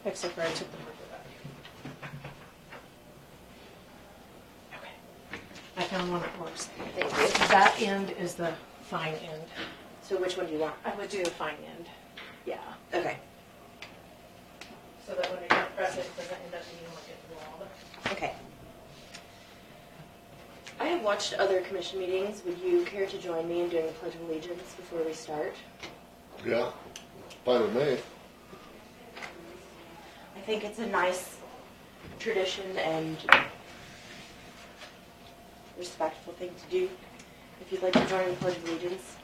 except for I took the marker back. Okay. I found one that works. Thank you. That end is the fine end. So which one do you want? I would do the fine end. Yeah. Okay. So that when I don't press it, it doesn't end up being like a wall. Okay. I have watched other commission meetings. Would you care to join me in doing the Pledge of Allegiance before we start? Yeah, fine with me. I think it's a nice tradition and respectful thing to do. If you'd like to join the Pledge of Allegiance.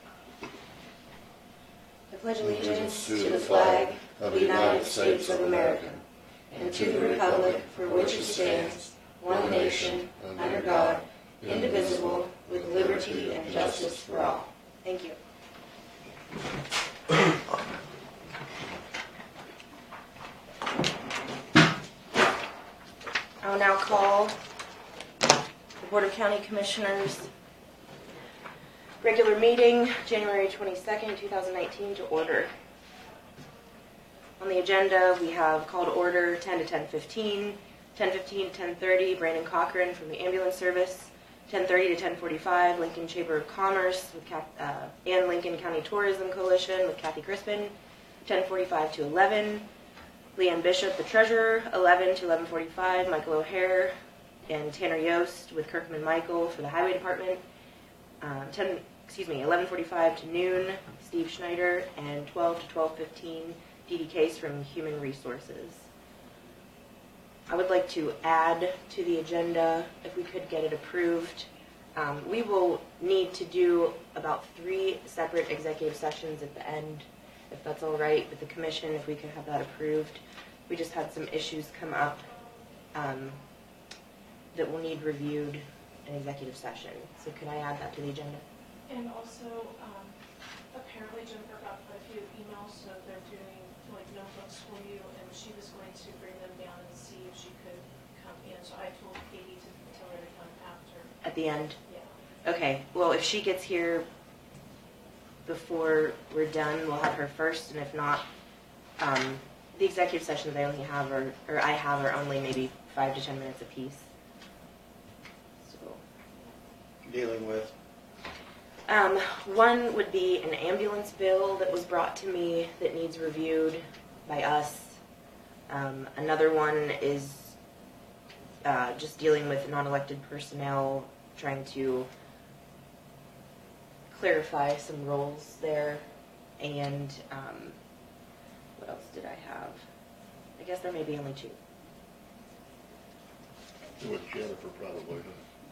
I pledge allegiance to the flag of the United States of America and to the republic for which it stands, one nation, under God, indivisible, with liberty and justice for all. Thank you. I will now call the Board of County Commissioners regular meeting, January 22nd, 2019, to order. On the agenda, we have call to order 10 to 10:15, 10:15 to 10:30, Brandon Cochran from the ambulance service, 10:30 to 10:45, Lincoln Chamber of Commerce with and Lincoln County Tourism Coalition with Kathie Crispin, 10:45 to 11, Leann Bishop, the treasurer, 11 to 11:45, Michael O'Hare and Tanner Yost with Kirkham and Michael for the highway department, 11:45 to noon, Steve Schneider, and 12 to 12:15, Dede Case from Human Resources. I would like to add to the agenda, if we could get it approved, we will need to do about 3 separate executive sessions at the end, if that's all right with the commission, if we could have that approved. We just had some issues come up that will need reviewed in executive session. So could I add that to the agenda? And also, apparently Jennifer got quite a few emails, so they're doing like notebooks for you, and she was going to bring them down and see if she could come in. So I told Katie to tell her to come after. At the end? Yeah. Okay, well, if she gets here before we're done, we'll have her first, and if not, the executive sessions I only have I have are only maybe 5 to 10 minutes apiece. So. Dealing with? One would be an ambulance bill that was brought to me that needs reviewed by us. Another one is just dealing with non-elected personnel, trying to clarify some roles there. And what else did I have? I guess there may be only 2. With Jennifer probably.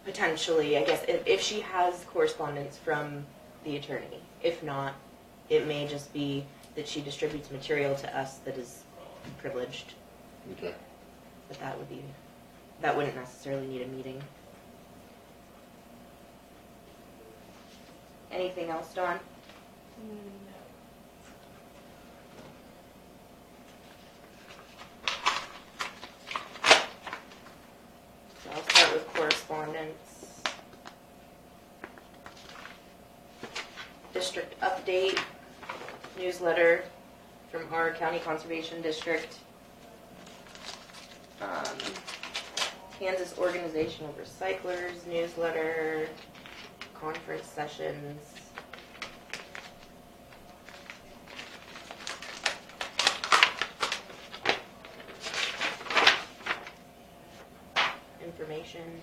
Potentially, I guess, if she has correspondence from the attorney. If not, it may just be that she distributes material to us that is privileged. Okay. But that wouldn't necessarily need a meeting. Anything else, Dawn? No. So I'll start with correspondence. District update, newsletter from our county conservation district. Kansas Organization of Recyclers newsletter, conference sessions. Information.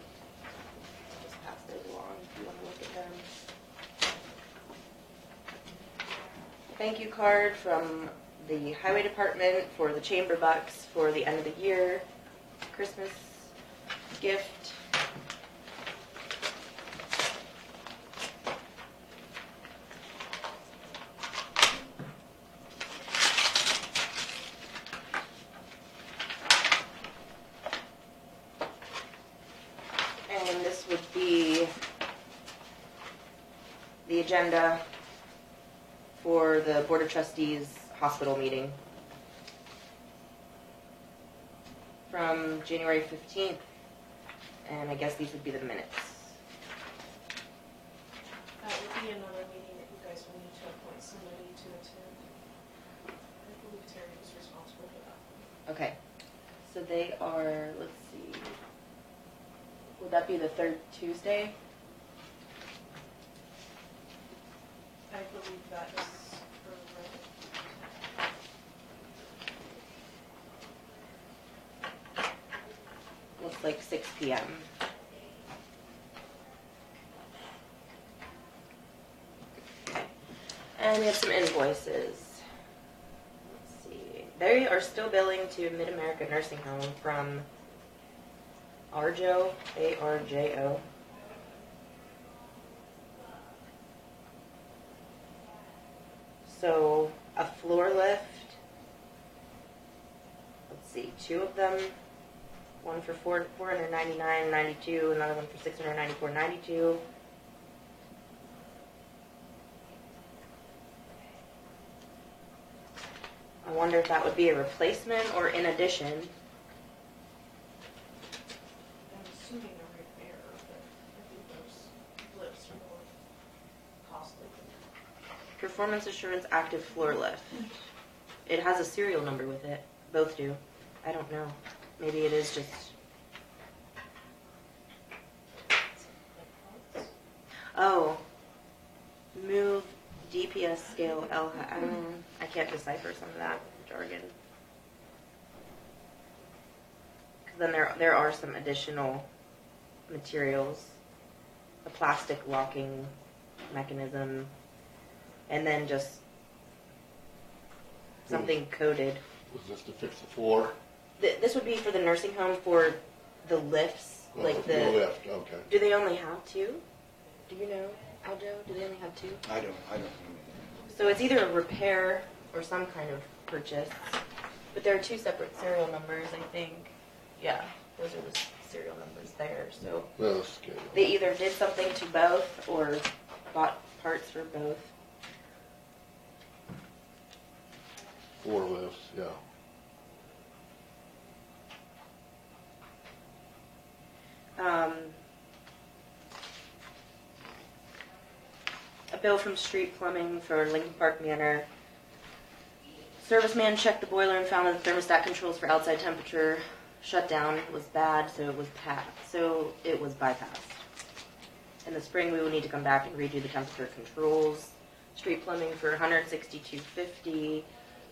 Just pass those along if you want to look at them. Thank you card from the highway department for the chamber bucks for the end of the year. Christmas gift. And this would be the agenda for the Board of Trustees hospital meeting from January 15th, and I guess these would be the minutes. That would be another meeting that you guys will need to appoint somebody to attend. I believe Terry was responsible for that. Okay. So they are, let's see, would that be the third Tuesday? I believe that is correct. Looks like 6 p.m. And we have some invoices. Let's see. They are still billing to Mid-America Nursing Home from Arjo, A-R-J-O. So, a floor lift. Let's see, 2 of them. One for $499.92, another one for $694.92. I wonder if that would be a replacement or in addition. I'm assuming a repair, but I think those lifts are more costly. Performance Assurance Active Floor Lift. It has a serial number with it. Both do. I don't know. Maybe it is just... Oh. Move DPS scale L. I can't decipher some of that jargon. Because then there are some additional materials. A plastic locking mechanism. And then just something coated. Was this to fix the floor? This would be for the nursing home for the lifts, Oh, like the the. lift, okay. Do they only have 2? Do you know, Aljo? Do they only have 2? I don't know. So it's either a repair or some kind of purchase, but there are 2 separate serial numbers, I think. Yeah, those are the serial numbers there. So Okay. they either did something to both or bought parts for both. 4 lifts, yeah. A bill from Street Plumbing for Lincoln Park Manor. Serviceman checked the boiler and found that the thermostat controls for outside temperature shutdown was bad, so it was bypassed. In the spring, we will need to come back and redo the temperature controls. Street Plumbing for $162.50.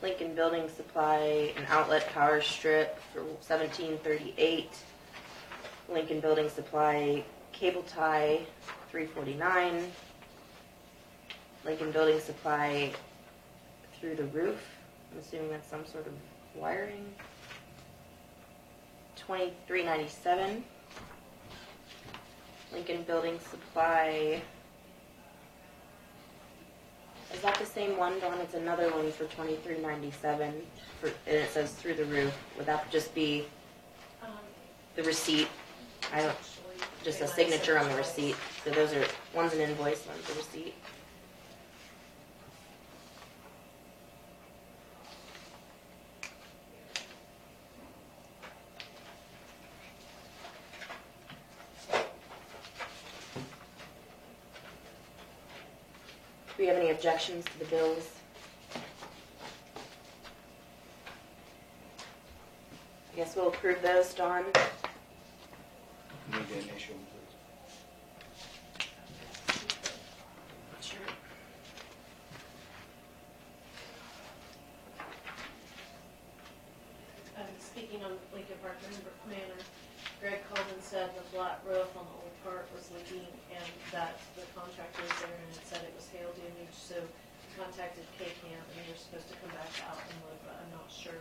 Lincoln Building Supply, an outlet power strip for $17.38. Lincoln Building Supply cable tie, $3.49. Lincoln Building Supply through the roof. I'm assuming that's some sort of wiring. $23.97. Lincoln Building Supply. Is that the same one, Dawn? It's another one for $23.97, and it says through the roof. Would that just be the receipt? I don't. Just a signature on the receipt. So those are, one's an invoice, one's a receipt. Do we have any objections to the bills? I guess we'll approve those, Dawn. Need to initial them, please. Sure. Speaking on Lincoln Park Manor, Greg called and said the flat roof on the old part was leaking and that the contractor was there and it said it was hail damage, so we contacted Kirkham and they were supposed to come back out and look, but I'm not sure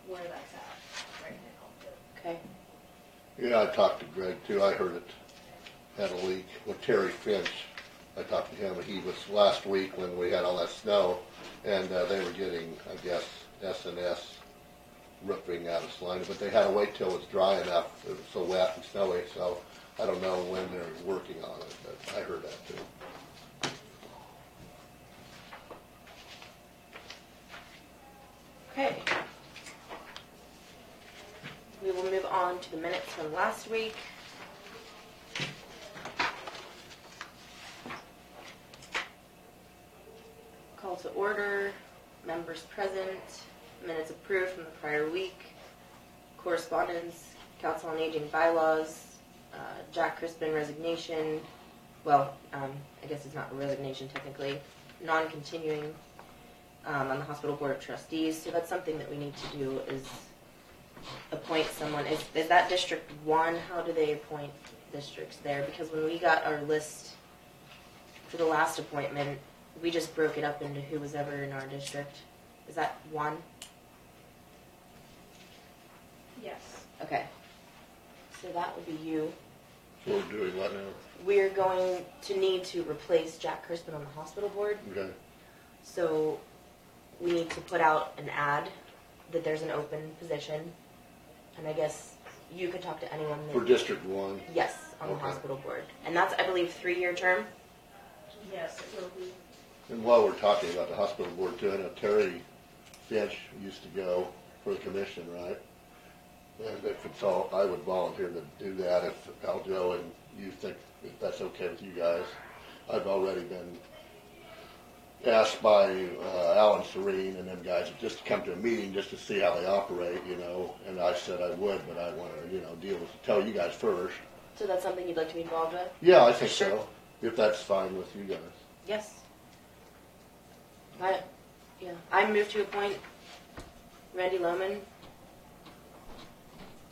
where that's at right now. Okay. Yeah, I talked to Greg too. I heard it had a leak. With Terry Finch, I talked to him. He was last week when we had all that snow, and they were getting, I guess, S&S ripping out of line, but they had to wait till it was dry enough. It was so wet and snowy, so I don't know when they're working on it, but I heard that too. Okay. We will move on to the minutes from last week. Call to order, members present. Minutes approved from the prior week. Correspondence, Council on Aging bylaws, Jack Crispin resignation. Well, I guess it's not a resignation technically. Non-continuing on the hospital board of trustees. So that's something that we need to do is appoint someone. Is that District 1? How do they appoint districts there? Because when we got our list for the last appointment, we just broke it up into who was ever in our district. Is that 1? Yes. Okay. So that would be you. So we're doing what now? We're going to need to replace Jack Crispin on the hospital board. Okay. So we need to put out an ad that there's an open position. And I guess you could talk to anyone that... For District 1? Yes, on the Okay. hospital board. And that's, I believe, 3-year term. Yes, it will be. And while we're talking about the hospital board too, I know Terry Finch used to go for the commission, right? And if it's all, I would volunteer to do that if Aljo and you think if that's okay with you guys. I've already been asked by Alan Serene and them guys just to come to a meeting just to see how they operate, you know. And I said I would, but I want to, you know, tell you guys first. So that's something you'd like to be involved with? Yeah, I think Sure. so. If that's fine with you guys. Yes. I move to appoint Randy Lohman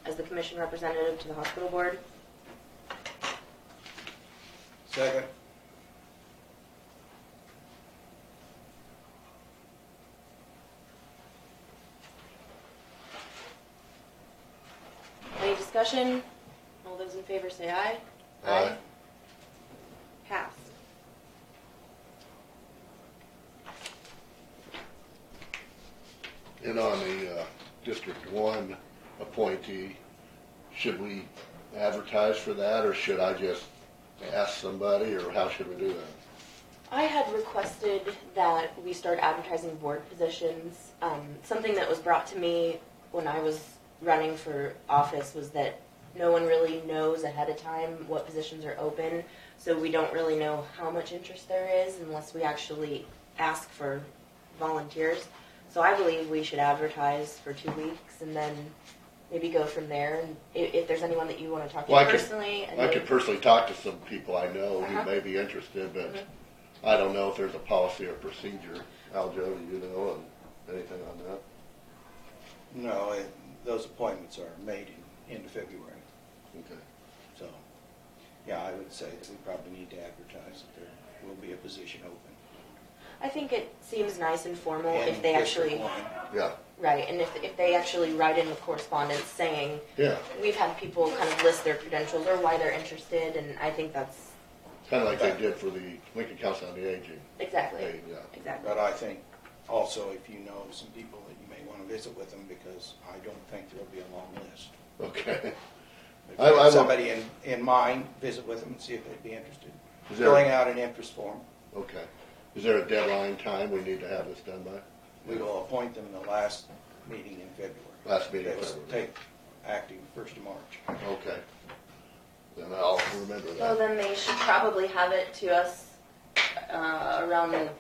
as the commission representative to the hospital board. Second. Any discussion? All those in favor say aye. Aye. Passed. And on the District 1 appointee, should we advertise for that, or should I just ask somebody, or how should we do that? I had requested that we start advertising board positions. Something that was brought to me when I was running for office was that no one really knows ahead of time what positions are open, so we don't really know how much interest there is unless we actually ask for volunteers. So I believe we should advertise for 2 weeks and then maybe go from there. And if there's anyone that you want to talk to Well, personally. I could personally talk to some people I know Uh-huh. who may be interested, but Mhm. I don't know if there's a policy or procedure. Aljo, do you know anything on that? No, those appointments are made into February. Okay. So, yeah, I would say that we probably need to advertise that there will be a position open. I think it seems nice and formal if In they District actually, 1. Yeah, right, and if they actually write in the correspondence saying, yeah. we've had people kind of list their credentials or why they're interested, and I think that's Kind of like they did for the Lincoln Council on the Aging. exactly, Hey, yeah. exactly. But I think also if you know some people that you may want to visit with them, because I don't think there'll be a long list. Okay. If I you will- have somebody in mind, visit with them and see if they'd be interested. Is there- Filling out an interest form. Okay. Is there a deadline time we need to have this done by? We will appoint them the last meeting in February. Last meeting in That's February. take active 1st of March. Okay. Then I'll remember Well, that. then they should probably have it to us around the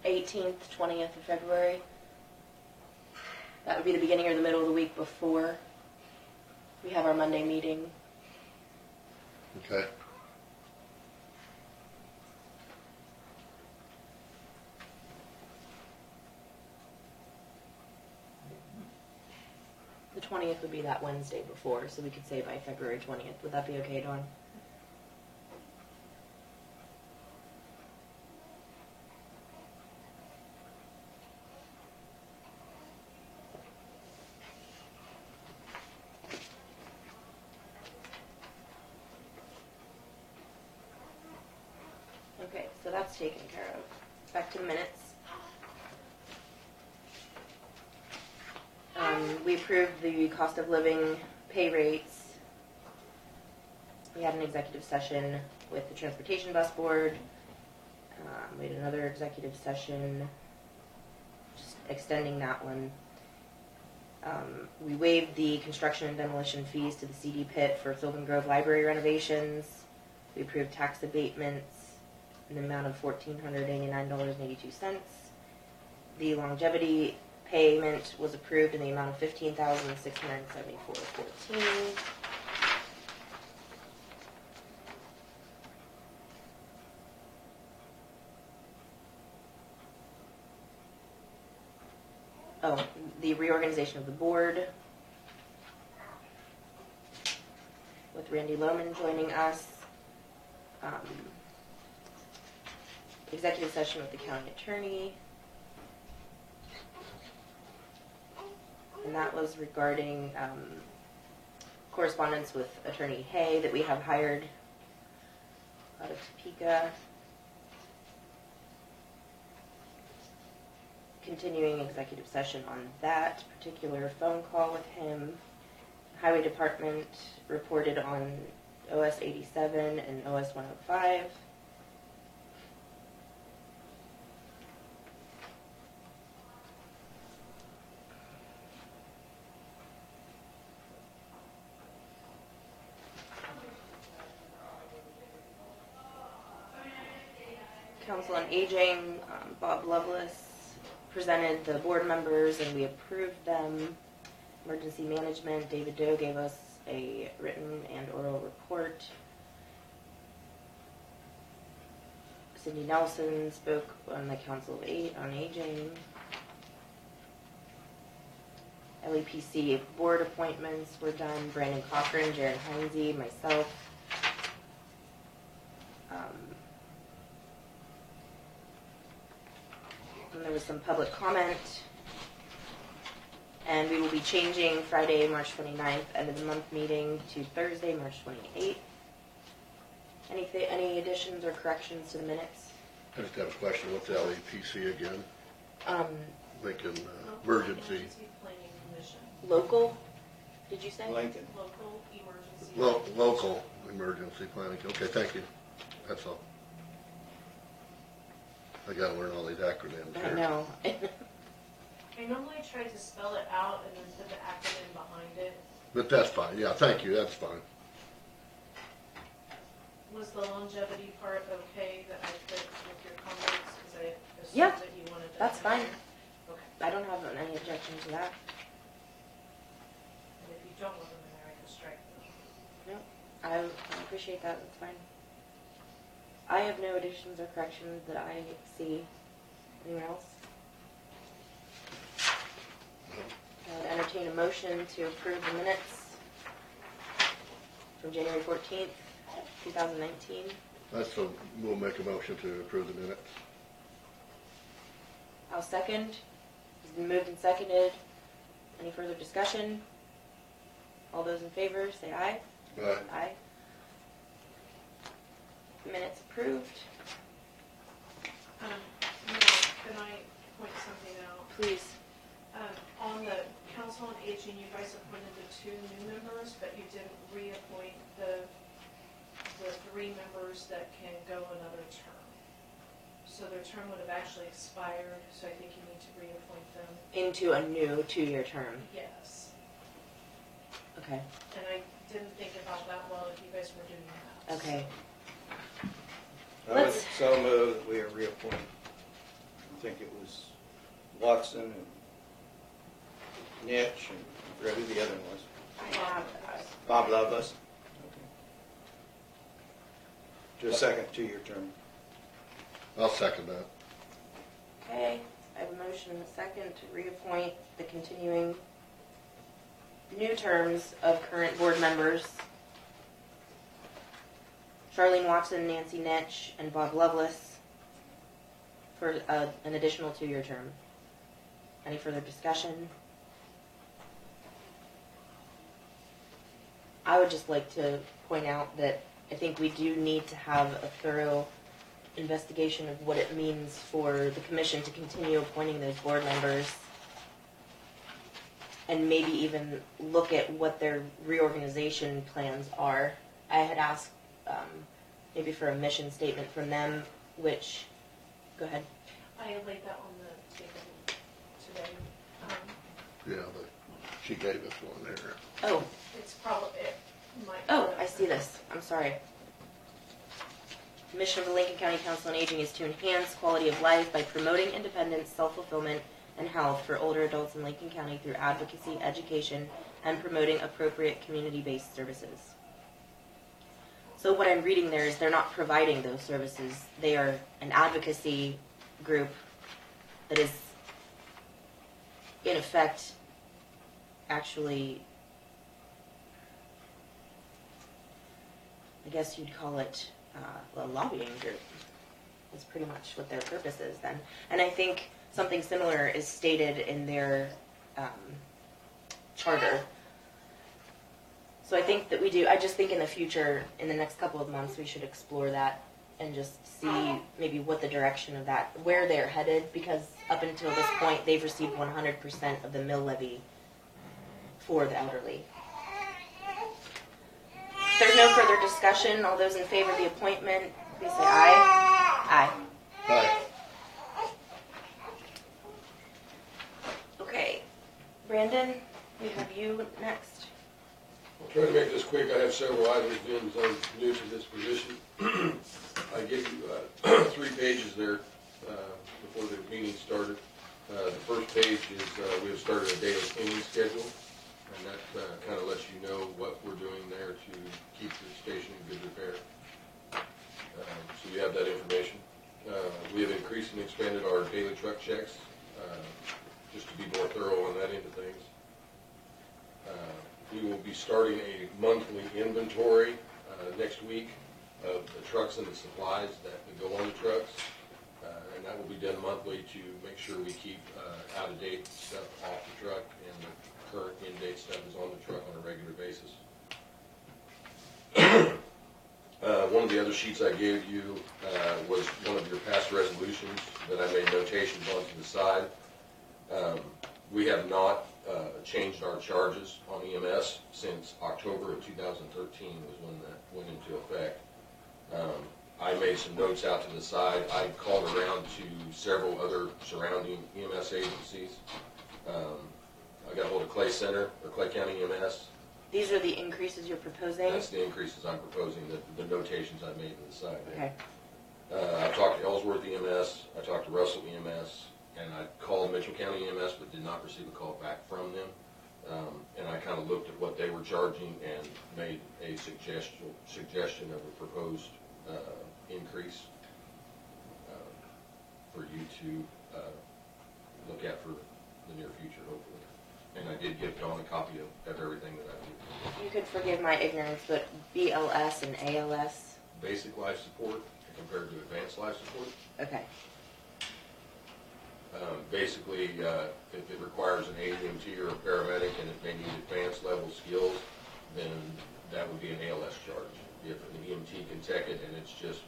18th, 20th of February. That would be the beginning or the middle of the week before we have our Monday meeting. Okay. The 20th would be that Wednesday before, so we could say by February 20th. Would that be okay, Dawn? Okay, so that's taken care of. Back to the minutes. We approved the cost of living pay rates. We had an executive session with the Transportation Bus Board. We had another executive session, just extending that one. We waived the construction and demolition fees to the CD pit for Sylvan Grove Library renovations. We approved tax abatements in the amount of $1,489.82. The longevity payment was approved in the amount of $15,674.14. Oh, the reorganization of the board with Randy Lohman joining us. Executive session with the county attorney. And that was regarding correspondence with Attorney Hay that we have hired out of Topeka. Continuing executive session on that particular phone call with him. Highway Department reported on OS 87 and OS 105. Council on Aging, Bob Lovelace presented the board members and we approved them. Emergency Management, David Doe gave us a written and oral report. Cindy Nelson spoke on the Council on Aging. LEPC board appointments were done. Brandon Cochran, Jared Heinze, myself. And there was some public comment. And we will be changing Friday, March 29th, end of the month meeting to Thursday, March 28th. Any additions or corrections to the minutes? I just have a question. What's LEPC again? Lincoln Emergency. Planning Commission. Local, did you say? Lincoln. Local emergency. Local Emergency Planning. Okay, thank you. That's all. I gotta learn all these acronyms I here. know. I normally try to spell it out and then put the acronym behind it. But that's fine. Yeah, thank you. That's fine. Was the longevity part okay that I put with your comments? Because I assumed Yeah, that you wanted that. that's in fine. there. Okay. I don't have any objection to that. And if you don't want them in there, I can strike them. No, I appreciate that. That's fine. I have no additions or corrections that I see. Anyone else? I would entertain a motion to approve the minutes from January 14th, 2019. So we'll make a motion to approve the minutes. I'll second. It's been moved and seconded. Any further discussion? All those in favor, say aye. Aye. Aye. Minutes approved. Can I point something out? Please. On the Council on Aging, you guys appointed the 2 new members, but you didn't reappoint the 3 members that can go another term. So their term would have actually expired, so I think you need to reappoint them. Into a new 2-year term. Yes. Okay. And I didn't think about that while you guys were doing that. Okay. I would so move that we reappoint. I think it was Watson and Nitch and I forgot who the other one was. Bob Lovelace. Okay. To a second 2-year term. I'll second that. Okay. I have a motion and a second to reappoint the continuing new terms of current board members. Charlene Watson, Nancy Nitch, and Bob Lovelace for an additional 2-year term. Any further discussion? I would just like to point out that I think we do need to have a thorough investigation of what it means for the commission to continue appointing those board members and maybe even look at what their reorganization plans are. I had asked maybe for a mission statement from them, which, go ahead. I laid that on the table today. Yeah, but she gave us one there. Oh, It's probably, it might. oh, I see this. I'm sorry. The mission of the Lincoln County Council on Aging is to enhance quality of life by promoting independence, self-fulfillment, and health for older adults in Lincoln County through advocacy, education, and promoting appropriate community-based services. So what I'm reading there is they're not providing those services. They are an advocacy group that is, in effect, actually, I guess you'd call it a lobbying group. That's pretty much what their purpose is then. And I think something similar is stated in their charter. So I think that I just think in the future, in the next couple of months, we should explore that and just see maybe what the direction of that, where they're headed, because up until this point, they've received 100% of the mill levy for the elderly. If there's no further discussion, all those in favor of the appointment, please say aye. Aye. Aye. Okay. Brandon, we have you next. I'll try to make this quick. I have several items in as I'm new to this position. I gave you 3 pages there before the meeting started. The first page is we have started a daily cleaning schedule, and that kind of lets you know what we're doing there to keep the station in good repair. So you have that information. We have increased and expanded our daily truck checks, just to be more thorough on that end of things. We will be starting a monthly inventory next week of the trucks and the supplies that go on the trucks, and that will be done monthly to make sure we keep out-of-date stuff off the truck and the current in-date stuff is on the truck on a regular basis. One of the other sheets I gave you was one of your past resolutions that I made notations on to the side. We have not changed our charges on EMS since October of 2013 was when that went into effect. I made some notes out to the side. I called around to several other surrounding EMS agencies. I got a hold of Clay Center, or Clay County EMS. These are the increases you're proposing? That's the increases I'm proposing, the notations I made to the side. Okay. I talked to Ellsworth EMS, I talked to Russell EMS, and I called Mitchell County EMS but did not receive a call back from them. And I kind of looked at what they were charging and made a suggestion of a proposed increase for you to look at for the near future, hopefully. And I did give Dawn a copy of everything that I did. You could forgive my ignorance, but BLS and ALS? Basic life support compared to advanced life support. Okay. Basically, if it requires an AEMT or a paramedic and it may need advanced level skills, then that would be an ALS charge. If an EMT can tech it and it's just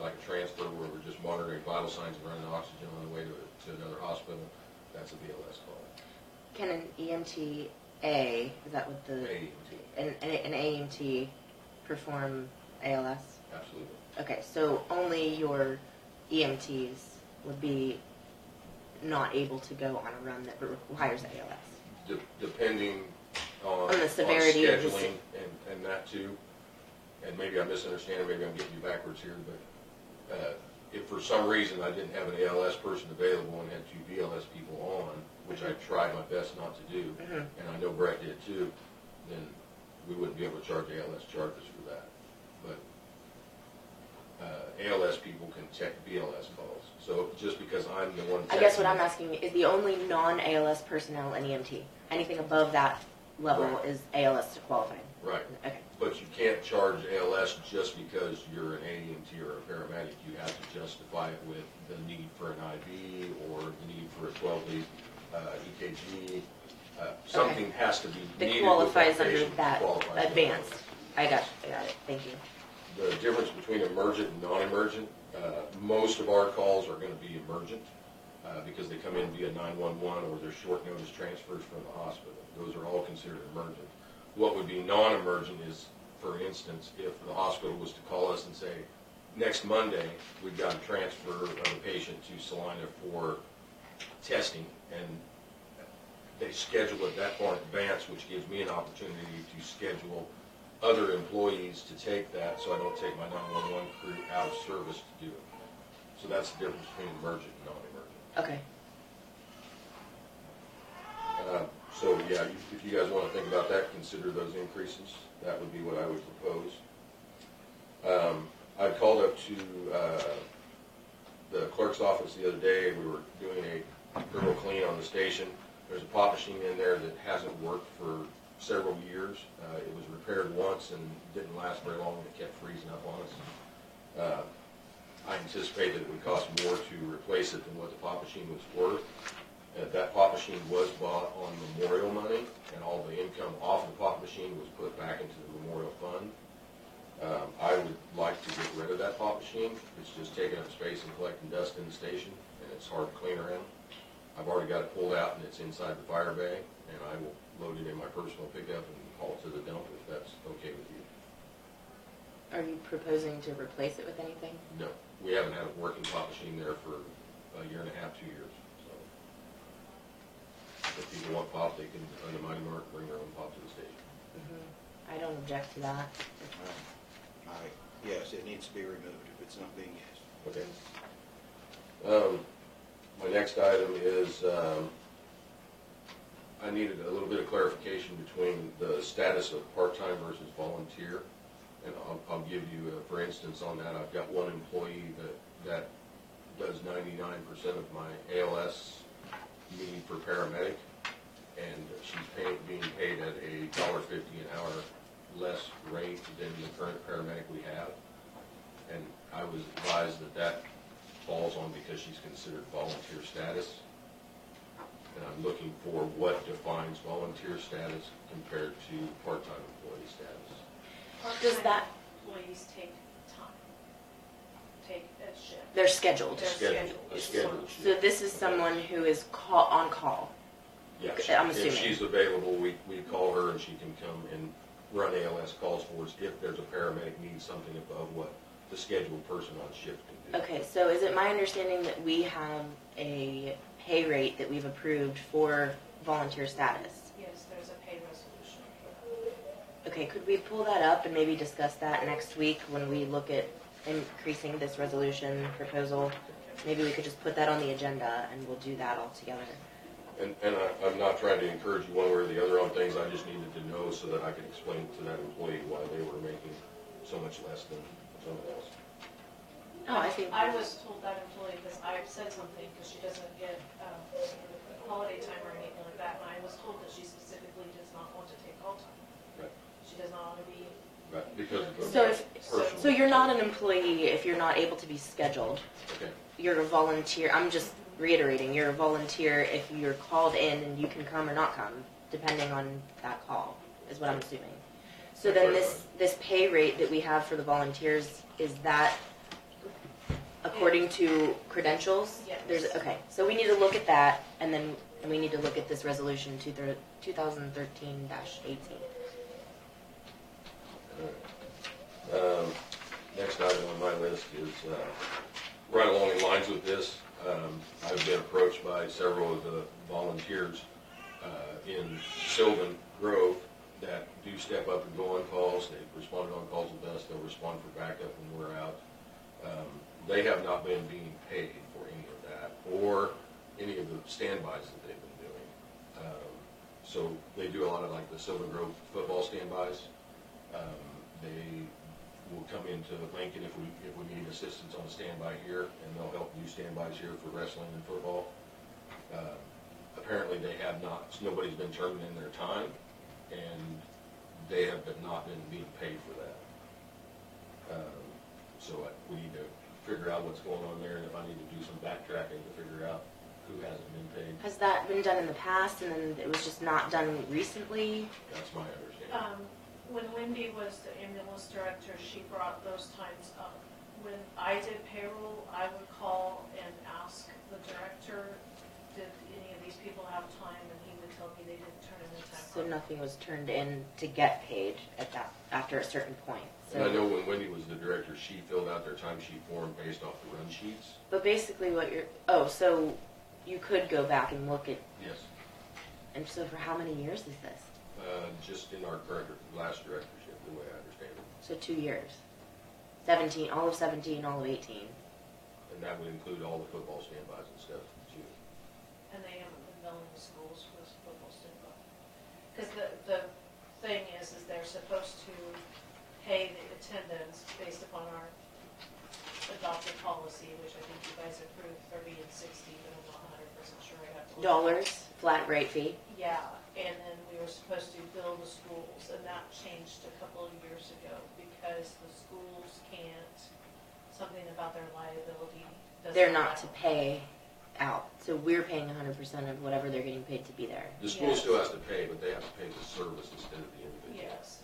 like a transfer where we're just monitoring vital signs and running oxygen on the way to another hospital, that's a BLS call. Can an EMT-A, is that what the... AEMT. An AEMT perform ALS? Absolutely. Okay, so only your EMTs would be not able to go on a run that requires ALS? Depending on the severity of the scheduling and that too. And maybe I'm misunderstanding, maybe I'm getting you backwards here, but if for some reason I didn't have an ALS person available and had 2 BLS people on, which I tried my best not to do, and I know Brett did too, then we wouldn't be able to charge ALS charges for that. But ALS people can check BLS calls. So just because I'm the one I guess what I'm asking is the only non-ALS personnel an EMT. Anything above that level Right. is ALS qualified. Right. Okay. But you can't charge ALS just because you're an AEMT or a paramedic. You have to justify it with the need for an IV or the need for a 12-lead EKG. Something has to be That needed qualifies with that under patient that qualifies advanced. as I got it. Thank you. The difference between emergent and non-emergent, most of our calls are going to be emergent because they come in via 911 or they're short notice transfers from the hospital. Those are all considered emergent. What would be non-emergent is, for instance, if the hospital was to call us and say, next Monday we've got a transfer of a patient to Salina for testing, and they schedule it that far in advance, which gives me an opportunity to schedule other employees to take that, so I don't take my 911 crew out of service to do it. So that's the difference between emergent and non-emergent. Okay. yeah, if you guys want to think about that, consider those increases. That would be what I would propose. I called up to the clerk's office the other day. We were doing a thorough clean on the station. There's a pop machine in there that hasn't worked for several years. It was repaired once and didn't last very long, and it kept freezing up on us. I anticipated it would cost more to replace it than what the pop machine was worth. That pop machine was bought on memorial money, and all the income off the pop machine was put back into the memorial fund. I would like to get rid of that pop machine. It's just taking up space and collecting dust in the station, and it's hard to clean around. I've already got it pulled out, and it's inside the fire bay, and I will load it in my personal pickup and haul it to the dump if that's okay with you. Are you proposing to replace it with anything? No, we haven't had a working pop machine there for a year and a half, 2 years. So if people want pop, they can, under Mighty Mark, bring their own pop to the station. Mm-hmm. I don't object to that. Yes, it needs to be removed if it's not being used. Okay. My next item is I needed a little bit of clarification between the status of part-time versus volunteer. And I'll give you, for instance, on that, I've got one employee that does 99% of my ALS need for paramedic, and she's being paid at a $1.50 an hour less rate than the current paramedic we have. And I was advised that falls on because she's considered volunteer status. And I'm looking for what defines volunteer status compared to part-time employee status. Does that- Employees take time, take a shift. They're scheduled. They're A scheduled shift. So this is someone who is on call. Yeah, I'm assuming. if she's available, we call her and she can come and run ALS calls for us if there's a paramedic needs something above what the scheduled person on shift can do. Okay, so is it my understanding that we have a pay rate that we've approved for volunteer status? Yes, there's a pay resolution for that. Okay, could we pull that up and maybe discuss that next week when we look at increasing this resolution proposal? Maybe we could just put that on the agenda and we'll do that all together. And I'm not trying to encourage you one way or the other on things. I just needed to know so that I could explain to that employee why they were making so much less than someone else. Oh, I think. I was told that employee, because I said something, because she doesn't get holiday time or anything like that, and I was told that she specifically does not want to take call time. Right. She does not want to be. Right, because of the So you're not an employee if you're not able to be scheduled. Okay. You're a volunteer. I'm just reiterating, you're a volunteer if you're called in and you can come or not come, depending on that call, is what I'm assuming. So then this pay rate that we have for the volunteers, is that according to credentials? Yes. Okay, so we need to look at that, and then we need to look at this resolution 2013-18. Next item on my list is right along in lines with this. I've been approached by several of the volunteers in Sylvan Grove that do step up and go on calls. They've responded on calls with us. They'll respond for backup when we're out. They have not been being paid for any of that or any of the standbys that they've been doing. So they do a lot of like the Sylvan Grove football standbys. They will come into Lincoln if we need assistance on standby here, and they'll help do standbys here for wrestling and football. Apparently they have not, nobody's been turning in their time, and they have not been being paid for that. So we need to figure out what's going on there, and if I need to do some backtracking to figure out who hasn't been paid. Has that been done in the past and then it was just not done recently? That's my understanding. When Wendy was the ambulance director, she brought those times up. When I did payroll, I would call and ask the director, did any of these people have time, and he would tell me they didn't turn in the time. So nothing was turned in to get paid at that after a certain point. So, And I know when Wendy was the director, she filled out their timesheet form based off the run sheets. but basically so you could go back and look at, Yes. and so for how many years is this? Just in our current last directorship, the way I understand it. So 2 years. 17, all of 17, all of 18. And that would include all the football standbys and stuff, too. And they haven't been billing the schools for this football standby. they're supposed to pay the attendance based upon our adopted policy, which I think you guys approved 30 and 60, but I'm not 100% sure. I have to look. Dollars, flat rate fee. Yeah, and then we were supposed to bill the schools, and that changed a couple of years ago because the schools can't, something about their liability doesn't They're not to allow. pay out. So we're paying 100% of whatever they're getting paid to be there. The school Yes. still has to pay, but they have to pay the service instead of the individual. Yes.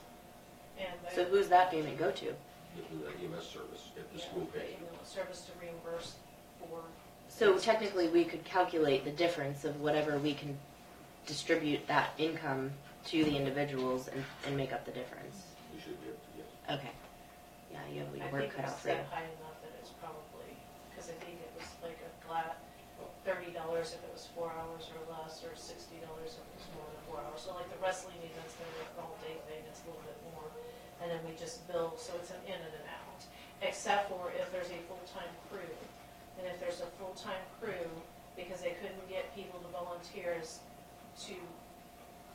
And So who's that payment go to? The EMS service, if the yeah, school the pays. ambulance service to reimburse for. So technically, we could calculate the difference of whatever we can distribute that income to the individuals and make up the difference. We should be able to, yes. Okay. Yeah, you have I your work think cut it's out for you. set high enough that it's probably, because I think it was like a flat $30 if it was 4 hours or less, or $60 if it was more than 4 hours. So like the wrestling events, they're like an all-day thing, it's a little bit more. And then we just bill, so it's an in and an out. Except for if there's a full-time crew. And if there's a full-time crew, because they couldn't get people to volunteers to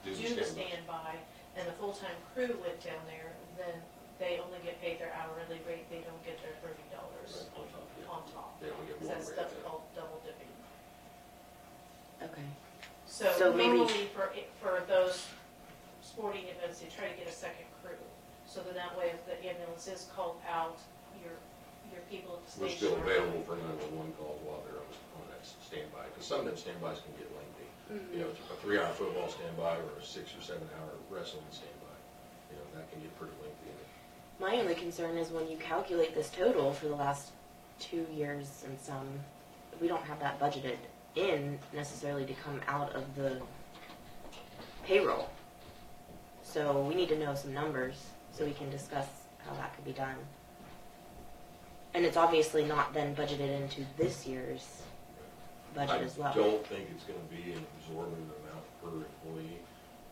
do the standby, and the full-time crew went down there, then they only get paid their hourly rate, they don't get their $30 Right, on top. They only get Because one that's rate stuff then. called double dipping. Okay. So So maybe- normally for those sporting events, they try to get a second crew. So then that way, if the ambulance is called out, your people at the We're station still are. available for 911 calls while they're on that standby, because some of them standbys can get lengthy. You know, a 3-hour football standby or a 6 or 7 hour wrestling standby, you know, that can get pretty lengthy. My only concern is when you calculate this total for the last 2 years and some, we don't have that budgeted in necessarily to come out of the payroll. So we need to know some numbers so we can discuss how that could be done. And it's obviously not then budgeted into this year's budget as well. I don't think it's gonna be an absorbent amount per employee,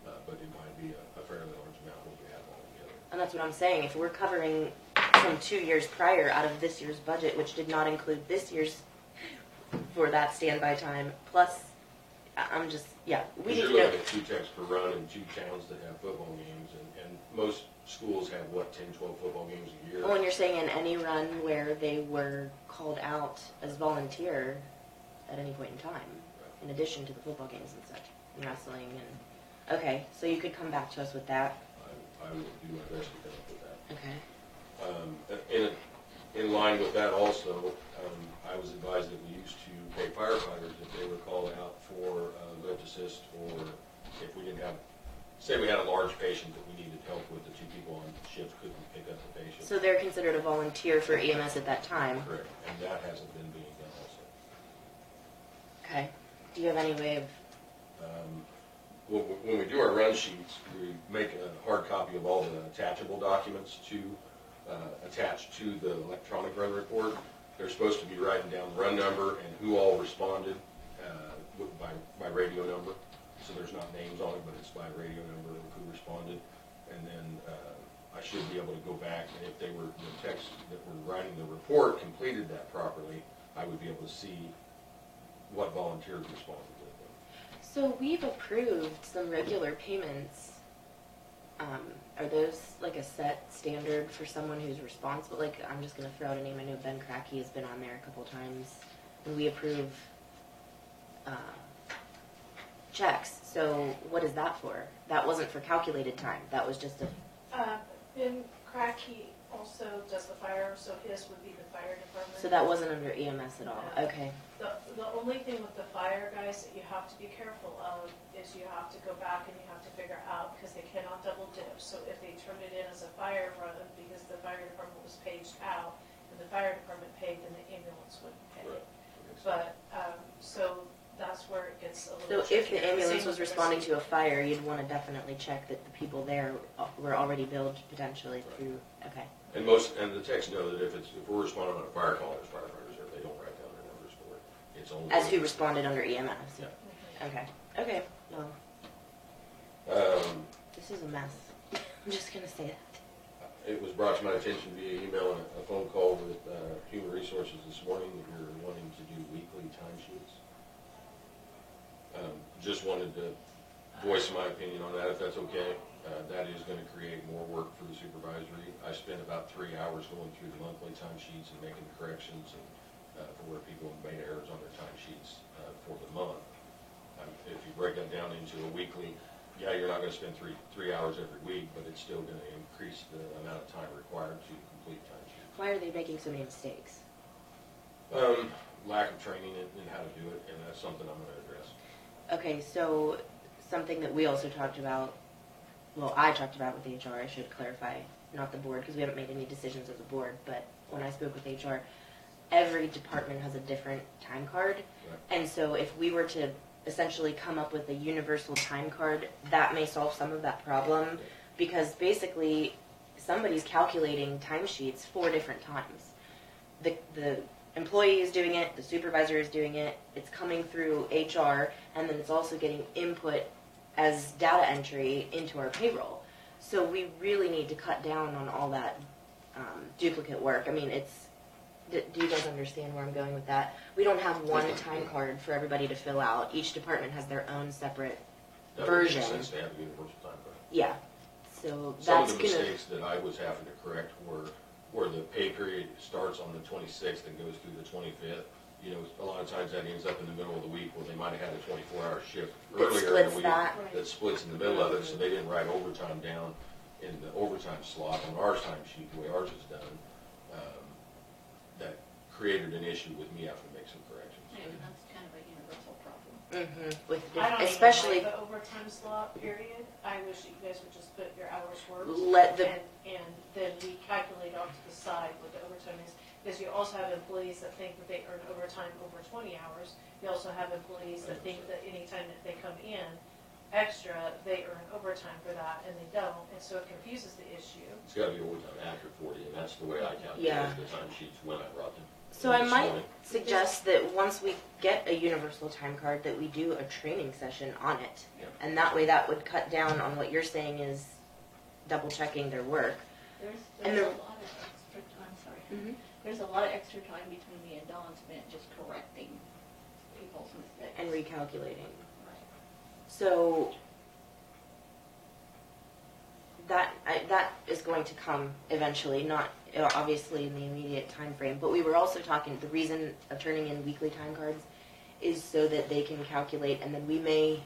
but it might be a fairly large amount when we add them all together. And that's what I'm saying. If we're covering from 2 years prior out of this year's budget, which did not include this year's for that standby time, plus, I'm just, yeah, we Because need you're to know. looking at 2 techs per run in 2 towns that have football games, and most schools have, 10, 12 football games a year. Well, and you're saying in any run where they were called out as volunteer at any point in time, in addition to the football games and such, and wrestling and, okay, so you could come back to us with that, I will do my best to come up with that. okay? In line with that also, I was advised that we used to pay firefighters if they were called out for lift assist, or if we didn't have, say we had a large patient that we needed help with, the 2 people on shift couldn't pick up the patient. So they're considered a volunteer for EMS at that time, Correct, and that hasn't been being done also. okay? Do you have any way of, When we do our run sheets, we make a hard copy of all the attachable documents to attach to the electronic run report. They're supposed to be writing down the run number and who all responded by radio number. So there's not names on it, but it's by radio number of who responded. And then I should be able to go back, and if they were, the techs that were writing the report completed that properly, I would be able to see what volunteers responded with them. so we've approved some regular payments. Are those like a set standard for someone who's responsible? Like, I'm just gonna throw out a name. I know Ben Cracky has been on there a couple times. And we approve checks. So what is that for? That wasn't for calculated time. That was just a, Ben Cracky also does the fire, so his would be the fire department. so that wasn't under EMS at all. No. Okay. The only thing with the fire guys that you have to be careful of is you have to go back and you have to figure out, because they cannot double dip. So if they turn it in as a fire run, because the fire department was paged out, and the fire department paid, then the ambulance wouldn't pay. Right. But, so that's where it gets a So little if the trickier. ambulance Same was with the responding receipt. to a fire, you'd want to definitely check that the people there were already billed potentially through, okay. And the techs know that if we're responding on a fire call, there's firefighters there, they don't write down their numbers for it. It's only. As who responded under EMS? Yeah. Okay, okay, well, Um, this is a mess. I'm just gonna say that. It was brought to my attention via email and a phone call with Human Resources this morning that you're wanting to do weekly timesheets. Just wanted to voice my opinion on that, if that's okay. That is gonna create more work for the supervisory. I spent about 3 hours going through the monthly timesheets and making corrections and, for where people made errors on their timesheets, for the month. If you break that down into a weekly, yeah, you're not gonna spend three hours every week, but it's still gonna increase the amount of time required to complete timesheets. Why are they making so many mistakes? Lack of training in how to do it, and that's something I'm gonna address. Okay, so something that we also talked about, well, I talked about with HR, I should clarify, not the board, because we haven't made any decisions as a board, but when I spoke with HR, every department has a different time card. Right. And so if we were to essentially come up with a universal time card, that may solve some of that problem, because basically somebody's calculating timesheets 4 different times. The employee is doing it, the supervisor is doing it, it's coming through HR, and then it's also getting input as data entry into our payroll. So we really need to cut down on all that duplicate work. I mean, do you guys understand where I'm going with that? We don't have one time card for everybody to fill out. Each department has their own separate version. That would make sense to have a universal time card. Yeah. So Some that's of the mistakes that I was having to correct were where the pay period starts on the 26th and goes through the 25th. You know, a lot of times that ends up in the middle of the week where they might have had a 24-hour shift earlier in the week that splits in the middle of it, so they didn't write overtime down in the overtime slot on our time sheet the way ours is done. That created an issue with me having to make some corrections. Yeah, that's kind of a universal problem. with I don't especially even like the overtime slot period. I wish that you guys would just put your hours worked. let the And then we calculate off to the side what the overtime is. Because you also have employees that think that they earn overtime over 20 hours. You also have employees that think that anytime that they come in extra, they earn overtime for that, and they don't. And so it confuses the issue. It's gotta be overtime after 40, and that's the way I calculate the time sheets when I brought them. So I might suggest that once we get a universal time card, that we do a training session on it. Yeah. And that way that would cut down on what you're saying is double checking their work. There's And a the- lot of extra time, sorry. There's a lot of extra time between me and Dawn spent just correcting people's mistakes. And recalculating. Right. So that is going to come eventually, not obviously in the immediate time frame. But we were also talking, the reason of turning in weekly time cards is so that they can calculate, and then we may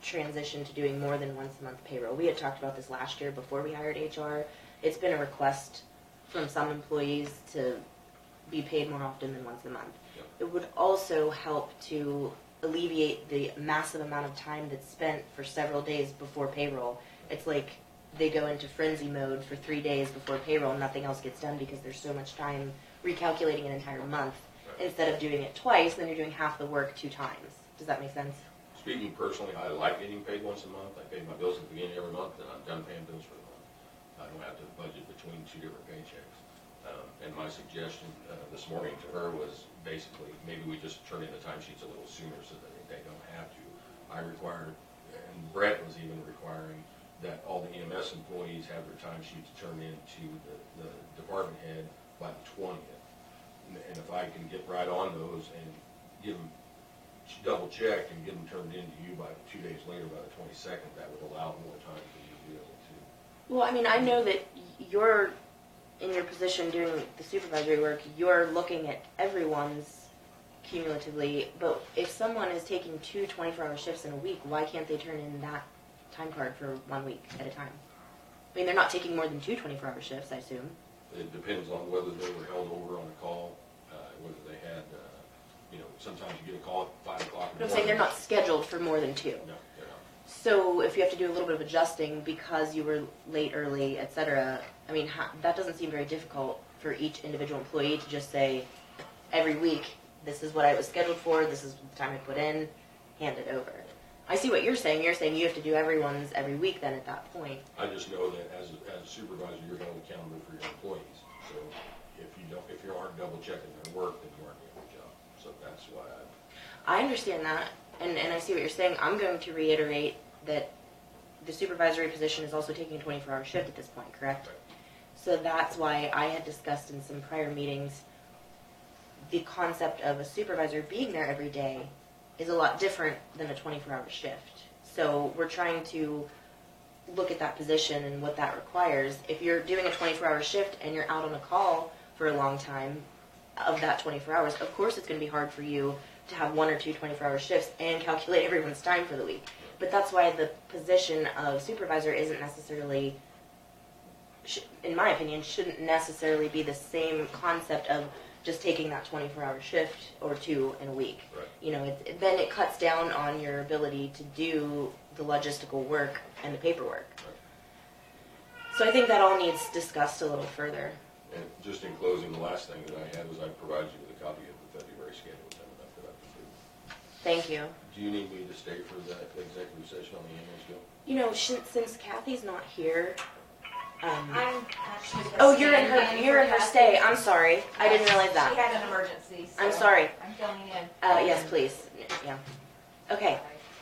transition to doing more than once a month payroll. We had talked about this last year before we hired HR. It's been a request from some employees to be paid more often than once a month. Yep. It would also help to alleviate the massive amount of time that's spent for several days before payroll. It's like they go into frenzy mode for 3 days before payroll and nothing else gets done because there's so much time recalculating an entire month. Right. Instead of doing it twice, then you're doing half the work 2 times. Does that make sense? Speaking personally, I like getting paid once a month. I pay my bills at the beginning of every month, and I'm done paying bills for the month. I don't have to budget between 2 different paychecks. And my suggestion this morning to her was basically maybe we just turn in the timesheets a little sooner so that they don't have to. I required, and Brett was even requiring, that all the EMS employees have their timesheets turned in to the department head by the 20th. And if I can get right on those and give them double checked and get them turned in to you by 2 days later by the 22nd, that would allow more time for you to be able to. Well, I mean, I know that you're in your position doing the supervisory work, you're looking at everyone's cumulatively, but if someone is taking 2 24-hour shifts in a week, why can't they turn in that time card for 1 week at a time? I mean, they're not taking more than 2 24-hour shifts, I assume. It depends on whether they were held over on a call, whether they had, sometimes you get a call at 5 o'clock in the But I'm morning. saying they're not scheduled for more than 2. No, they're not. So if you have to do a little bit of adjusting because you were late, early, etc., I mean, that doesn't seem very difficult for each individual employee to just say, every week, this is what I was scheduled for, this is the time I put in, hand it over. I see what you're saying. You're saying you have to do everyone's every week then at that point. I just know that as a supervisor, you're held accountable for your employees. So if you aren't double checking their work, then you aren't doing your job. So that's why I understand that, and I see what you're saying. I'm going to reiterate that the supervisory position is also taking a 24-hour shift at this point, correct? Right. So that's why I had discussed in some prior meetings the concept of a supervisor being there every day is a lot different than a 24-hour shift. So we're trying to look at that position and what that requires. If you're doing a 24-hour shift and you're out on a call for a long time of that 24 hours, of course it's going to be hard for you to have 1 or 2 24-hour shifts and calculate everyone's time for the week. But that's why the position of supervisor isn't necessarily, in my opinion, shouldn't necessarily be the same concept of just taking that 24-hour shift or 2 in a week. Right. You know, then it cuts down on your ability to do the logistical work and the paperwork. Right. So I think that all needs discussed a little further. And just in closing, the last thing that I had was I provided you with a copy of the February schedule with them that I could do. Thank you. Do you need me to stay for that executive session on the ambulance bill? You know, since Kathie's not here, I'm actually. oh, you're in her stay. I'm sorry. I didn't realize She that. had an emergency, so. I'm sorry. I'm filling in. Yes, please. Yeah. Okay.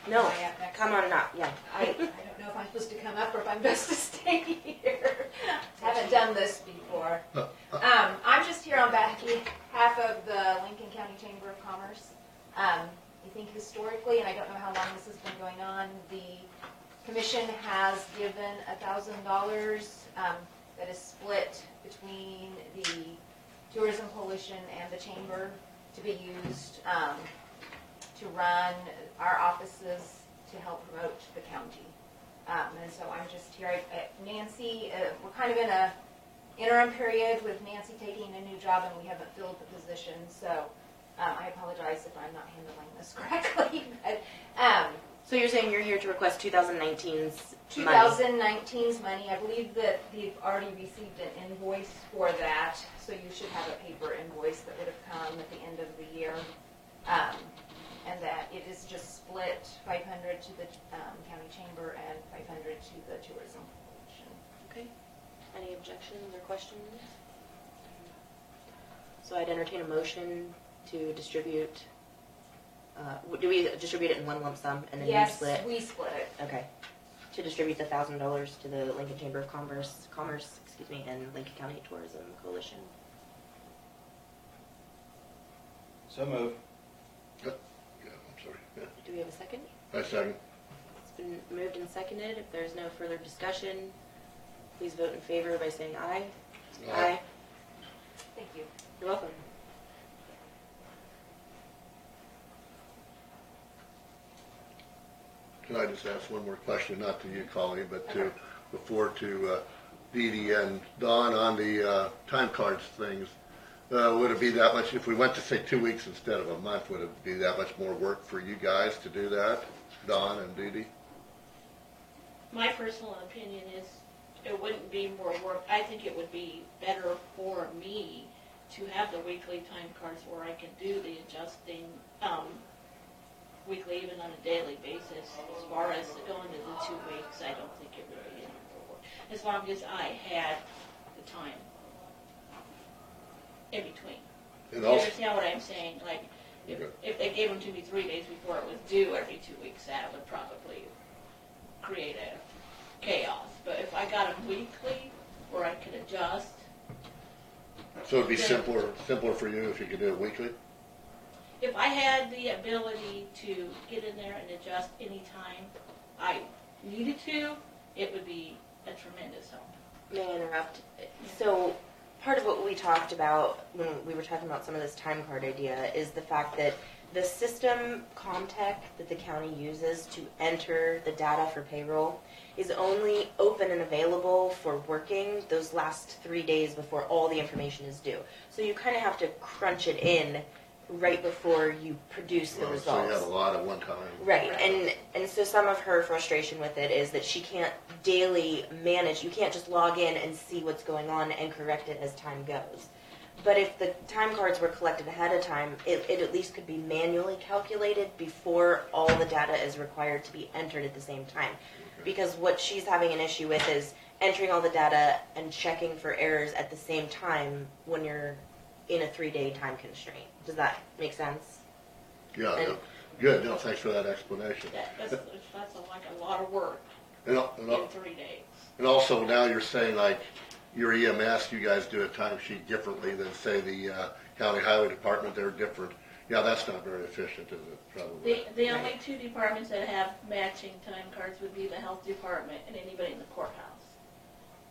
No, Am I up next? come on up. Yeah. I don't know if I'm supposed to come up or if I'm best to stay here. Haven't done this before. I'm just here on behalf of the Lincoln County Chamber of Commerce. I think historically, and I don't know how long this has been going on, the commission has given $1,000 that is split between the Tourism Coalition and the Chamber to be used to run our offices to help promote the county. And so I'm just here. Nancy, we're kind of in a interim period with Nancy taking a new job and we haven't filled the position. So I apologize if I'm not handling this correctly. But, So you're saying you're here to request 2019's money? 2019's money. I believe that they've already received an invoice for that. So you should have a paper invoice that would have come at the end of the year. And that it is just split 500 to the county chamber and 500 to the tourism coalition. Okay. Any objections or questions? So I'd entertain a motion to distribute. Do we distribute it in one lump sum and then you Yes, split? we split it. Okay. To distribute the $1,000 to the Lincoln Chamber of Commerce, and Lincoln County Tourism Coalition. So moved. Yeah, I'm sorry. Yeah. Do we have a second? I second. It's been moved and seconded. If there's no further discussion, please vote in favor by saying aye. Aye. Thank you. You're welcome. Can I just ask one more question, not to you, Colleen, but to Dede and Dawn on the time cards things? Would it be that much, if we went to say 2 weeks instead of a month, would it be that much more work for you guys to do that, Dawn and Dede? My personal opinion is it wouldn't be more work. I think it would be better for me to have the weekly time cards where I can do the adjusting weekly, even on a daily basis. As far as going to the 2 weeks, I don't think it would be any more work. As long as I had the time in between. And You also, understand what I'm saying? Like, if they gave them to me 3 days before it was due every 2 weeks, that would probably create a chaos. But if I got them weekly, where I could adjust, so it'd be simpler for you if you could do it weekly? if I had the ability to get in there and adjust anytime I needed to, it would be a tremendous help. May I interrupt? So part of what we talked about when we were talking about some of this time card idea is the fact that the system Comtech that the county uses to enter the data for payroll is only open and available for working those last 3 days before all the information is due. So you kind of have to crunch it in right before you produce the results. So you have a lot at one time. Right, and so some of her frustration with it is that she can't daily manage, you can't just log in and see what's going on and correct it as time goes. But if the time cards were collected ahead of time, it at least could be manually calculated before all the data is required to be entered at the same time. Because what she's having an issue with is entering all the data and checking for errors at the same time when you're in a 3-day time constraint. Does that make sense? Yeah, yeah. Good, no, thanks for that explanation. That's like a lot of work And in 3 days. And also now you're saying like your EMS, you guys do a timesheet differently than say the county highway department, they're different. Yeah, that's not very efficient, is it? Probably. The only two departments that have matching time cards would be the health department and anybody in the courthouse.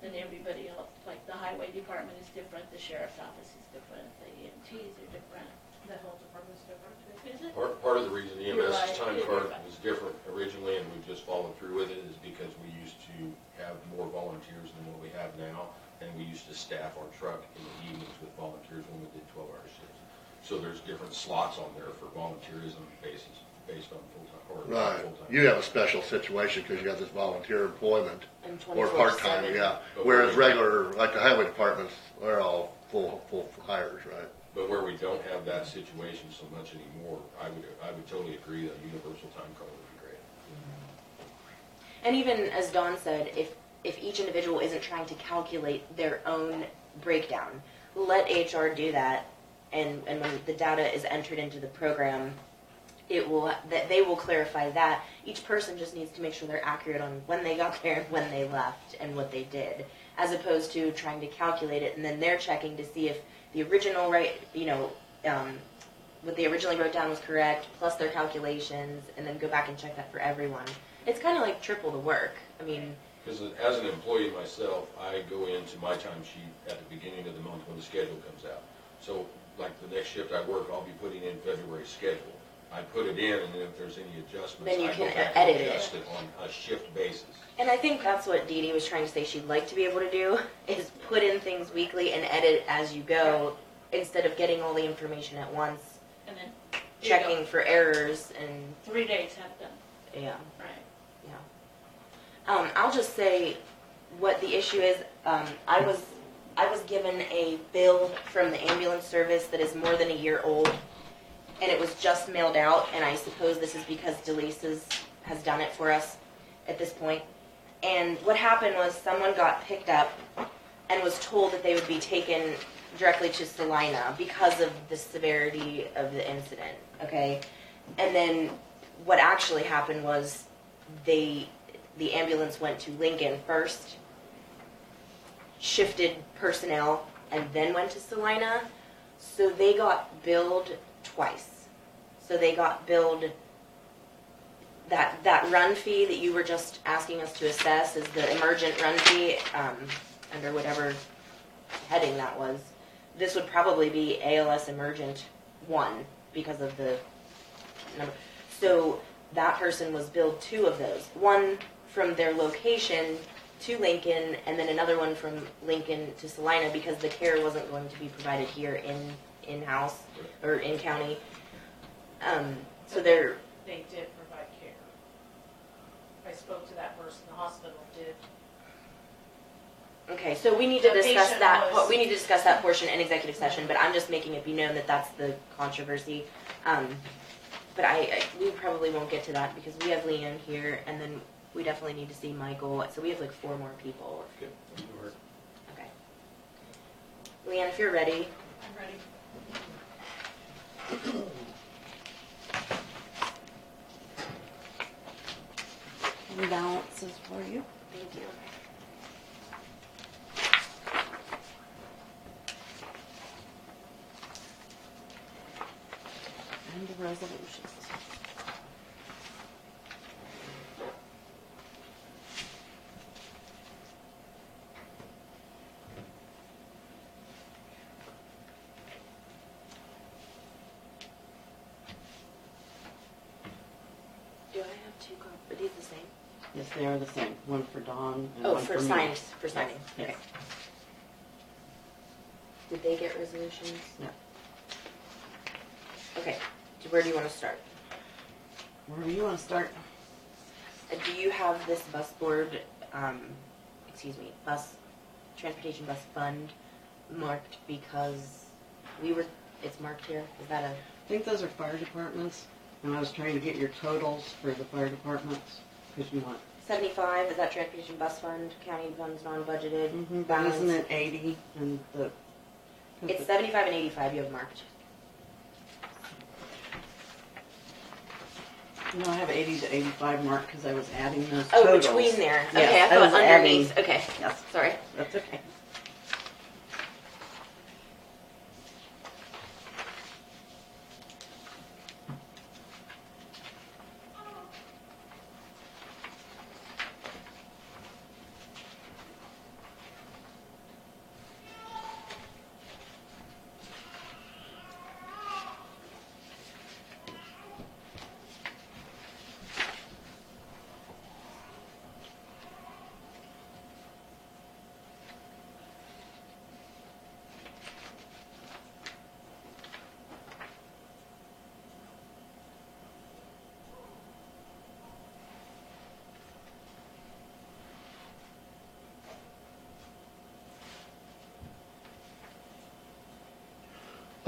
And everybody else, like the highway department is different, the sheriff's office is different, the EMTs are different. The health department's different too. Is it? Part of the reason You're EMS's right, time it is card different. was different originally, and we've just followed through with it, is because we used to have more volunteers than what we have now, and we used to staff our truck in the evenings with volunteers when we did 12-hour shifts. So there's different slots on there for volunteerism basis, based on full-time or Right. full-time. You have a special situation because you got this volunteer employment And or 24/7. part-time, yeah. Whereas regular, like the highway departments, they're all full hires, right? But where we don't have that situation so much anymore, I would totally agree that a universal time card would be great. And even as Dawn said, if each individual isn't trying to calculate their own breakdown, let HR do that, and when the data is entered into the program, they will clarify that. Each person just needs to make sure they're accurate on when they got there, when they left, and what they did, as opposed to trying to calculate it and then they're checking to see if the original what they originally wrote down was correct, plus their calculations, and then go back and check that for everyone. It's kind of like triple the work. I mean, Because as an employee myself, I go into my timesheet at the beginning of the month when the schedule comes out. So like the next shift I work, I'll be putting in February's schedule. I put it in, and then if there's any adjustments, Then you I go can back edit and it. adjust it on a shift basis. and I think that's what Dede was trying to say she'd like to be able to do, is put in things weekly and edit as you go, instead of getting all the information at once, And then here you go. checking for errors, and 3 days have done, yeah. right? I'll just say what the issue is. I was given a bill from the ambulance service that is more than a year old, and it was just mailed out, and I suppose this is because DeLise has done it for us at this point. And what happened was someone got picked up and was told that they would be taken directly to Salina because of the severity of the incident, okay? And then what actually happened was the ambulance went to Lincoln first, shifted personnel, and then went to Salina. So they got billed twice. So they got billed that run fee that you were just asking us to assess is the emergent run fee, under whatever heading that was. This would probably be ALS emergent 1 because of the number. So that person was billed 2 of those. One from their location to Lincoln, and then another one from Lincoln to Salina because the care wasn't going to be provided here in-house or in-county. So they're... They did provide care. I spoke to that person, the hospital did. Okay, so we need to The discuss patient that, was- we need to discuss that portion in executive session, but I'm just making it be known that that's the controversy. But we probably won't get to that because we have Leann here, and then we definitely need to see Michael, so we have like 4 more people. Okay, that would work. Okay. Leann, if you're ready. I'm ready. Balances for you. Thank you. And the resolutions. Do I have 2 copies? Are these the same? Yes, they are the same. One for Dawn and Oh, one for for me. signing, for signing, Yes. okay. Did they get resolutions? No. Okay, so where do you want to start? Where do you want to start? Do you have this bus board, transportation bus fund marked because it's marked here? Is that I think those are fire departments, and I was trying to get your totals for the fire departments, because you want... 75, is that transportation bus fund, county funds non-budgeted? But balance? isn't it 80 and the... It's 75 and 85 you have marked. No, I have 80 to 85 marked because I was adding those Oh, totals. between there. Yes, Okay, I I thought was adding- underneath. Okay, Yes, sorry. that's okay.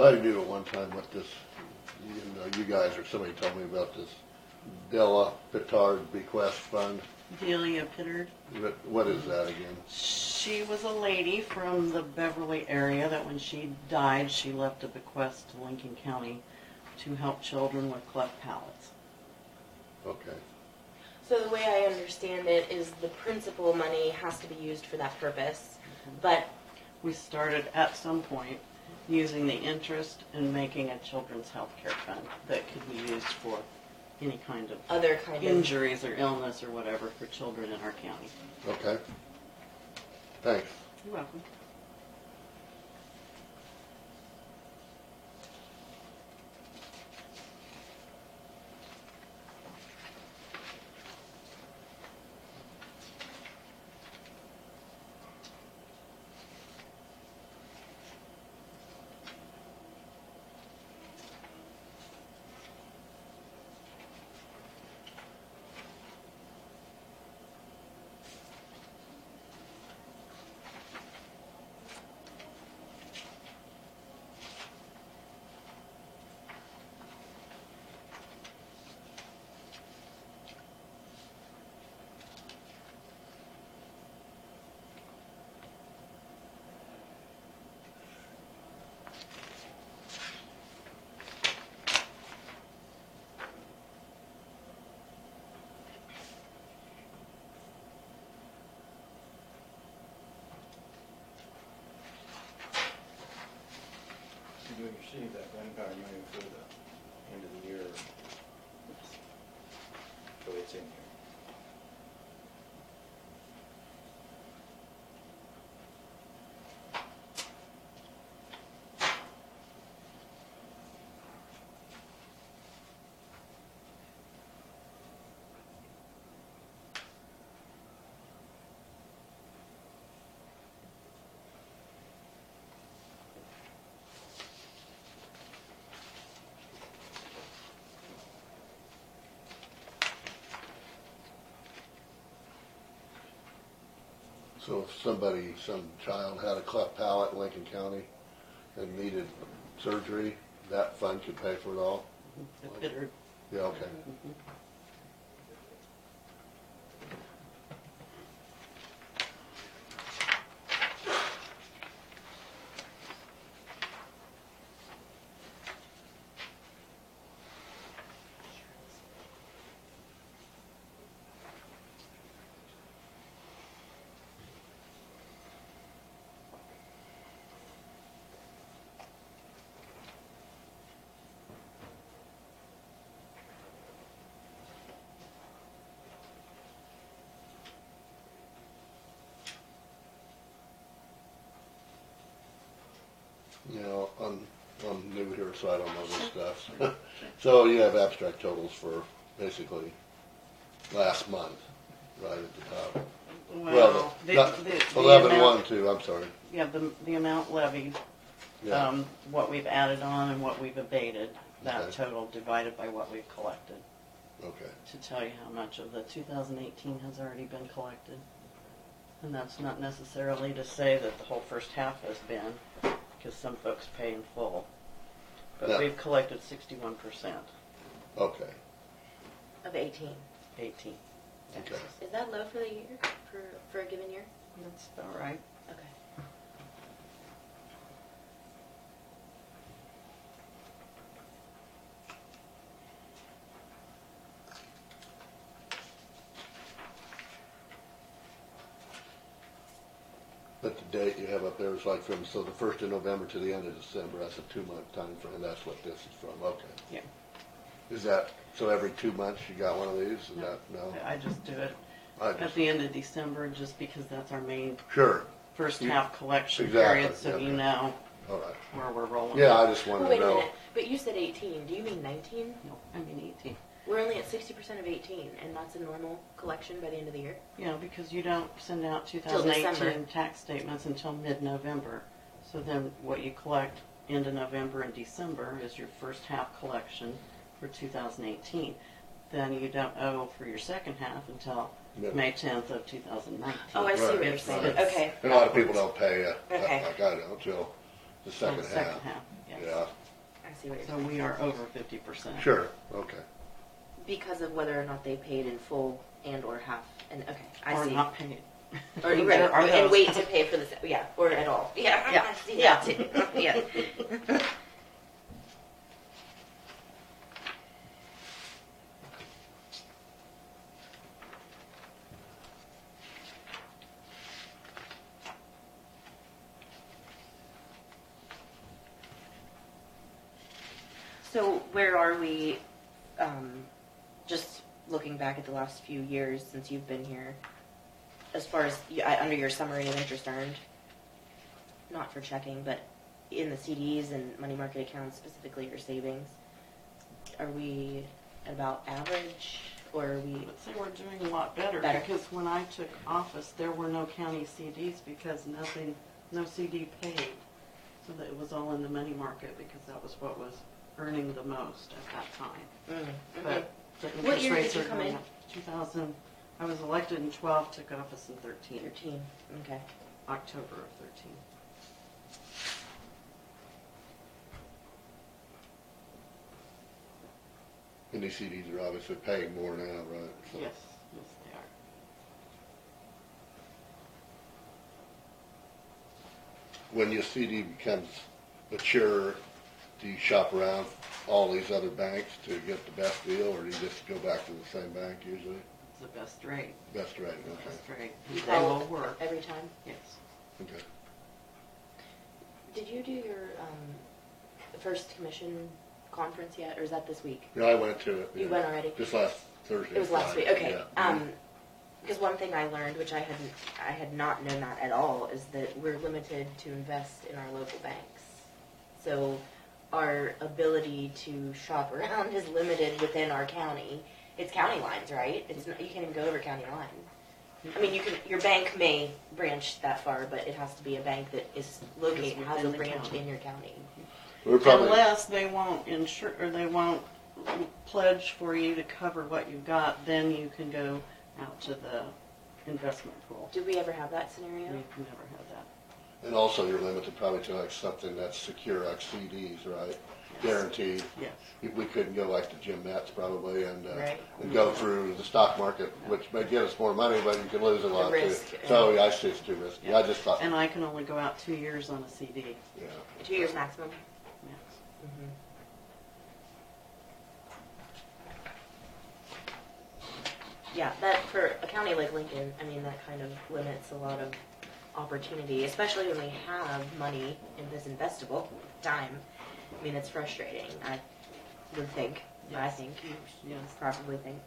I knew at one time what this, you guys or somebody told me about this Della Petard Bequest Fund. Delia Pittard. What is that again? She was a lady from the Beverly area that when she died, she left a bequest to Lincoln County to help children with cleft palates. Okay. So the way I understand it is the principal money has to be used for that purpose, but We started at some point using the interest and making a children's health care fund that could be used for any kind of other kind of injuries or illness or whatever for children in our county. Okay. Thanks. You're welcome. Do you receive that gunpowder money for the end of the year? So it's in here. So if some child had a cleft palate in Lincoln County and needed surgery, that fund could pay for it all? The Pittard. Yeah, okay. You know, I'm new here, so I don't know this stuff. So you have abstract totals for basically last month, right at the top. Well, the, the, the the 11-1-2, I'm sorry. Yeah, the amount levied, Yeah, what we've added on and what we've abated, that Okay. total divided by what we've collected, okay. to tell you how much of the 2018 has already been collected. And that's not necessarily to say that the whole first half has been, because some folks pay in full. But Yeah. we've collected 61%, Okay, of 18. 18. okay. Is that low for the year, for a given year? That's about right. Okay. But the date you have up there is like from, so the 1st of November to the end of December, that's a 2-month time frame, that's what this is from, okay. Yeah. Is that, so every 2 months you got one of these, is that, no? I just do it I at just, the end of December just because that's our main sure, first You- half collection exactly, period, so yeah. you know all right. where we're rolling. Yeah, I just Oh, wanted wait to a know. minute. But you said 18. Do you mean 19? No, I mean 18. We're only at 60% of 18, and that's a normal collection by the end of the year? Yeah, because you don't send out December. 2018 tax statements until mid-November. So then what you collect into November and December is your first half collection for 2018. Then you don't owe for your second half until Yeah. May 10th of 2019. Oh, I see what Right, you're saying. right. Okay. And a lot of people don't pay, Okay. like I don't, till the So second the second half. half, Yes. Yeah, I see what you're So saying. we are over 50%. sure, okay. Because of whether or not they paid in full and or half. And okay, I Or see. not paid. Or There right, are and those. wait to pay for this. Yeah, or at all. Yeah, Yeah. I see Yeah. that too. Yeah. So where are we, just looking back at the last few years since you've been here, as far as under your summary of interest earned, not for checking, but in the CDs and money market accounts, specifically your savings, are we at about average, or are we? I would say we're doing a lot better, Better. because when I took office, there were no county CDs because no CD paid. So that it was all in the money market because that was what was earning the most at that time. But the What interest year rates did you are come going in? up. 2000, I was elected in 12, took office in 13, 13, okay. October of 13. And these CDs are obviously paying more now, right? So- Yes, yes they are. When your CD becomes mature, do you shop around all these other banks to get the best deal, or do you just go back to the same bank usually? It's the best rate, Best rate, the okay. best rate. You They call will work, every time? yes. Okay. Did you do your first commission conference yet, or is that this week? Yeah, I went to it. You yeah. went already? Just last Thursday. It was last week, Friday, okay. yeah. Because one thing I learned, which I had not known that at all, is that we're limited to invest in our local banks. So our ability to shop around is limited within our county. It's county lines, right? It's not, you can't even go over county line. I mean, your bank may branch that far, but it has to be a bank that is located, Is has a within the branch county. in your county. We're probably, Unless they won't insure, or they won't pledge for you to cover what you've got, then you can go out to the investment pool. Did we ever have that scenario? We've never had that. and also you're limited probably to like something that's secure, like CDs, right? Guaranteed. Yes. We couldn't go like the Jim Metz probably and Right. go through the stock market, which may get us more money, but you can lose a lot too. risk, So yeah, I see it's too risky. Yeah. I just thought, And I can only go out 2 years on a CD. yeah. 2 years maximum. Yes. Yeah, that for a county like Lincoln, I mean, that kind of limits a lot of opportunity, especially when we have money in this investable time. I mean, it's frustrating, I would think. I Yes. think. Yes. Probably think.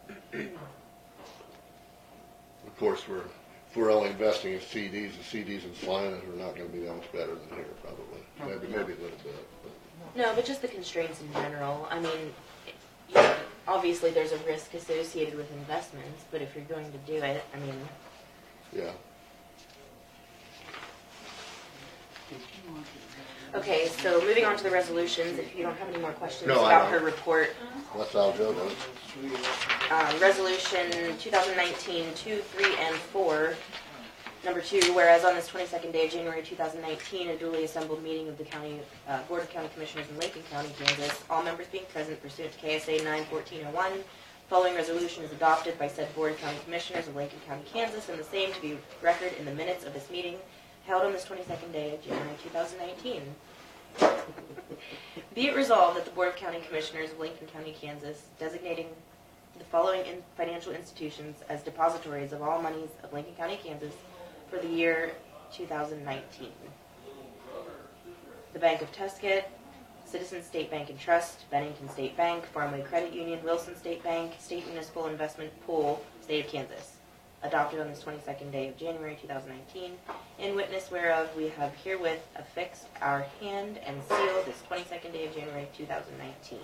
Of course, if we're only investing in CDs, the CDs in Salinas are not gonna be that much better than here, probably. Maybe a little bit. But. No, but just the constraints in general. I mean, you know, obviously there's a risk associated with investments, but if you're going to do it, I mean, Yeah. okay, so moving on to the resolutions, if you don't have any more questions No, I about don't. her report. That's how Joe does it. Resolution 2019-2, 3, and 4. Number 2, whereas on this 22nd day of January 2019, a duly assembled meeting of the County Board of County Commissioners in Lincoln County, Kansas, all members being present pursuant to KSA 9:1401, following resolution is adopted by said Board of County Commissioners of Lincoln County, Kansas, and the same to be record in the minutes of this meeting held on this 22nd day of January 2019. Be it resolved that the Board of County Commissioners of Lincoln County, Kansas, designating the following financial institutions as depositories of all monies of Lincoln County, Kansas for the year 2019. The Bank of Tuscott, Citizens State Bank and Trust, Bennington State Bank, Farmway Credit Union, Wilson State Bank, State Municipal Investment Pool, State of Kansas. Adopted on this 22nd day of January 2019. In witness whereof we have herewith affixed our hand and seal this 22nd day of January 2019.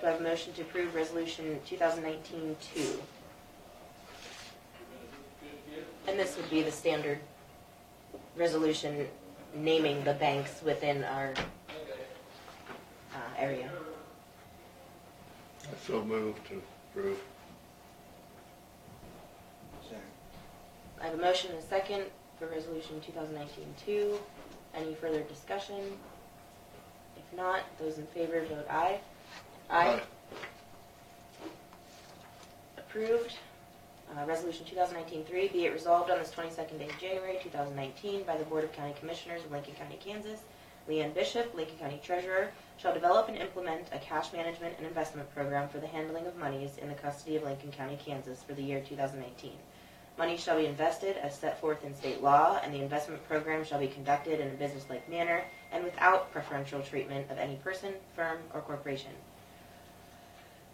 Do I have a motion to approve resolution 2019-2? And this would be the standard resolution naming the banks within our area. I so moved to approve. Second. I have a motion and a second for resolution 2019-2. Any further discussion? If not, those in favor vote aye. Aye. Approved. Resolution 2019-3, be it resolved on this 22nd day of January 2019 by the Board of County Commissioners of Lincoln County, Kansas, Leann Bishop, Lincoln County Treasurer, shall develop and implement a cash management and investment program for the handling of monies in the custody of Lincoln County, Kansas for the year 2019. Money shall be invested as set forth in state law, and the investment program shall be conducted in a business-like manner and without preferential treatment of any person, firm, or corporation.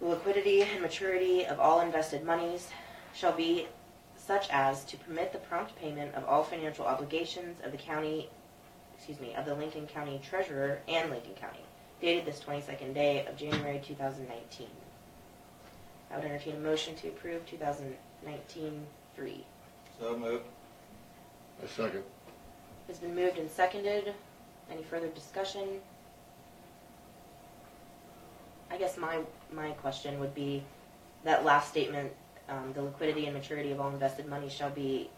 The liquidity and maturity of all invested monies shall be such as to permit the prompt payment of all financial obligations of the Lincoln County Treasurer and Lincoln County, dated this 22nd day of January 2019. I would entertain a motion to approve 2019-3. So moved. I second. It's been moved and seconded. Any further discussion? I guess my question would be that last statement, the liquidity and maturity of all invested money shall be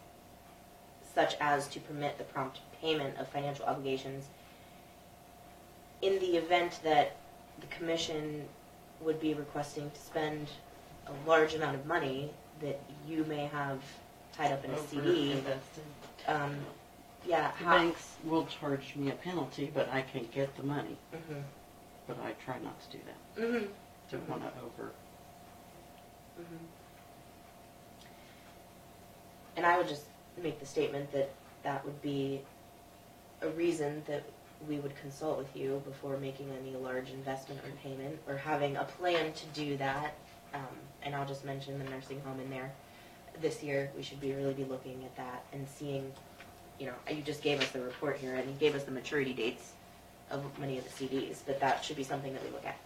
such as to permit the prompt payment of financial obligations. In the event that the commission would be requesting to spend a large amount of money that you may have tied up in a CD, Invested. yeah, The banks will charge me a penalty, but I can get the money. Mhm. But I try not to do that. Mhm. Don't want to over. Mhm. And I would just make the statement that that would be a reason that we would consult with you before making any large investment or payment, or having a plan to do that. And I'll just mention the nursing home in there. This year, we should really be looking at that and seeing, you just gave us the report here, and you gave us the maturity dates of many of the CDs, but that should be something that we look at.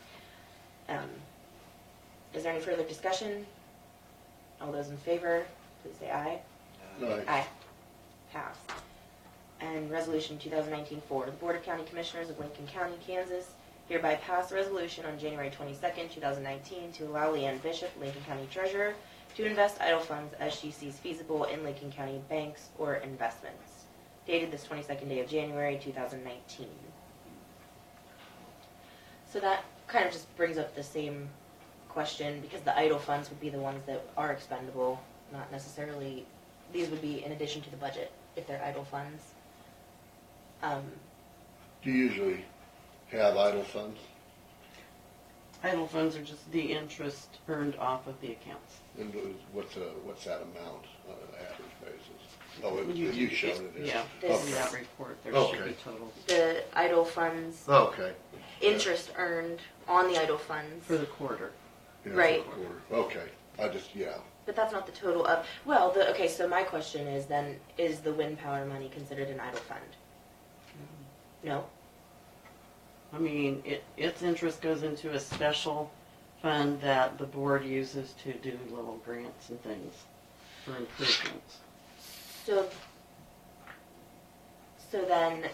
Is there any further discussion? All those in favor, please say aye. Aye. Aye. Pass. And resolution 2019-4, the Board of County Commissioners of Lincoln County, Kansas, hereby pass a resolution on January 22nd, 2019 to allow Leann Bishop, Lincoln County Treasurer, to invest idle funds as she sees feasible in Lincoln County banks or investments. Dated this 22nd day of January 2019. So that kind of just brings up the same question, because the idle funds would be the ones that are expendable, not necessarily, these would be in addition to the budget if they're idle funds. Do you usually have idle funds? Idle funds are just the interest earned off of the accounts. And what's that amount on an average basis? Oh, you showed it. Yeah, This- in that report, there should Okay. be total The idle funds, Okay. interest earned on the idle funds, for the quarter. Yeah, Right. for a quarter. Okay. but that's not the total of, okay, so my question is then, is the wind power money considered an idle fund? No? I mean, its interest goes into a special fund that the board uses to do little grants and things for improvements. So then,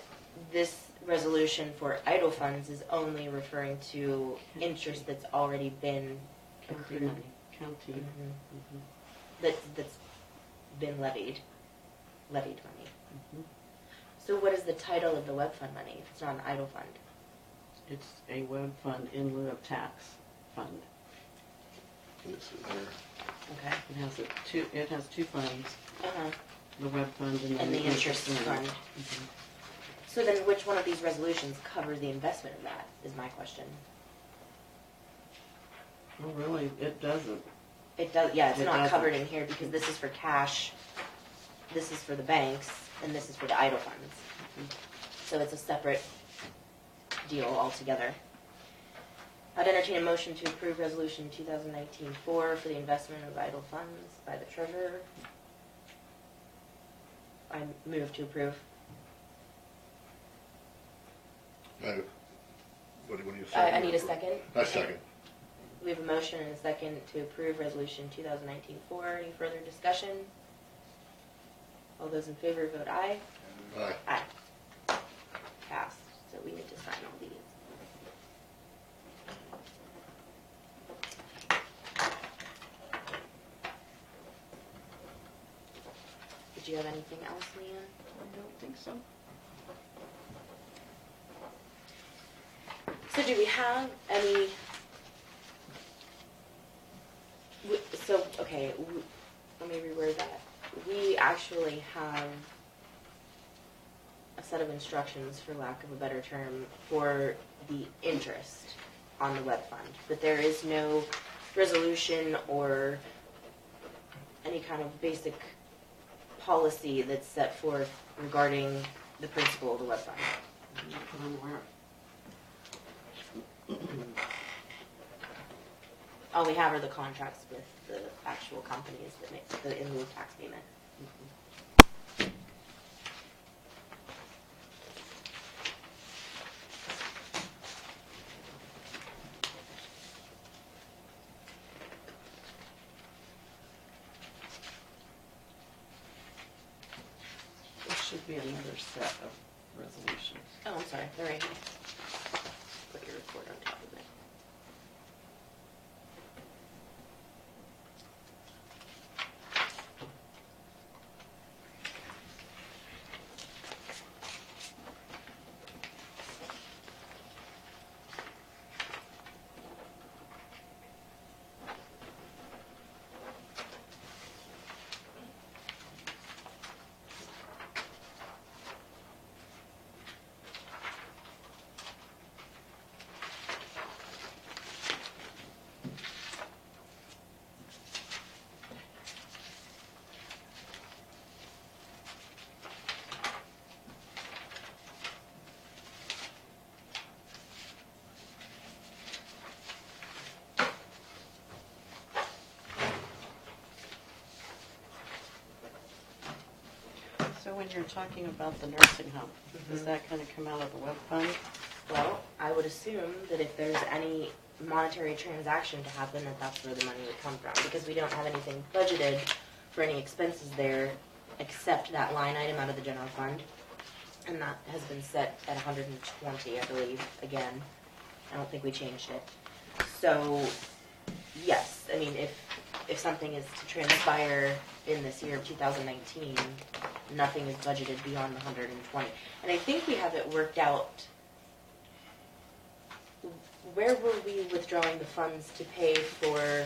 this resolution for idle funds is only referring to interest that's already been County accrued. money, county. Mhm. Mhm. That's been levied money. Mhm. So what is the title of the web fund money if it's not an idle fund? It's a web fund in lieu of tax fund. Let's see there. Okay. It has two funds, Uh-huh. the web fund and then And the interest earned. fund. Mhm. So then which one of these resolutions covers the investment of that, is my question. Well, really, it doesn't. It does, yeah, it's It not doesn't. covered in here because this is for cash, this is for the banks, and this is for the idle funds. So it's a separate deal altogether. I'd entertain a motion to approve resolution 2019-4 for the investment of idle funds by the treasurer. I move to approve. What do you say? I need a second. I second. We have a motion and a second to approve resolution 2019-4. Any further discussion? All those in favor vote aye. Aye. Aye. Passed. So we need to sign all these. Did you have anything else, Leann? I don't think so. do we have any? So, okay, let me reword that. We actually have a set of instructions, for lack of a better term, for the interest on the web fund, but there is no resolution or any kind of basic policy that's set forth regarding the principle of the web fund. All we have are the contracts with the actual companies that make the in lieu tax payment. There should be another set of resolutions. Oh, I'm sorry, they're right here. Put your report on top of it. So when you're talking about the nursing home, is that going to come out of the web fund? Well, I would assume that if there's any monetary transaction to happen, that that's where the money would come from, because we don't have anything budgeted for any expenses there except that line item out of the general fund, and that has been set at 120, I believe, again. I don't think we changed it. So, yes, I mean, if something is to transpire in this year of 2019, nothing is budgeted beyond the 120. And I think we have it worked out. Where were we withdrawing the funds to pay for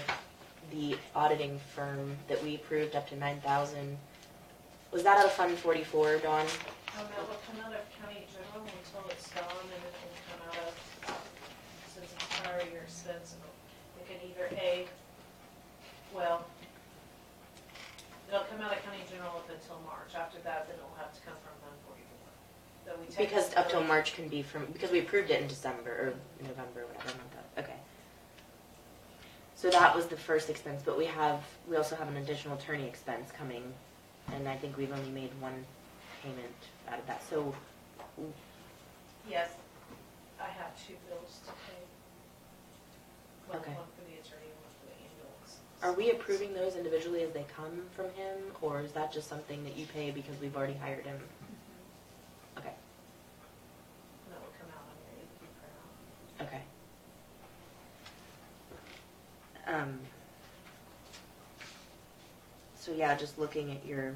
the auditing firm that we approved up to $9,000? Was that out of Fund 44, Dawn? That will come out of county general until it's gone, and it can come out of, since it's prior year expense, it can either it'll come out of county general up until March. After that, then it'll have to come from Fund 44. So we take Because up till March can be from, because we approved it in December, or November, whatever month that, okay. So that was the first expense, but we also have an additional attorney expense coming, and I think we've only made one payment out of that, so. Yes, I have 2 bills to pay. One Okay. for the attorney and one for the ambulance. Are we approving those individually as they come from him, or is that just something that you pay because we've already hired him? Okay, That will come out on your AP printout. okay. So yeah, just looking at your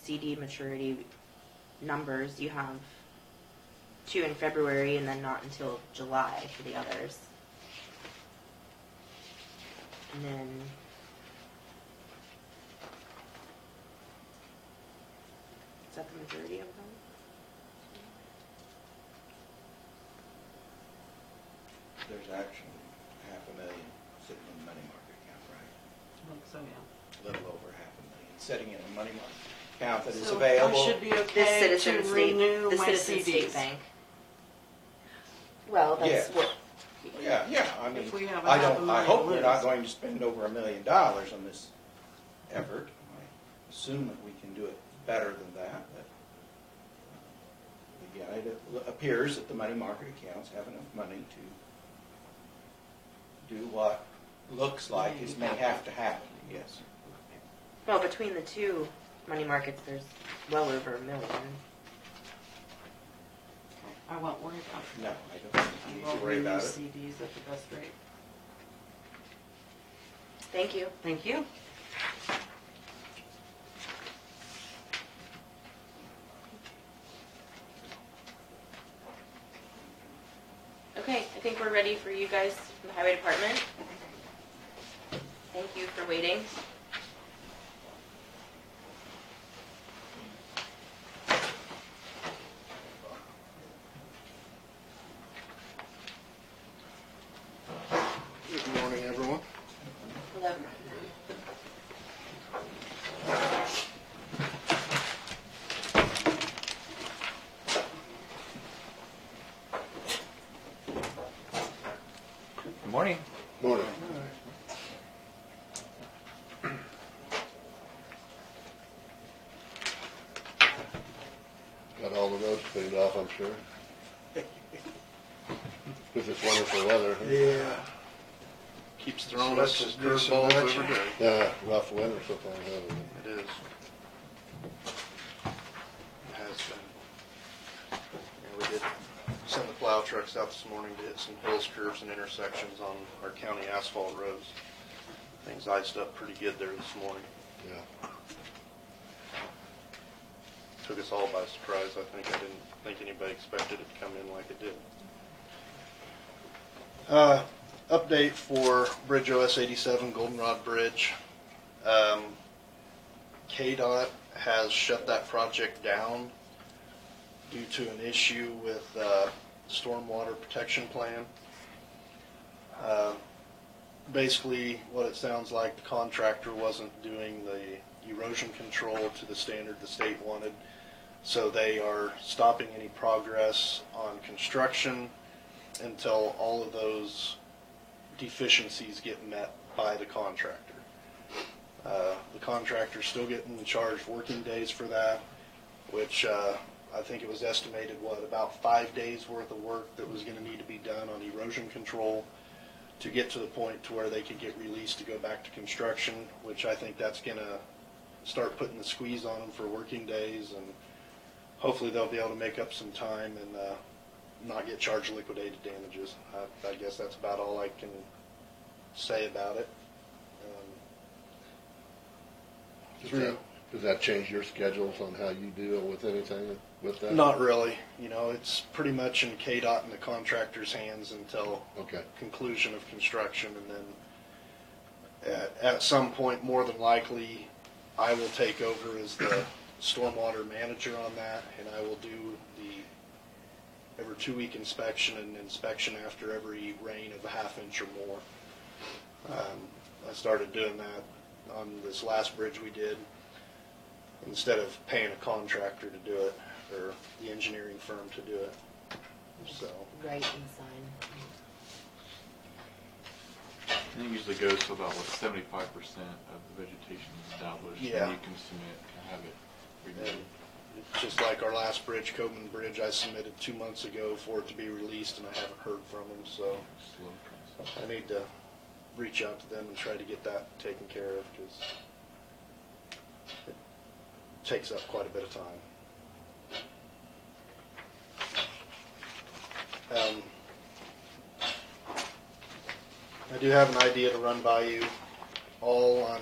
CD maturity numbers, you have 2 in February and then not until July for the others. And then is that the majority of them? There's actually $500,000 sitting in the money market account, right? I think so, yeah. A little over $500,000 sitting in a money market account that is So available. I should be The okay Citizen to State, renew the my Citizen State CDs. Bank. Well, that's Yes. what. Yeah, I mean, If we have a I $500,000 hope we're not list. going to spend over $1 million on this effort. I assume that we can do it better than that, but again, it appears that the money market accounts have enough money to do what looks like is may have to happen, yes. Well, between the two money markets, there's well over $1 million. I won't worry about it. No, I don't think you need We'll to worry renew about it. CDs at the best rate. Thank you. Thank you. Okay, we're ready for you guys from the highway department. Thank you for waiting. Good morning, everyone. Hello. Good morning. Morning. Got all the roads cleaned off, I'm sure. With this wonderful weather. Huh? Yeah. Keeps throwing us some curveballs every day. Yeah, rough winter sometimes, hasn't it? It is. It has been. Yeah, we did send the plow trucks out this morning to hit some hills, curves, and intersections on our county asphalt roads. Things iced up pretty good there this morning. Yeah. Took us all by surprise. I didn't think anybody expected it to come in like it did. Update for Bridge OS 87 Goldenrod Bridge. KDOT has shut that project down due to an issue with stormwater protection plan. Basically, what it sounds like, the contractor wasn't doing the erosion control to the standard the state wanted, so they are stopping any progress on construction until all of those deficiencies get met by the contractor. The contractor's still getting charged working days for that, which I think it was estimated, about 5 days worth of work that was going to need to be done on erosion control to get to the point to where they could get released to go back to construction, which I think that's going to start putting the squeeze on them for working days, and hopefully they'll be able to make up some time and not get charged liquidated damages. I guess that's about all I can say about it. Does that change your schedules on how you deal with anything with that? Not really. You know, it's pretty much in KDOT and the contractor's hands until conclusion of construction, and then at some point, more than likely, I will take over as the stormwater manager on that, and I will do the every 2-week inspection and inspection after every rain of a ½ inch or more. I started doing that on this last bridge we did, instead of paying a contractor to do it, or the engineering firm to do it. So Write and sign. And it usually goes to about 75% of the vegetation is established, Yeah. and you can submit to have it renewed. it's just like our last bridge, Cochran Bridge, I submitted 2 months ago for it to be released, and I haven't heard from them, so Slow process. I need to reach out to them and try to get that taken care of, because it takes up quite a bit of time. I do have an idea to run by you all on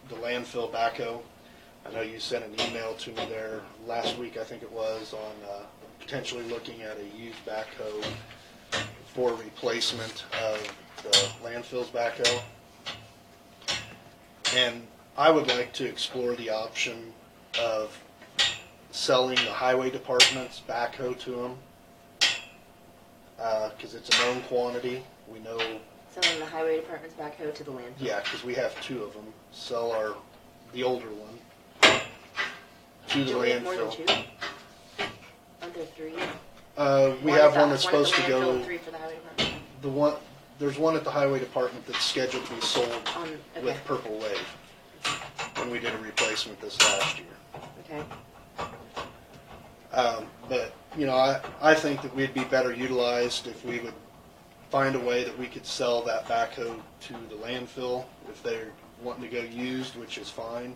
the landfill backhoe. I know you sent an email to me there last week, I think it was, on potentially looking at a used backhoe for replacement of the landfill's backhoe. And I would like to explore the option of selling the highway department's backhoe to them, because it's a known quantity. We know, Selling the highway department's backhoe to the landfill. yeah, because we have 2 of them. Sell the older one to the Do we have more than landfill. 2? Aren't there 3? We One have at one the- that's one at the supposed to landfill go. and 3 for the highway department. There's one at the highway department that's scheduled to be sold Okay. with Purple Wave when we did a replacement this last year. Okay. But, you know, I think that we'd be better utilized if we would find a way that we could sell that backhoe to the landfill if they're wanting to go used, which is fine.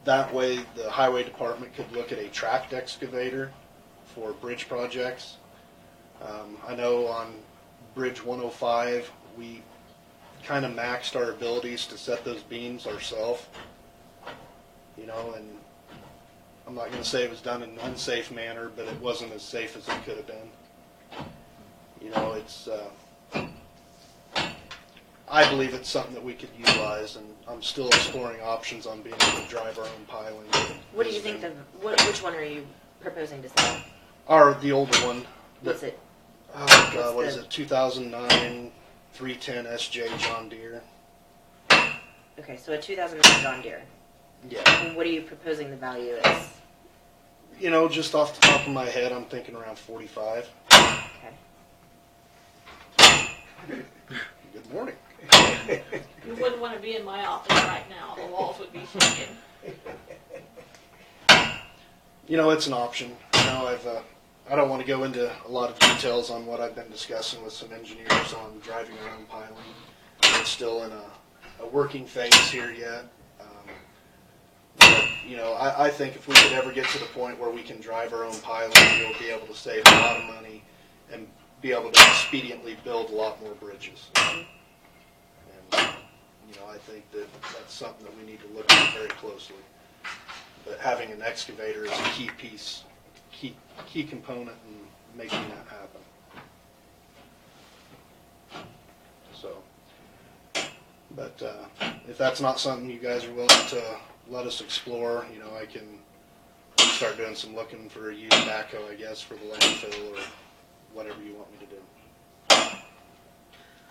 That way the highway department could look at a tracked excavator for bridge projects. I know on Bridge 105, we kind of maxed our abilities to set those beams ourselves. You know, and I'm not going to say it was done in an unsafe manner, but it wasn't as safe as it could have been. You know, it's, I believe it's something that we could utilize, and I'm still exploring options on being able to drive our own piling. What do you think which one are you proposing to sell? The older one. What's it? Oh God, what is it? 2009 310 SJ John Deere. Okay, so a 2009 John Deere. Yeah. And what are you proposing the value is? You know, just off the top of my head, I'm thinking around 45. Okay. Good morning. You wouldn't want to be in my office right now. The walls would be shaking. You know, it's an option. You know, I don't want to go into a lot of details on what I've been discussing with some engineers on driving our own piling. It's still in a working phase here yet. But, you know, I think if we could ever get to the point where we can drive our own piling, we'll be able to save a lot of money and be able to expediently build a lot more bridges. And, you know, I think that that's something that we need to look at very closely. But having an excavator is a key piece, key component in making that happen. So, but if that's not something you guys are willing to let us explore, you know, I can start doing some looking for a used backhoe, I guess, for the landfill or whatever you want me to do.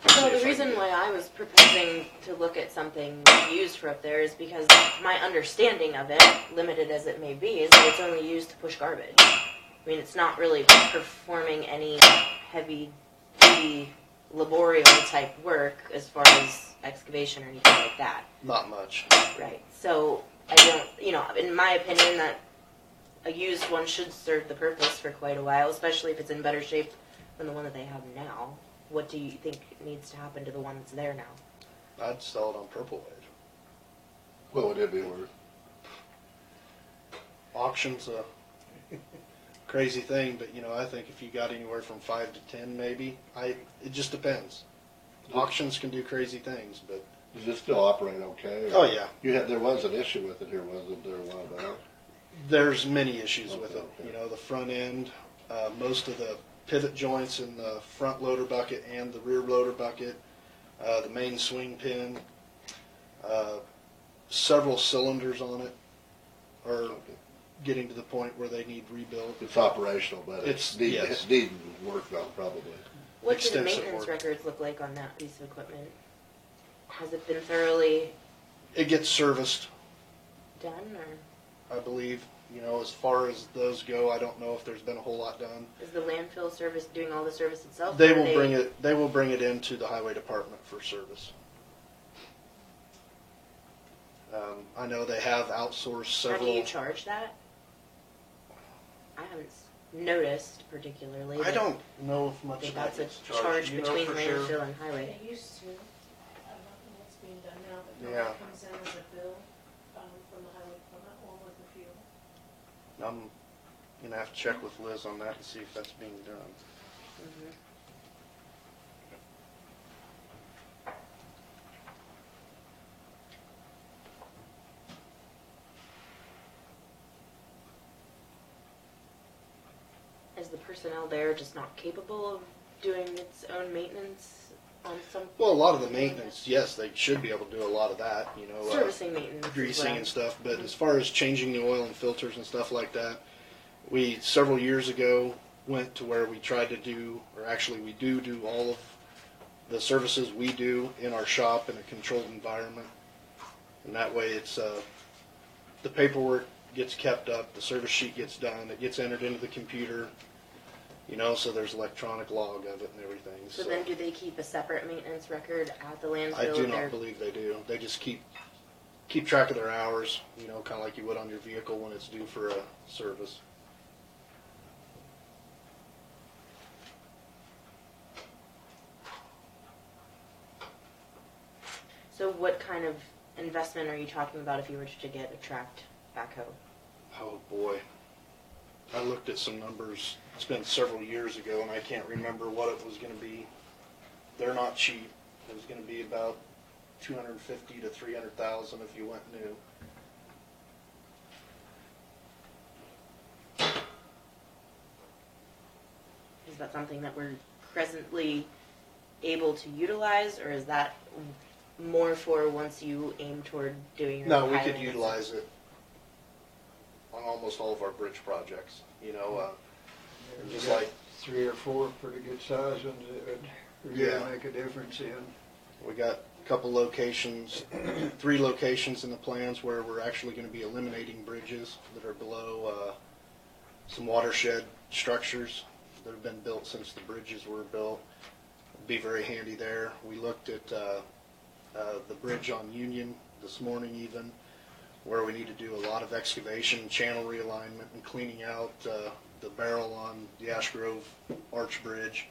Well, the reason why I was proposing to look at something used for up there is because my understanding of it, limited as it may be, is that it's only used to push garbage. I mean, it's not really performing any heavy-duty, laborial type work as far as excavation or anything like that. Not much. Right. So, I don't, you know, in my opinion, that a used one should serve the purpose for quite a while, especially if it's in better shape than the one that they have now. What do you think needs to happen to the one that's there now? I'd sell it on Purple Wave. What would it be worth? Auction's a crazy thing, but you know, I think if you got anywhere from 5 to 10, maybe, it just depends. Auctions can do crazy things, but Does it still operate okay? oh yeah, There was an issue with it here, wasn't there, a while back? there's many issues with it. Okay. You know, the front end, most of the pivot joints in the front loader bucket and the rear loader bucket, the main swing pin, several cylinders on it are getting to the point where they need rebuilt. It's operational, but It's needing work on probably. What do the Extensive maintenance work. records look like on that piece of equipment? Has it been thoroughly It gets serviced, done, or I believe. You know, as far as those go, I don't know if there's been a whole lot done. is the landfill service doing all the service itself? They or will bring it. They will bring it into the highway department for service. I know they have outsourced How several. do you charge that? I haven't noticed particularly. I but don't know if I much think of that's that a gets charged. charge You know between for sure? landfill and highway. They used to. I don't know what's being done now, but Yeah. it comes in as a bill from the highway department or with the fuel. I'm gonna have to check with Liz on that and see if that's being done. Mhm. Is the personnel there just not capable of doing its own maintenance on some Well, a lot of the maintenance, yes, they should be able to do a lot of that. You know, servicing maintenance? as greasing well? and stuff. But as far as changing the oil and filters and stuff like that, we several years ago went to where we tried to do, or actually we do all of the services we do in our shop in a controlled environment, and that way it's the paperwork gets kept up, the service sheet gets done, it gets entered into the computer, you know, so there's electronic log of it and everything. So then, do they keep a separate maintenance record at the landfill? I do of their- not believe they do. They just keep track of their hours, you know, kind of like you would on your vehicle when it's due for a service. So, what kind of investment are you talking about if you were to get a tracked backhoe? Oh boy. I looked at some numbers, it's been several years ago, and I can't remember what it was going to be. They're not cheap. It was going to be about $250,000 to $300,000 if you went new. Is that something that we're presently able to utilize, or is that more for once you aim toward doing your No, we could piling? utilize it on almost all of our bridge projects, you know, just like, 3 or 4 pretty good size ones that would really Yeah. make a difference in. we got a couple locations, 3 locations in the plans where we're actually gonna be eliminating bridges that are below, some watershed structures that have been built since the bridges were built. It'd be very handy there. We looked at, the bridge on Union this morning even, where we need to do a lot of excavation, channel realignment, and cleaning out the barrel on the Ash Grove Arch Bridge.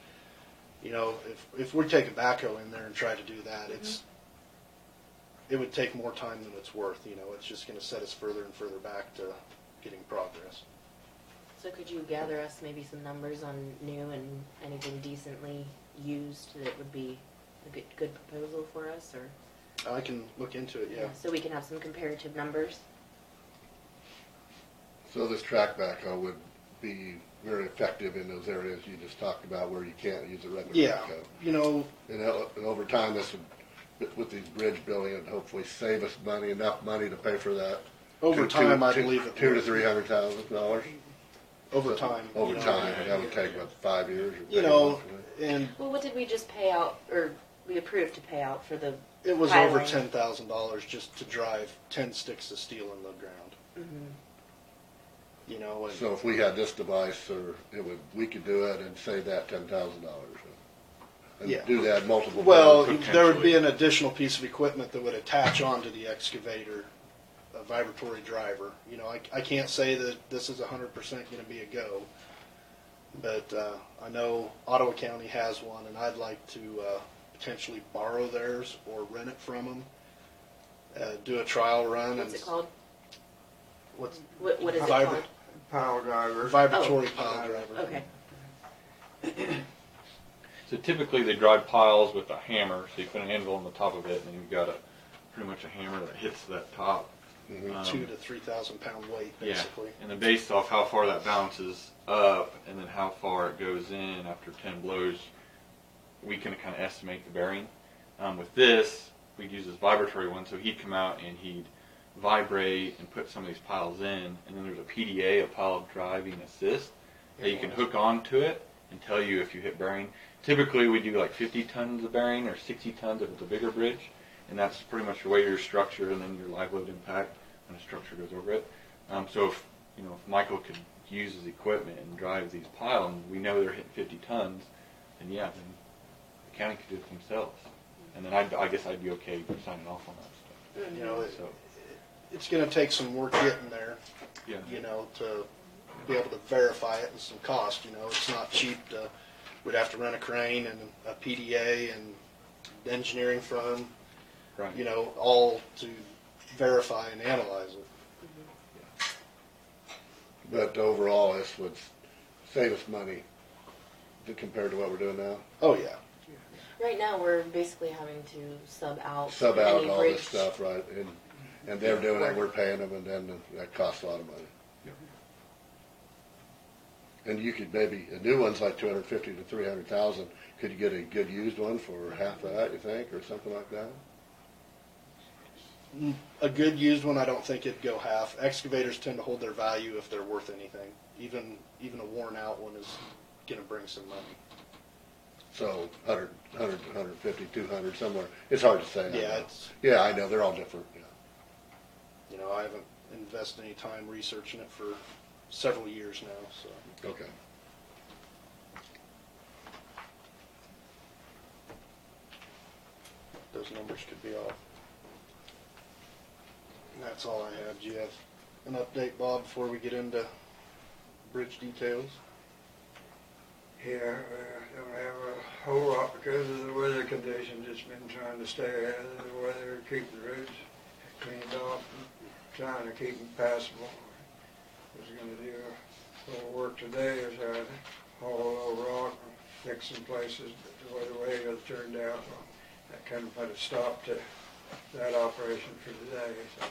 You know, if we take a backhoe in there and try to do that, it would take more time than it's worth. You know, it's just going to set us further and further back to getting progress. So could you gather us maybe some numbers on new and anything decently used that would be a good proposal for us, or? I can look into it, yeah. So we can have some comparative numbers. So this track backhoe would be very effective in those areas you just talked about where you can't use a regular Yeah, backhoe. you know, And over time, this would, with these bridge building, it'd hopefully save us money, enough money to pay for that. over time, I believe it $200,000 to would. $300,000. Over time. Over you know. time, that would take about 5 years. Or You maybe know, monthly. and Well, what did we just pay out, or we approved to pay out for the it was over piling? $10,000 just to drive 10 sticks of steel in the ground. Mhm. You know, and So if we had this device, we could do it and save that $10,000. And Yeah. do that multiple well, times. there would be an additional piece of equipment that would attach onto the excavator, a vibratory driver. You know, I can't say that this is 100% going to be a go, but I know Ottawa County has one, and I'd like to potentially borrow theirs or rent it from them, do a trial run. What's and it called? What's What is it Vibra- called? Pile driver. vibratory pile driver? Okay. So typically they drive piles with a hammer, so you put an anvil on the top of it, and you've got pretty much a hammer that hits that top. 2,000 to 3,000 pound weight, basically. Yeah, and then based off how far that bounces up, and then how far it goes in after 10 blows, we can kind of estimate the bearing. With this, we'd use this vibratory one, so he'd come out and he'd vibrate and put some of these piles in, and then there's a PDA, a pile driving assist, that you can hook onto it and tell you if you hit bearing. Typically we do like 50 tons of bearing or 60 tons if it's a bigger bridge, and that's pretty much your weight of your structure and then your live load impact when the structure goes over it. So if Michael could use his equipment and drive these piles, and we know they're hitting 50 tons, then yeah, then the county could do it themselves. And then I guess I'd be okay signing off on that stuff. You know, So, it's going to take some work getting there, yeah. you know, to be able to verify it and some cost. You know, it's not cheap. We'd have to rent a crane and a PDA and engineering firm, Right. you know, all to verify and analyze it. But overall, this would save us money compared to what we're doing now. Oh, yeah. Right now, we're basically having to sub out Sub out any all bridge. this stuff, right? And they're doing it, we're paying them, and then that costs a lot of money. And you could maybe, a new one's like 250 to 300,000. Could you get a good used one for half of that, you think, or something like that? A good used one, I don't think it'd go half. Excavators tend to hold their value if they're worth anything. Even a worn out one is going to bring some money. So 100, 150, 200, somewhere. It's hard to say. Yeah, Yeah, I know. They're all different. Yeah. you know, I haven't invested any time researching it for several years now, so. Okay. Those numbers could be off. And that's all I have. Do you have an update, Bob, before we get into bridge details? Yeah, don't have a whole lot because of the weather conditions. It's been trying to stay ahead of the weather, keep the roads cleaned off, and trying to keep them passable. Was going to do a little work today, is I haul a little rock and fix some places, but the way it has turned out, that kind of put a stop to that operation for today. So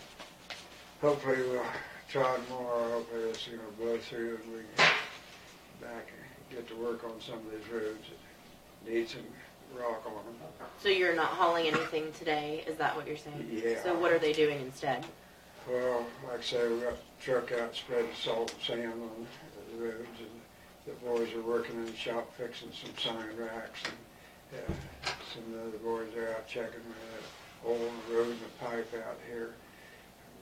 hopefully we'll try more. Hopefully it's going to blow through and we can get back and get to work on some of these roads that need some rock on them. So you're not hauling anything today, is that what you're saying? Yeah. So what are they doing instead? Well, like I say, we got the truck out spreading salt and sand on the roads, and the boys are working in the shop fixing some sign racks, and some of the other boys are out checking the hole in the road and the pipe out here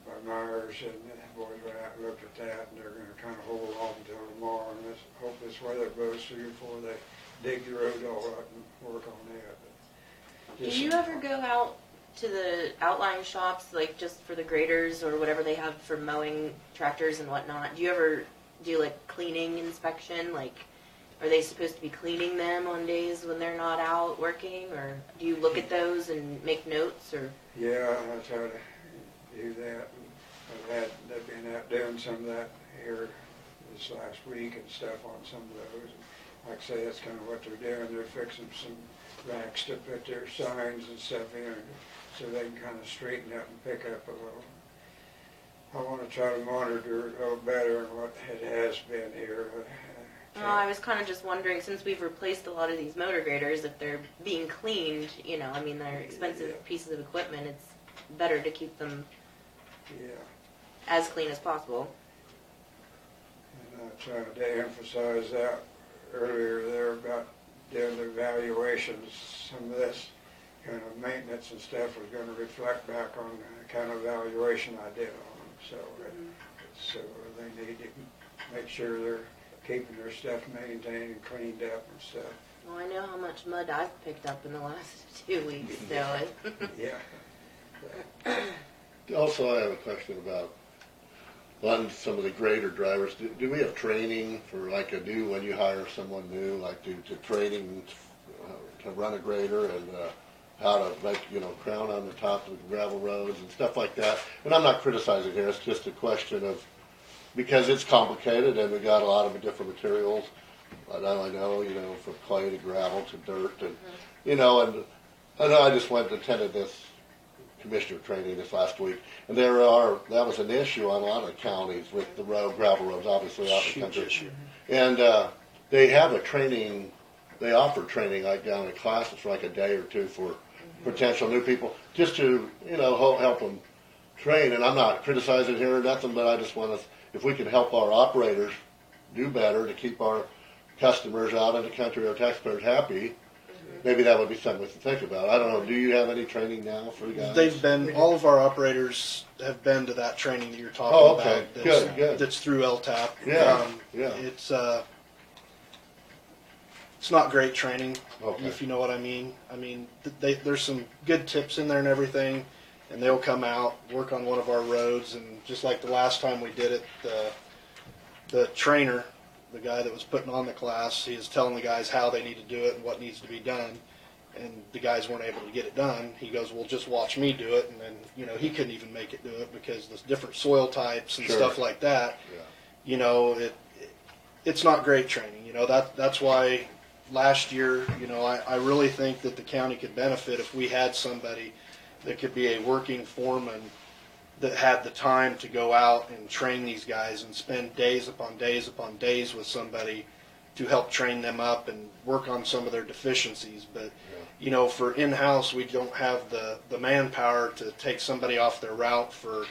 by Myers, and the boys went out and looked at that, and they're gonna kind of hold off until tomorrow, and hope this weather blows through before they dig the road all up and work on that. But Do just you ever go out to the outlying shops, like just for the graders or whatever they have for mowing tractors and whatnot? Do you ever do like cleaning inspection? Like, are they supposed to be cleaning them on days when they're not out working, or do you look at those and make notes? Or Yeah, I try to do that. They've been out doing some of that here this last week and stuff on some of those. And like I say, that's kind of what they're doing. They're fixing some racks to put their signs and stuff in, so they can kind of straighten up and pick up a little. I want to try to monitor it a little better than what it has been here. I was kind of just wondering, since we've replaced a lot of these motor graders, if they're being cleaned, you know, I mean, they're expensive pieces of equipment. It's better to keep them as clean as possible. And I tried to emphasize that earlier there about doing the evaluations. Some of this kind of maintenance and stuff was going to reflect back on the kind of evaluation I did on them. So, so they need to make sure they're keeping their stuff maintained and cleaned up and stuff. Well, I know how much mud I've picked up in the last 2 weeks, so Yeah. Also, I have a question about on some of the grader drivers. Do we have training for like when you hire someone new, like to training to run a grader and how to make, crown on the top of the gravel roads and stuff like that? And I'm not criticizing here. It's just a question of, because it's complicated and we got a lot of different materials. I know, from clay to gravel to dirt, and and I know I just went and attended this commissioner training this last week, and that was an issue on a lot of the counties with the gravel roads, obviously out in the country. And they have a training. They offer training like down in classes for like a day or two for potential new people, just to help them train. And I'm not criticizing here or nothing, but I just want to, if we can help our operators do better to keep our customers out in the country, our taxpayers happy, maybe that would be something to think about. I don't know. Do you have any training now for the guys? All of our operators have been to that training that you're talking about. Good. That's through LTAP. Yeah. It's not great training, Okay. if you know what I mean. I mean, there's some good tips in there and everything, and they'll come out, work on one of our roads, and just like the last time we did it, the trainer, the guy that was putting on the class, he was telling the guys how they need to do it and what needs to be done, and the guys weren't able to get it done. He goes, well, just watch me do it, and then, he couldn't even make it do it because there's different soil types and stuff like that. Yeah. It's not great training. That's why last year, I really think that the county could benefit if we had somebody that could be a working foreman that had the time to go out and train these guys and spend days upon days upon days with somebody to help train them up and work on some of their deficiencies. But, for in-house, we don't have the manpower to take somebody off their route for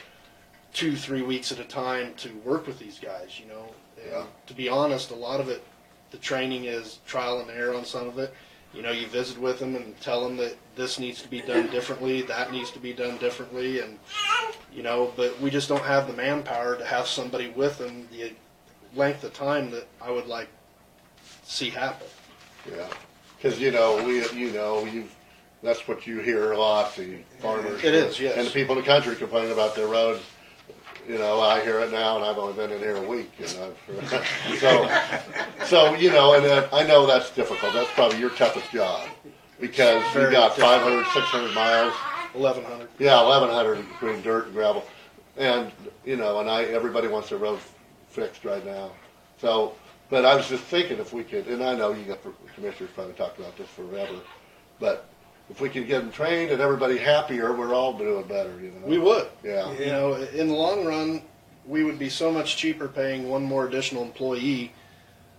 2-3 weeks at a time to work with these guys, And to be honest, a lot of it, the training is trial and error on some of it. You visit with them and tell them that this needs to be done differently, that needs to be done differently, and, but we just don't have the manpower to have somebody with them the length of time that I would like to see happen. Yeah, because, that's what you hear a lot, the farmers. It is, yes. And the people in the country complaining about their roads. I hear it now, and I've only been in here a week, So, and I know that's difficult. That's probably your toughest job because you got 500, 600 miles. 1,100. Yeah, 1,100 between dirt and gravel, and everybody wants their road fixed right now. So, but I was just thinking if we could, and I know you got the commissioners probably talked about this forever, but if we could get them trained and everybody happier, we're all doing better, We would. Yeah. In the long run, we would be so much cheaper paying one more additional employee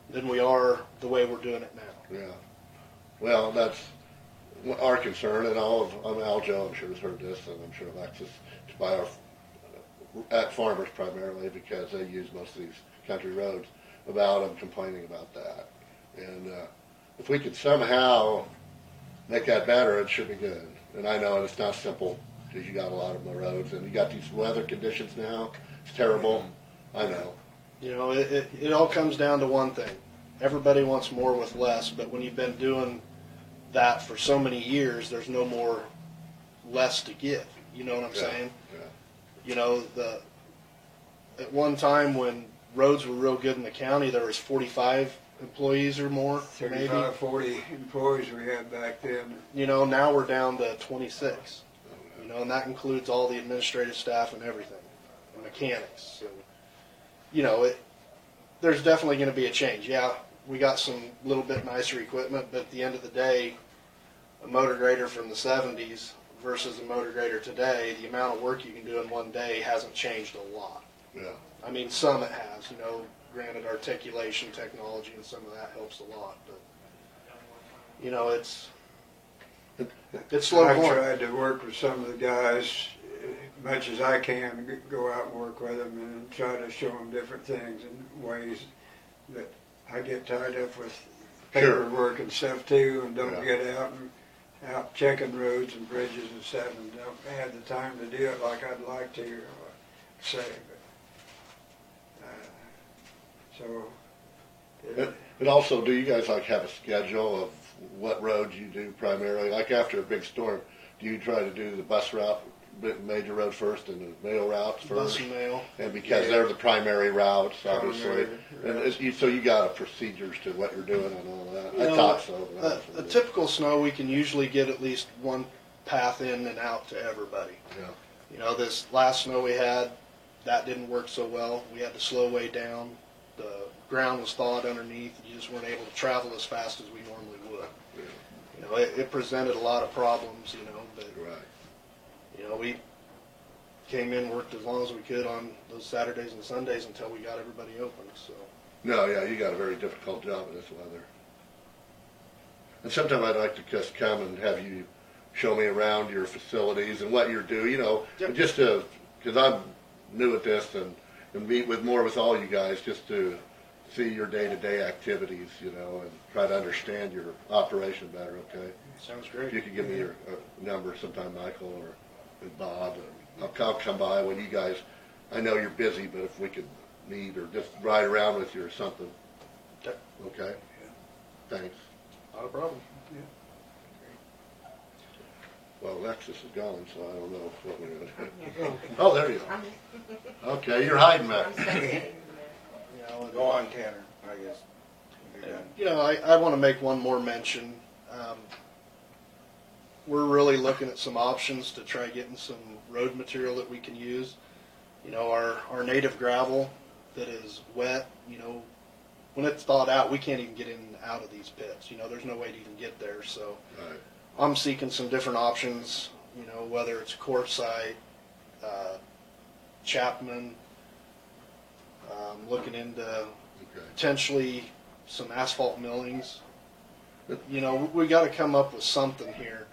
than we are the way we're doing it now. Yeah. Well, that's our concern, and all of, Aljo, I'm sure has heard this, and I'm sure Alexis, to buy our, at farmers primarily, because they use most of these country roads, about them complaining about that. And if we could somehow make that better, it should be good. And I know it's not simple, because you got a lot of the roads, and you got these weather conditions now. It's terrible. I know. You know, it all comes down to one thing. Everybody wants more with less, but when you've been doing that for so many years, there's no more less to give. You know what I'm saying? Yeah. You know, at one time when roads were real good in the county, there was 45 employees or more, maybe. 35, 40 employees we had back then. You know, now we're down to 26. You know, and that includes all the administrative staff and everything, and mechanics. And, you know, there's definitely going to be a change. Yeah, we got some little bit nicer equipment, but at the end of the day, a motor grader from the 70s versus a motor grader today, the amount of work you can do in one day hasn't changed a lot. Yeah. I mean, some it has, you know, granted articulation technology and some of that helps a lot, but, you know, it's slow I've going. tried to work with some of the guys as much as I can, go out and work with them and try to show them different things and ways that I get tied up with Sure. paperwork and stuff too, and don't Yeah. get out checking roads and bridges and stuff, and don't have the time to do it like I'd like to say. But, so. But also, do you guys like have a schedule of what roads you do primarily? Like after a big storm, do you try to do the bus route, major road first, and the mail routes first? Bus and mail. And because they're the primary routes, obviously. Primary And so you got a procedures to what you're doing and all that. You I know, thought so. but I A wasn't. typical snow, we can usually get at least one path in and out to everybody. Yeah. You know, this last snow we had, that didn't work so well. We had to slow way down. The ground was thawed underneath. You just weren't able to travel as fast as we normally would. Yeah. You know, it presented a lot of problems, you know, but, Right. you know, we came in, worked as long as we could on those Saturdays and Sundays until we got everybody open, so. No, yeah, you got a very difficult job in this weather. And sometime I'd like to just come and have you show me around your facilities and what you're doing, you know, Yep. just to, because I'm new at this and meet with all you guys just to see your day-to-day activities, you know, and try to understand your operation better, okay? Sounds If great. you could give me your number sometime, Michael or Bob, and I'll come by when you guys, I know you're busy, but if we could meet or just ride around with you or something. Okay. Okay? Thanks. Not a problem. Well, Alexis is gone, so I don't know what we're gonna do. Oh, there you are. Okay, you're hiding back. You know, Go on, Tanner, I guess. You're done. You know, I want to make one more mention. We're really looking at some options to try getting some road material that we can use. You know, our native gravel that is wet, you know, when it's thawed out, we can't even get in and out of these pits. You know, there's no way to even get there. So Right. I'm seeking some different options, you know, whether it's quartzite, Chapman, looking into Okay. potentially some asphalt millings. You know, we got to come up with something here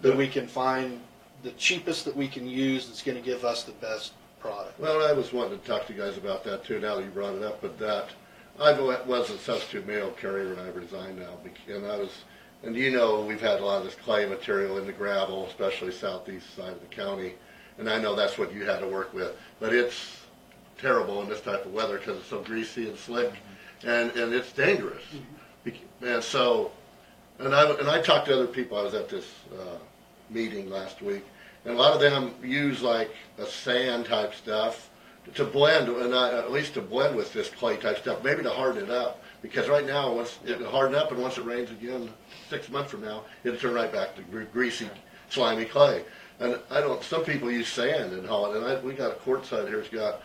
that we can find the cheapest that we can use that's going to give us the best product. Well, I was wanting to talk to you guys about that too, now that you brought it up, but that, I was a substitute mail carrier and I resigned now, and you know, we've had a lot of this clay material in the gravel, especially southeast side of the county, and I know that's what you had to work with, but it's terrible in this type of weather because it's so greasy and slick, and it's dangerous. And so, and I talked to other people. I was at this meeting last week, and a lot of them use like a sand type stuff to blend, and at least to blend with this clay type stuff, maybe to harden it up. Because right now, once it'll harden up, and once it rains again 6 months from now, it'll turn right back to greasy, slimy clay. And some people use sand and haul it, and we got a quartzite here. It's got,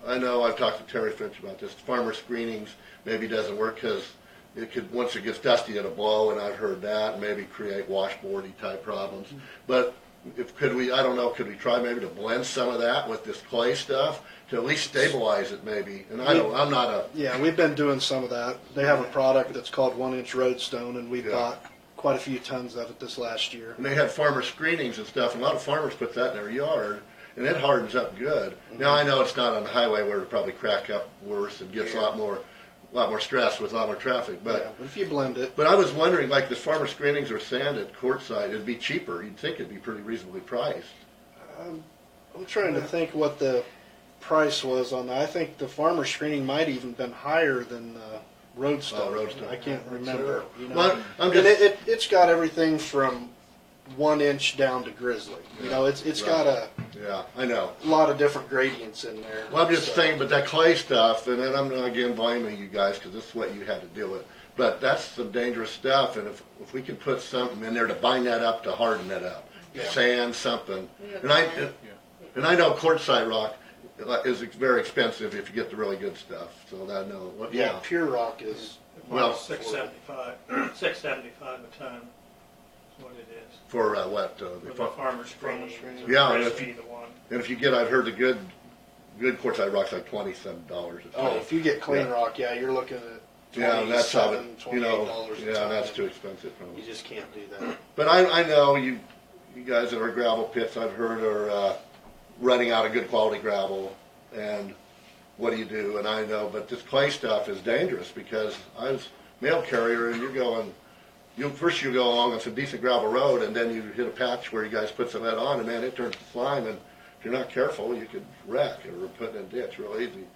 I know I've talked to Terry Finch about this. Farmer screenings maybe doesn't work because it could, once it gets dusty, it'll blow, and I've heard that, and maybe create washboardy type problems. But could we try maybe to blend some of that with this clay stuff to at least stabilize it maybe? And I'm not a, Yeah, we've been doing some of that. They have a product that's called 1-inch roadstone, and we've Yeah. got quite a few tons of it this last year. And they had farmer screenings and stuff, and a lot of farmers put that in their yard, and it hardens up good. Now, I know it's not on the highway where it'll probably crack up worse and gets a lot more stress with a lot more traffic, Yeah, but. but if you blend it, But I was wondering, like the farmer screenings or sand at Courtside, it'd be cheaper. You'd think it'd be pretty reasonably priced. I'm trying to think what the price was on that. I think the farmer screening might even been higher than the road stuff. road stuff. I can't remember. You know, Well, I'm and just, it's got everything from 1 inch down to grizzly. You know, it's Right. got a yeah, I know. lot of different gradients in there. Well, I'm just So, saying, but that clay stuff, and then I'm not again blaming you guys because this is what you had to deal with. But that's some dangerous stuff, and if we can put something in there to bind that up, to harden it up, Yeah. sand, something. We have And I that. and I know Quartzsite rock is very expensive if you get the really good stuff. So I know. What, Yeah, pure rock is Well, $675 a ton is what it is. for what? For the farmer's screening. Yeah, and That'd if be the one. And if you get, I've heard the good Quartzite rock's like $27 a ton. Oh, if you get clean Yeah. rock, yeah, you're looking at Yeah, that's how it, $27, you know, $28 a yeah, ton. that's too expensive. You just can't do that. But I know you guys that are gravel pits, I've heard, are running out of good quality gravel, and what do you do? And I know, but this clay stuff is dangerous because I was mail carrier, and you're going, first you go along on some decent gravel road, and then you hit a patch where you guys put some of that on, and man, it turns to slime, and if you're not careful, you could wreck or put in a ditch real easy.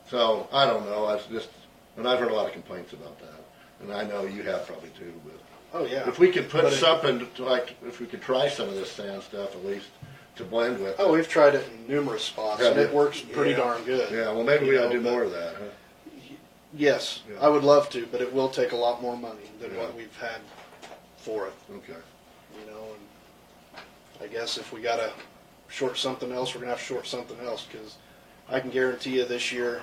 So I don't know. That's just, and I've heard a lot of complaints about that, and I know you have probably too. But Oh, yeah. if we could put But it- something to, like, if we could try some of this sand stuff at least to blend with. Oh, we've tried it in numerous spots, Have and it you? works pretty Yeah. darn good. Yeah, well, maybe we You ought to know, do but- more of that, huh? Yes, Yeah. I would love to, but it will take a lot more money than Yeah. what we've had for it, Okay. you know, and I guess if we gotta short something else, we're gonna have to short something else, because I can guarantee you this year,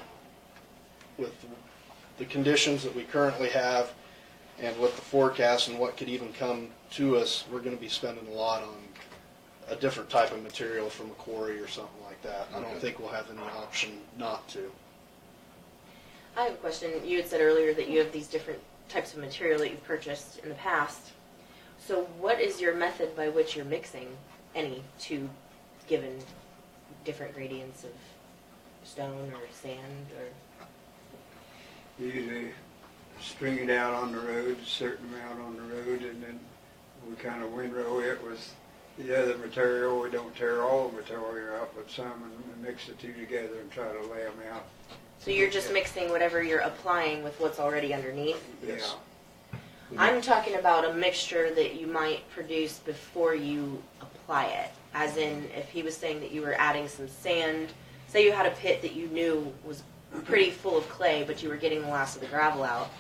with the conditions that we currently have, and with the forecast and what could even come to us, we're gonna be spending a lot on a different type of material from a quarry or something like that. I don't Okay. think we'll have any option not to. I have a question. You had said earlier that you have these different types of material that you've purchased in the past. So what is your method by which you're mixing any two given different gradients of stone or sand or? Usually string it out on the road, a certain amount on the road, and then we kind of windrow it with the other material. We don't tear all the material out, but some, and mix the two together and try to lay them out. So you're just mixing whatever you're applying with what's already underneath? Yeah. I'm talking about a mixture that you might produce before you apply it. As in, if he was saying that you were adding some sand, say you had a pit that you knew was pretty full of clay, but you were getting the last of the gravel out.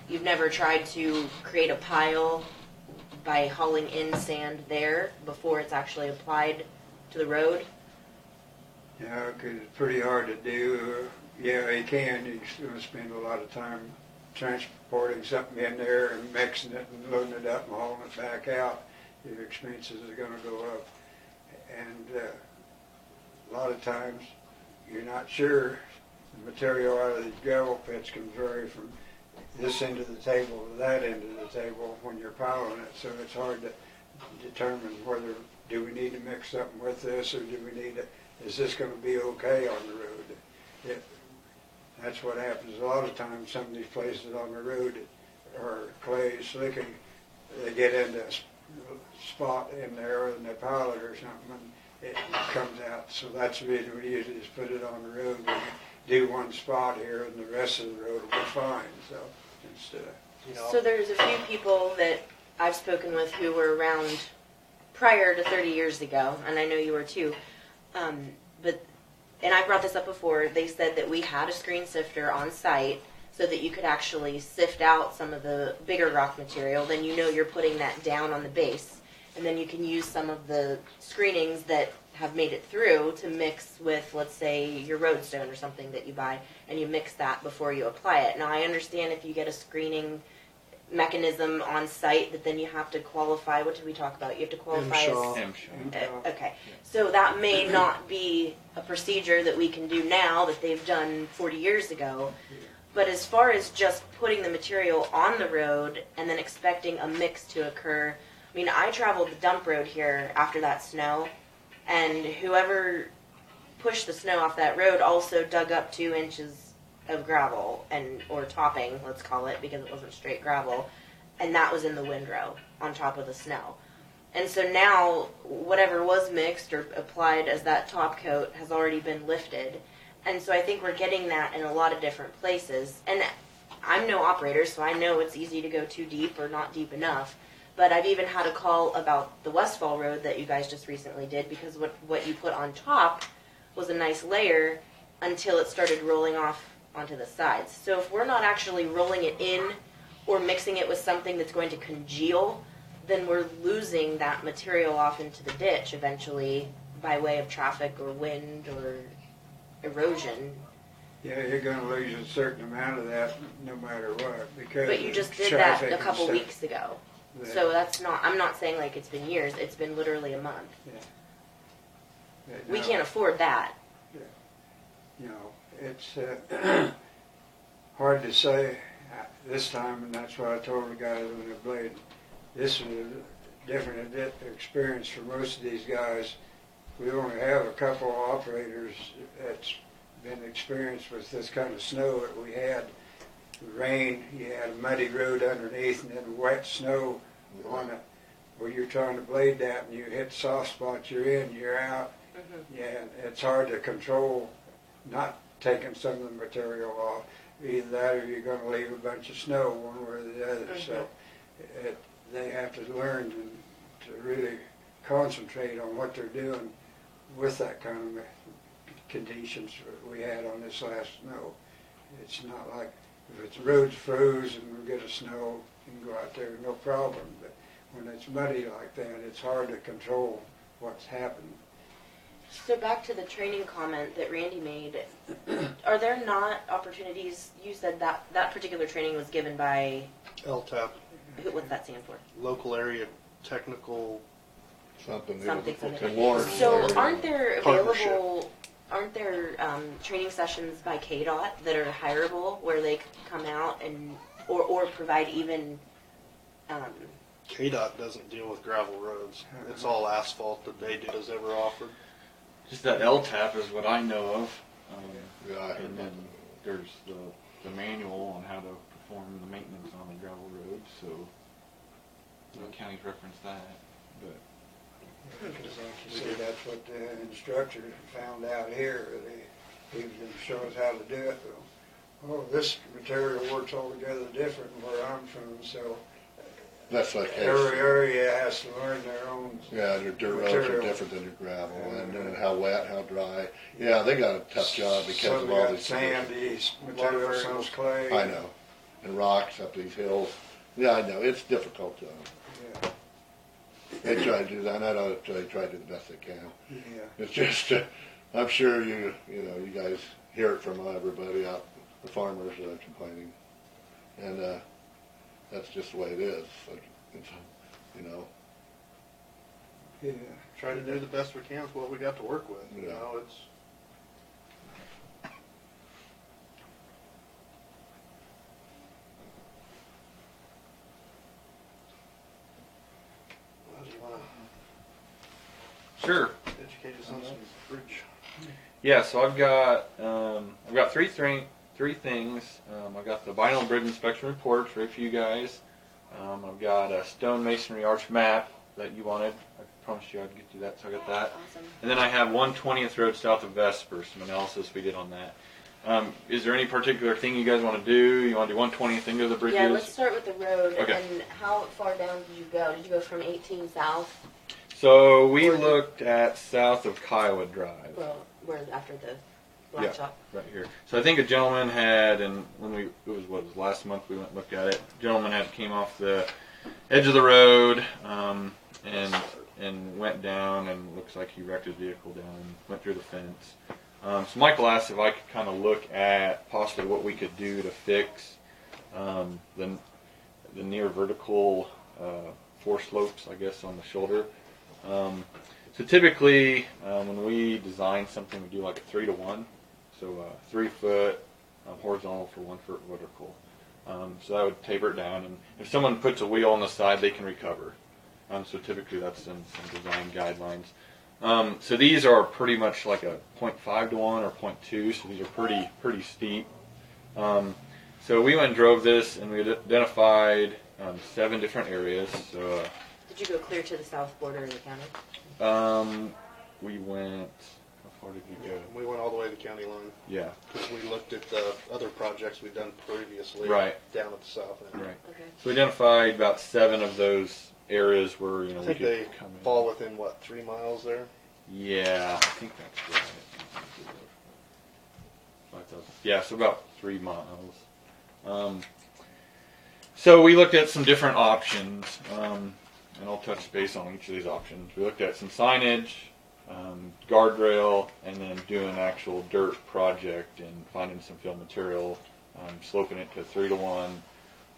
You've never tried to create a pile by hauling in sand there before it's actually applied to the road? Yeah, 'cause it's pretty hard to do. Yeah, you can. You still spend a lot of time transporting something in there and mixing it and loading it up and hauling it back out. Your expenses are going to go up. And a lot of times you're not sure. The material out of these gravel pits can vary from this end of the table to that end of the table when you're piling it. So it's hard to determine whether do we need to mix something with this or do we need to, is this going to be okay on the road? That's what happens. A lot of times some of these places on the road are clay, slicking, they get into a spot in there and they pile it or something and it comes out. So that's the reason we usually just put it on the road. We do one spot here and the rest of the road will be fine. So instead of, You know, So there's a few people that I've spoken with who were around prior to 30 years ago, and I know you were too. And I brought this up before, they said that we had a screen sifter on site so that you could actually sift out some of the bigger rock material. Then you know you're putting that down on the base. And then you can use some of the screenings that have made it through to mix with, let's say, your roadstone or something that you buy, and you mix that before you apply it. Now, I understand if you get a screening mechanism on site that then you have to qualify. What did we talk about? You have to qualify as... Okay, so that may not be a procedure that we can do now that they've done 40 years ago. But as far as just putting the material on the road and then expecting a mix to occur, I mean, I traveled the dump road here after that snow, and whoever pushed the snow off that road also dug up 2 inches of gravel, or topping, let's call it, because it wasn't straight gravel, and that was in the windrow on top of the snow. And so now, whatever was mixed or applied as that top coat has already been lifted. And so I think we're getting that in a lot of different places. And I'm no operator, so I know it's easy to go too deep or not deep enough. But I've even had a call about the Westfall Road that you guys just recently did, because what you put on top was a nice layer until it started rolling off onto the sides. So if we're not actually rolling it in or mixing it with something that's going to congeal, then we're losing that material off into the ditch eventually by way of traffic or wind or erosion. Yeah, you're gonna lose a certain amount of that no matter what, because But you of just did that traffic a and couple stuff. weeks ago. That- So that's not, I'm not saying like it's been years, it's been literally a month. that We now, can't afford that. You know, it's hard to say this time, and that's what I told the guys when they played. This is a different experience for most of these guys. We only have a couple of operators that's been experienced with this kind of snow that we had. Rain, you had a muddy road underneath, and then wet snow on it. Where you're trying to blade that, and you hit soft spots, you're in, you're out. Yeah, it's hard to control not taking some of the material off. Either that, or you're going to leave a bunch of snow, one way or the other. So they have to learn to really concentrate on what they're doing with that kind of conditions we had on this last snow. It's not like if it's roads froze and we get a snow, you can go out there, no problem. But when it's muddy like that, it's hard to control what's happened. So back to the training comment that Randy made, are there not opportunities, you said that particular training was given by, LTAP, what's that stand for? local area technical. Something. Something. Lawrence So there. aren't there Partnership. training sessions by KDOT that are hireable where they could come out and, or provide even, KDOT doesn't deal with gravel roads. It's all asphalt that they do has ever offered. Just that LTAP is what I know of. Yeah, I heard And then that. there's the manual on how to perform the maintenance on the gravel road, so the county's referenced that. But Because like you say, that's what the instructor found out here. He was going to show us how to do it. Oh, this material works altogether different from where I'm from, so That's like every area has to learn their own. yeah, their dirt roads are material. different than your gravel, and how wet, how dry. Yeah, they got a tough job because Some of they all got these sandy material, some's clay. I know, and rocks up these hills. Yeah, I know, it's difficult. Yeah, They try to do that, and I know they try to do the best they can. yeah. It's just, I'm sure you guys hear it from everybody out, the farmers complaining, and that's just the way it is. Like, it's, Yeah. Try to do the best we can with what we got to work with. You Yeah. know, it's Well, do you want to sure. educate us on some bridge? Yeah, so I've got three things. I've got the vinyl bridge inspection report for you guys. I've got a stone masonry arch map that you wanted. I promised you I'd get you that, so I got that. Awesome. And then I have 120th Road south of Vesper, some analysis we did on that. Is there any particular thing you guys want to do? You want to do 120th, then go to the bridges? Yeah, let's start with the road. Okay. And how far down did you go? Did you go from 18 south? So we looked at south of Kiowa Drive. Well, where after the black Yeah. shop? Right here. So I think a gentleman had, and when it was last month we went and looked at it. A gentleman came off the edge of the road, and went down, and looks like he wrecked his vehicle down and went through the fence. So Michael asked if I could kind of look at possibly what we could do to fix the near vertical four slopes, I guess, on the shoulder. So typically, when we design something, we do like a 3-to-1. So 3 foot horizontal for 1 foot vertical. So that would taper it down, and if someone puts a wheel on the side, they can recover. So typically that's some design guidelines. So these are pretty much like a 0.5 to 1 or 0.2, so these are pretty steep. So we went and drove this, and we identified 7 different areas. So, Did you go clear to the south border of the county? we went. How far did we go? We went all the way to the county line Yeah. because we looked at the other projects we've done previously. Right. Down at the south end. Right. Okay. So we identified about 7 of those areas where I we think could they come in. fall within what, 3 miles there? Yeah, I think that's right. 5,000. Yeah, so about 3 miles. So we looked at some different options, and I'll touch base on each of these options. We looked at some signage, guardrail, and then doing an actual dirt project and finding some fill material, sloping it to 3 to 1,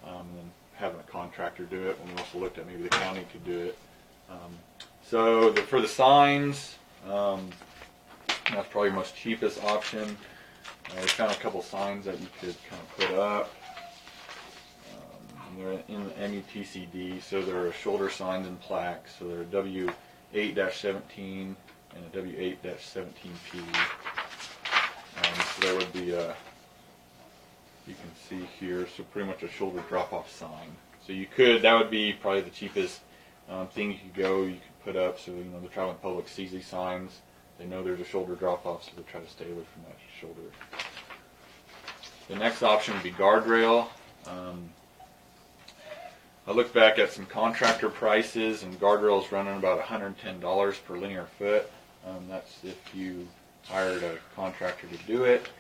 and then having a contractor do it. And we also looked at maybe the county could do it. For the signs, that's probably the most cheapest option. We found a couple signs that you could kind of put up. And they're in the MUTCD, so they're shoulder signs and plaques. So they're W8-17 and a W8-17P. So there would be you can see here, so pretty much a shoulder drop-off sign. So that would be probably the cheapest thing you could put up. So the traveling public sees these signs. They know there's a shoulder drop-off, so they try to stay away from that shoulder. The next option would be guardrail. I looked back at some contractor prices, and guardrail's running about $110 per linear foot. That's if you hired a contractor to do it.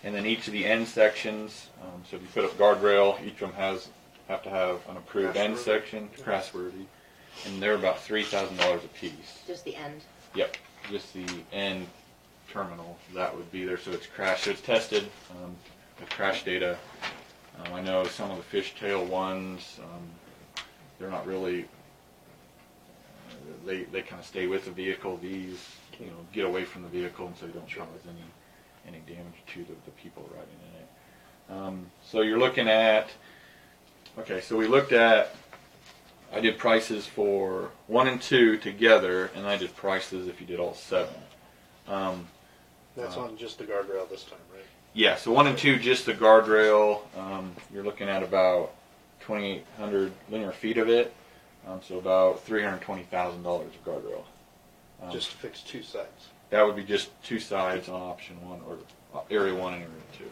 And then each of the end sections, so if you put up guardrail, each of them have to have an approved end section, crash-worthy, and they're about $3,000 a piece. Just the end? Yep, just the end terminal, that would be there, so it's crash, so it's tested with crash data. I know some of the fishtail ones, they're not really, they kind of stay with the vehicle. These, get away from the vehicle, and so you don't cause any damage to the people riding in it. So you're looking at, so we looked at, I did prices for 1 and 2 together, and I did prices if you did all 7. That's on just the guardrail this time, right? Yeah, so 1 and 2, just the guardrail. You're looking at about 2,800 linear feet of it, so about $320,000 of guardrail. Just to fix 2 sides. That would be just 2 sides on option 1, or area 1 and area 2.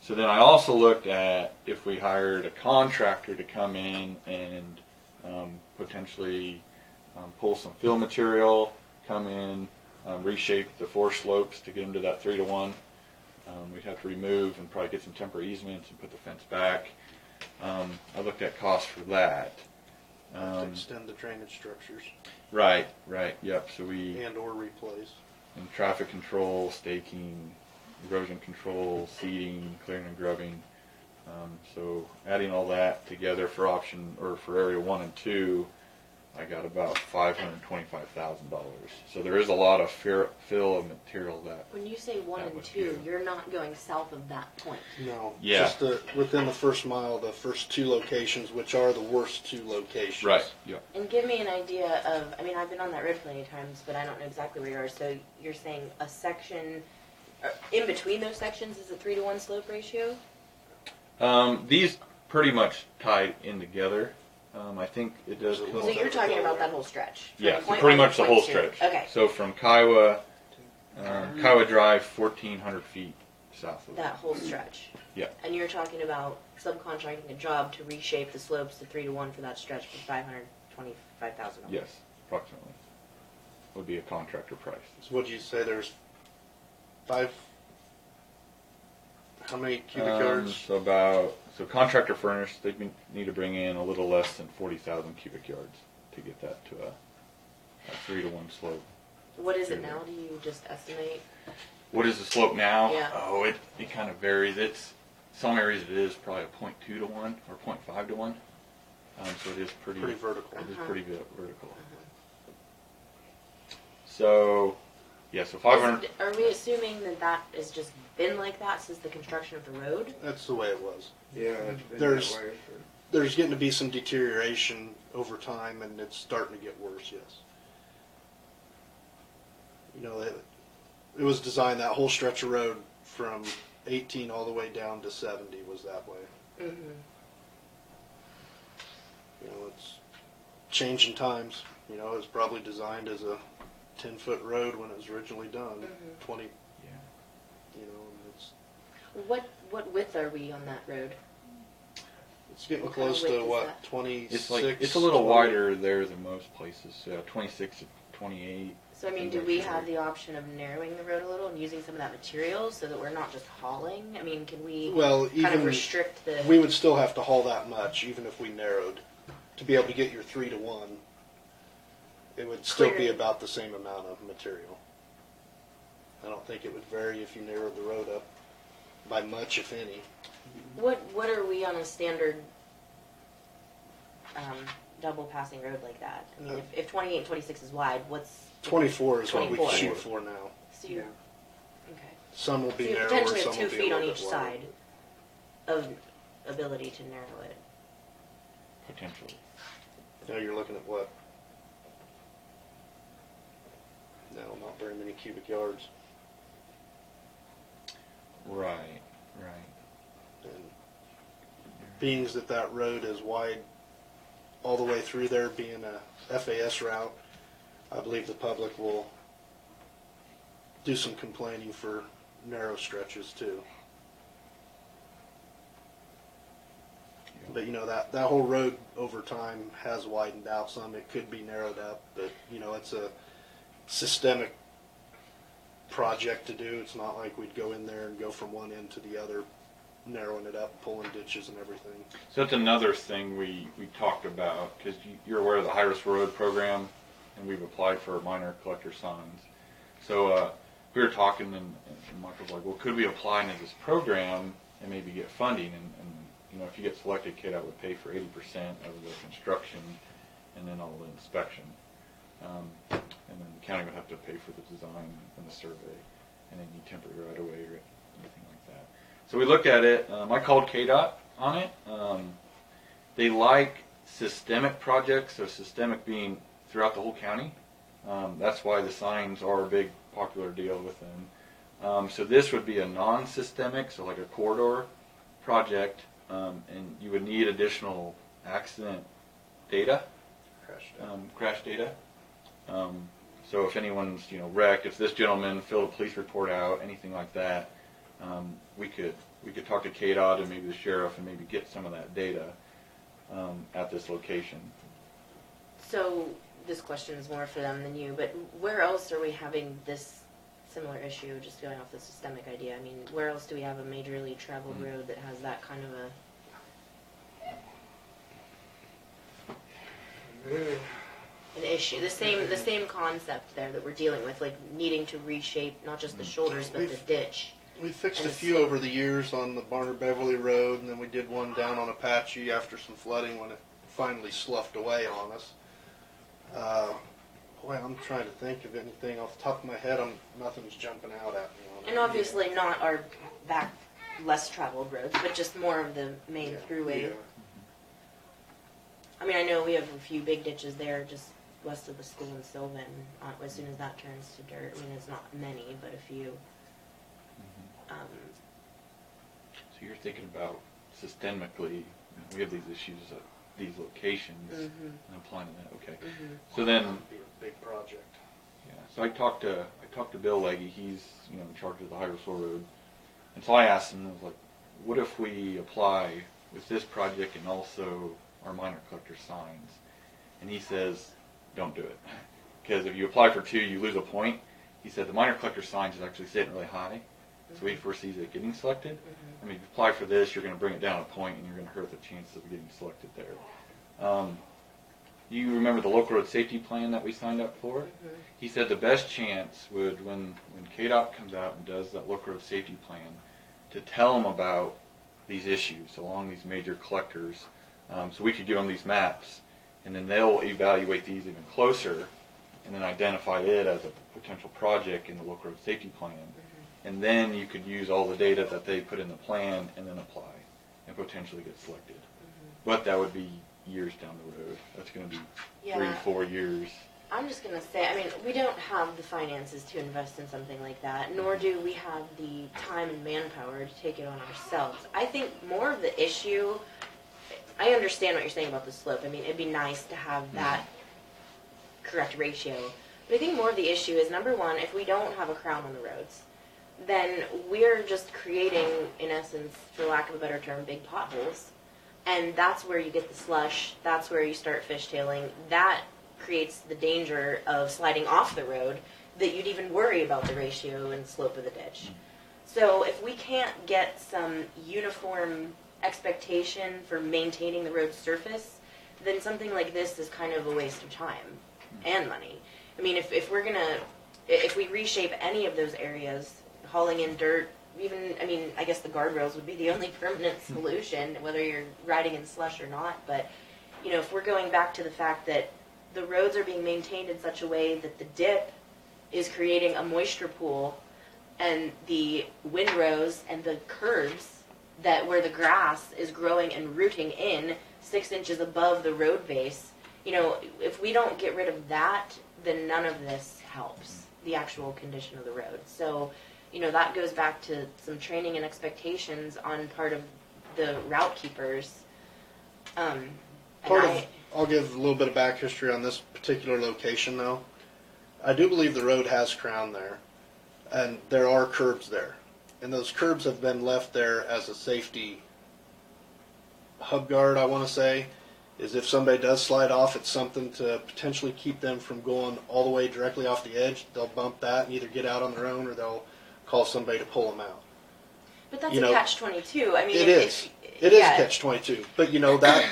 So then I also looked at if we hired a contractor to come in and potentially pull some fill material, come in, reshape the 4 slopes to get them to that 3 to 1. We'd have to remove and probably get some temporary easements and put the fence back. I looked at costs for that. To extend the drainage structures. Right, yep. So or replace. And traffic control, staking, erosion control, seeding, clearing and grubbing. So adding all that together for area 1 and 2, I got about $525,000. So there is a lot of fill of material that. When you say 1 and 2, you're not going south of that point. No. Yeah. Just within the first mile, the first 2 locations, which are the worst 2 locations. Right. Yep. And give me an idea of, I've been on that road plenty of times, but I don't know exactly where you are. So you're saying a section, in between those sections is a 3 to 1 slope ratio? These pretty much tied in together. I think it does. So you're talking about that whole stretch? Yeah, so pretty much the whole stretch. Okay. So from Kiowa Drive, 1,400 feet south of that whole stretch? Yeah. And you're talking about subcontracting a job to reshape the slopes to 3 to 1 for that stretch for $525,000? Yes, approximately. Would be a contractor price. So what did you say, there's 5, how many cubic yards? So contractor furnished, they need to bring in a little less than 40,000 cubic yards to get that to a 3 to 1 slope. What is it now? Do you just estimate? What is the slope now? Yeah. Oh, it kind of varies. Some areas it is probably a 0.2 to 1 or 0.5 to 1. So it is pretty vertical. It is pretty vertical. So Yeah, so 500. Are we assuming that that has just been like that since the construction of the road? That's the way it was. Yeah, it's been There's- that way There's getting to be some deterioration over time, and it's starting to get worse, yes. You know, it was designed, that whole stretch of road from 18 all the way down to 70 was that way. Mm-hmm. You know, it's changing times. You know, it was probably designed as a 10-foot road when it was originally done. 20, Yeah. you know, and it's What width are we on that road? getting What kind of close width to is what, that? 26? It's a little 20? wider there than most places. 26 to 28. So I mean, do we have the option of narrowing the road a little and using some of that material so that we're not just hauling? I mean, can we Well, kind of even restrict the? we would still have to haul that much, even if we narrowed, to be able to get your 3 to 1. It would still be Clear. about the same amount of material. I don't think it would vary if you narrowed the road up by much, if any. What are we on a standard double passing road like that? I mean, if 28 and 26 is wide, what's 24 is what we 24. shoot for now. so you, Yeah. okay? Some will So be you narrower, potentially some have will 2 be a feet on little each bit wider. side of ability to narrow it. Potentially. Now you're looking at what? No, not very many cubic yards. Right. And being that road is wide all the way through there, being a FAS route, I believe the public will do some complaining for narrow stretches too. But you know, that whole road over time has widened out some. It could be narrowed up, but you know, it's a systemic project to do. It's not like we'd go in there and go from one end to the other, narrowing it up, pulling ditches and everything. So that's another thing we talked about, because you're aware of the high-risk road program, and we've applied for minor collector signs. So we were talking, and Michael's like, well, could we apply into this program and maybe get funding? And you know, if you get selected, KDOT would pay for 80% of the construction and then all the inspection. And then the county would have to pay for the design and the survey, and any temporary right-of-way or anything like that. So we looked at it. I called KDOT on it. They like systemic projects, so systemic being throughout the whole county. That's why the signs are a big popular deal with them. So this would be a non-systemic, so like a corridor project, and you would need additional accident data, crash data. So if anyone's wrecked, if this gentleman filled a police report out, anything like that, we could talk to KDOT and maybe the sheriff and maybe get some of that data at this location. So this question is more for them than you, but where else are we having this similar issue, just going off the systemic idea? I mean, where else do we have a majorly traveled road that has that kind of a... an issue? The same concept there that we're dealing with, like needing to reshape not just the shoulders but the ditch. We fixed And a few over the years on the Barner-Beverly Road, and then we did one down on Apache after some flooding when it finally sloughed away on us. Boy, I'm trying to think of anything off the top of my head. Nothing's jumping out at me on it. And obviously not our back less traveled roads, but just more of the main throughway. Yeah. I mean, I know we have a few big ditches there just west of the school in Sylvan. As soon as that turns to dirt, I mean, it's not many, but a few. So you're thinking about systemically, we have these issues at these locations, and applying to that. Okay. So then, It'd be a big project. yeah. So I talked to Bill Legge. He's in charge of the high-risk road, and so I asked him, I was like, what if we apply with this project and also our minor collector signs? And he says, don't do it, because if you apply for 2, you lose a point. He said the minor collector signs is actually sitting really high, so he foresees it getting selected. I mean, if you apply for this, you're going to bring it down a point, and you're going to hurt the chances of getting selected there. You remember the local road safety plan that we signed up for? He said the best chance would, when KDOT comes out and does that local road safety plan, to tell them about these issues along these major collectors, so we could give them these maps, and then they'll evaluate these even closer and then identify it as a potential project in the local road safety plan. And then you could use all the data that they put in the plan and then apply and potentially get selected. But that would be years down the road. That's going to be 3-4 years. I'm just going to say, I mean, we don't have the finances to invest in something like that, nor do we have the time and manpower to take it on ourselves. I think more of the issue, I understand what you're saying about the slope. I mean, it'd be nice to have that correct ratio. But I think more of the issue is, number one, if we don't have a crown on the roads, then we're just creating, in essence, for lack of a better term, big potholes. And that's where you get the slush. That's where you start fishtailing. That creates the danger of sliding off the road, that you'd even worry about the ratio and slope of the ditch. So if we can't get some uniform expectation for maintaining the road surface, then something like this is kind of a waste of time and money. I mean, if we reshape any of those areas, hauling in dirt, even, I mean, I guess the guardrails would be the only permanent solution, whether you're riding in slush or not. But, you know, if we're going back to the fact that the roads are being maintained in such a way that the dip is creating a moisture pool, and the windrows and the curbs that where the grass is growing and rooting in 6 inches above the road base, you know, if we don't get rid of that, then none of this helps the actual condition of the road. So, you know, that goes back to some training and expectations on part of the route keepers. I'll give a little bit of back history on this particular location, though. I do believe the road has crown there, and there are curbs there. And those curbs have been left there as a safety hub guard, I want to say, is if somebody does slide off, it's something to potentially keep them from going all the way directly off the edge. They'll bump that and either get out on their own, or they'll call somebody to pull them out. But that's a catch-22. I mean, it is a catch-22. But, you know, that,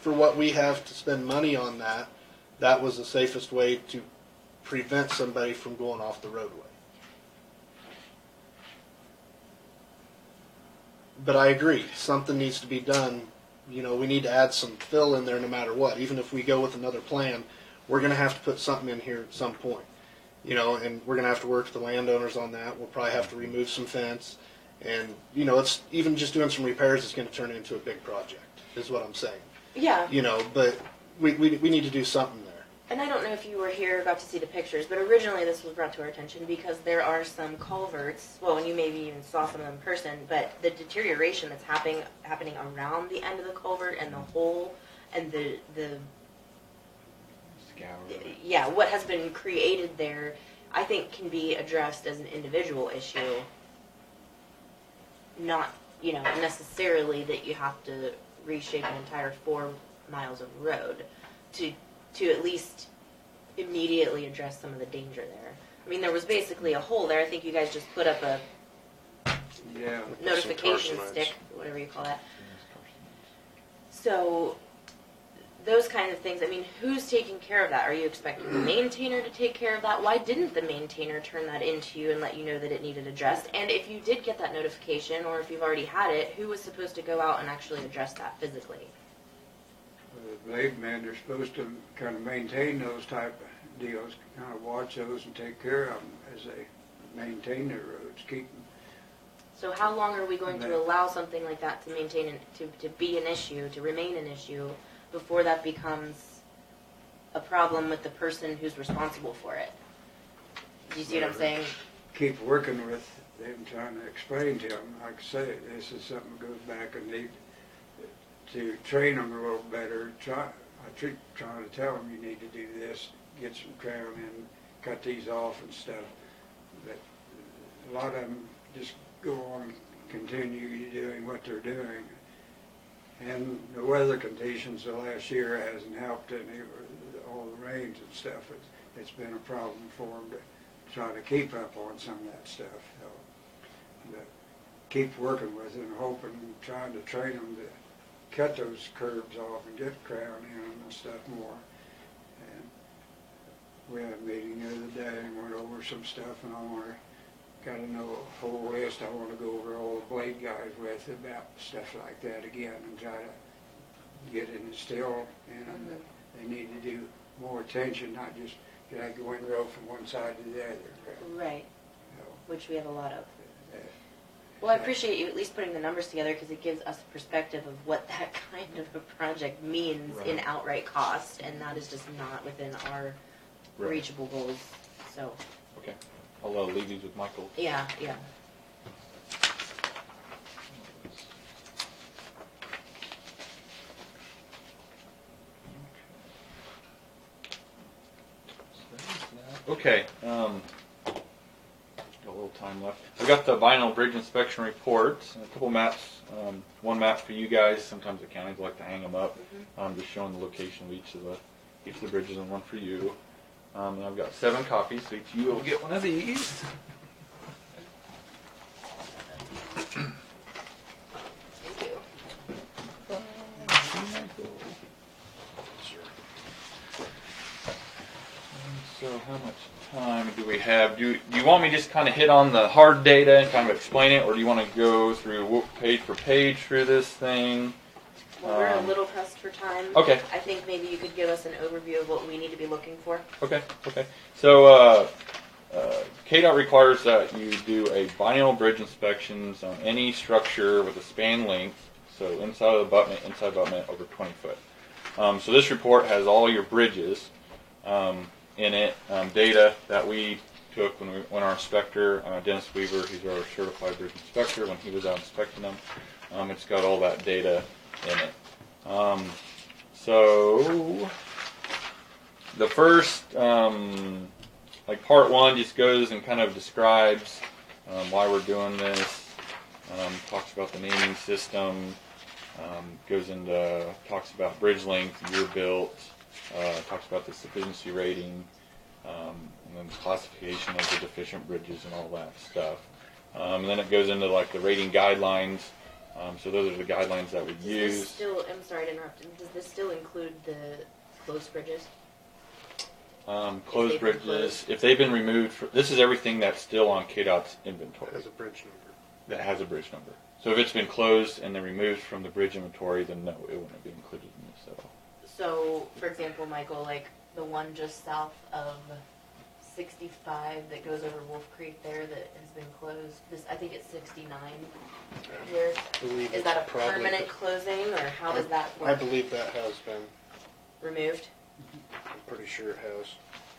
for what we have to spend money on that was the safest way to prevent somebody from going off the roadway. But I agree, something needs to be done. You know, we need to add some fill in there no matter what. Even if we go with another plan, we're going to have to put something in here at some point. You know, and we're going to have to work with the landowners on that. We'll probably have to remove some fence. And, you know, it's even just doing some repairs is going to turn into a big project, is what I'm saying. Yeah. You know, but we need to do something there. And I don't know if you were here or got to see the pictures, but originally this was brought to our attention because there are some culverts, well, and you maybe even saw some of them in person, but the deterioration that's happening around the end of the culvert and the hole and the Scour. what has been created there, I think can be addressed as an individual issue. Not, you know, necessarily that you have to reshape an entire 4 miles of road to at least immediately address some of the danger there. I mean, there was basically a hole there. I think you guys just put up a notification stick, whatever you call that. So those kind of things, I mean, who's taking care of that? Are you expecting the maintainer to take care of that? Why didn't the maintainer turn that into you and let you know that it needed addressed? And if you did get that notification, or if you've already had it, who was supposed to go out and actually address that physically? The blade men are supposed to kind of maintain those type of deals, kind of watch those and take care of them as they maintain their roads, keep them. So how long are we going to allow something like that to maintain, to be an issue, to remain an issue, before that becomes a problem with the person who's responsible for it? Do you see what I'm saying? Keep working with them, trying to explain to them. Like I say, this is something that goes back and need to train them a little better. Trying to tell them you need to do this, get some crown in, cut these off and stuff. But a lot of them just go on, continue doing what they're doing. And the weather conditions the last year hasn't helped any, all the rains and stuff. It's been a problem for them to try to keep up on some of that stuff. So, but keep working with it and hoping, trying to train them to cut those curbs off and get crown in them and stuff more. And we had a meeting the other day and went over some stuff, and got to know a whole list. I want to go over all the blade guys with about stuff like that again and try to get it instilled in them. They need to do more attention, not just drag the windrow from one side to the other. Right, You know, which we have a lot of. uh, Well, I appreciate you at least putting the numbers together because it gives us a perspective of what that kind of a project means in Right. outright cost, and that is just not within our Right. reachable goals. So, Okay. I'll leave these with Michael. yeah. Okay. Got a little time left. We got the vinyl bridge inspection report and a couple maps. One map for you guys. Sometimes the counties like to hang them up, just showing the location of each of the bridges, and one for you. And I've got 7 copies, so each of you will get one of these. Thank you. So how much time do we have? Do you want me to just kind of hit on the hard data and kind of explain it, or do you want to go through page for page through this thing? Well, we're a little pressed for time. Okay. I think maybe you could give us an overview of what we need to be looking for. Okay. So KDOT requires that you do a biennial bridge inspections on any structure with a span length, so inside abutment, over 20 foot. So this report has all your bridges in it, data that we took when our inspector, Dennis Weaver, he's our certified bridge inspector, when he was out inspecting them. It's got all that data in it. So the first, like part 1 just goes and kind of describes why we're doing this, talks about the naming system, goes into, talks about bridge length, year built, talks about the sufficiency rating, and then classification of the deficient bridges and all that stuff. And then it goes into like the rating guidelines. So those are the guidelines that we use. I'm sorry to interrupt. Does this still include the closed bridges? Closed bridges, if they've been removed, this is everything that's still on KDOT's inventory. As a bridge number. That has a bridge number. So if it's been closed and they're removed from the bridge inventory, then no, it wouldn't be included in this at all. So, for example, Michael, like the one just south of 65 that goes over Wolf Creek there that has been closed. I think it's 69 here. Is that a permanent closing, or how does that work? I believe that has been Removed? I'm pretty sure it has.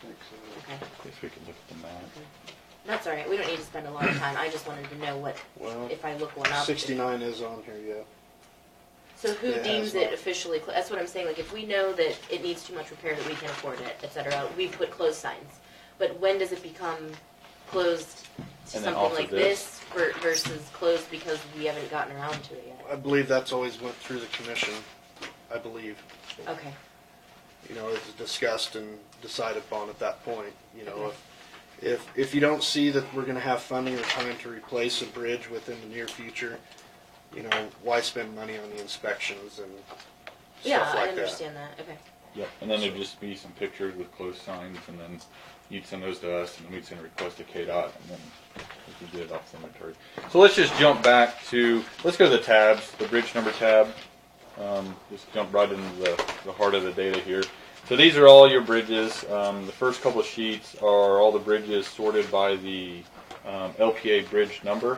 Okay. Guess we can look at the map. That's all right. We don't need to spend a lot of time. I just wanted to know what, Well, if I look one up. 69 is on here, yeah. So who It deems has it not. officially that's what I'm saying. Like if we know that it needs too much repair, that we can afford it, etc., we put closed signs. But when does it become closed to And then something also like this versus closed because we haven't gotten around to it yet? I believe that's always went through the commission, I believe. Okay. You know, it's discussed and decided upon at that point. You know, if you don't see that we're going to have funding or time to replace a bridge within the near future, you know, why spend money on the inspections and Yeah, stuff like I understand that. Okay. Yep, and then there'd just be some pictures with closed signs, and then you'd send those to us, and then we'd send a request to KDOT, and then we could get it off the inventory. So let's just jump back to, let's go to the tabs, the bridge number tab. Just jump right into the heart of the data here. So these are all your bridges. The first couple of sheets are all the bridges sorted by the LPA bridge number.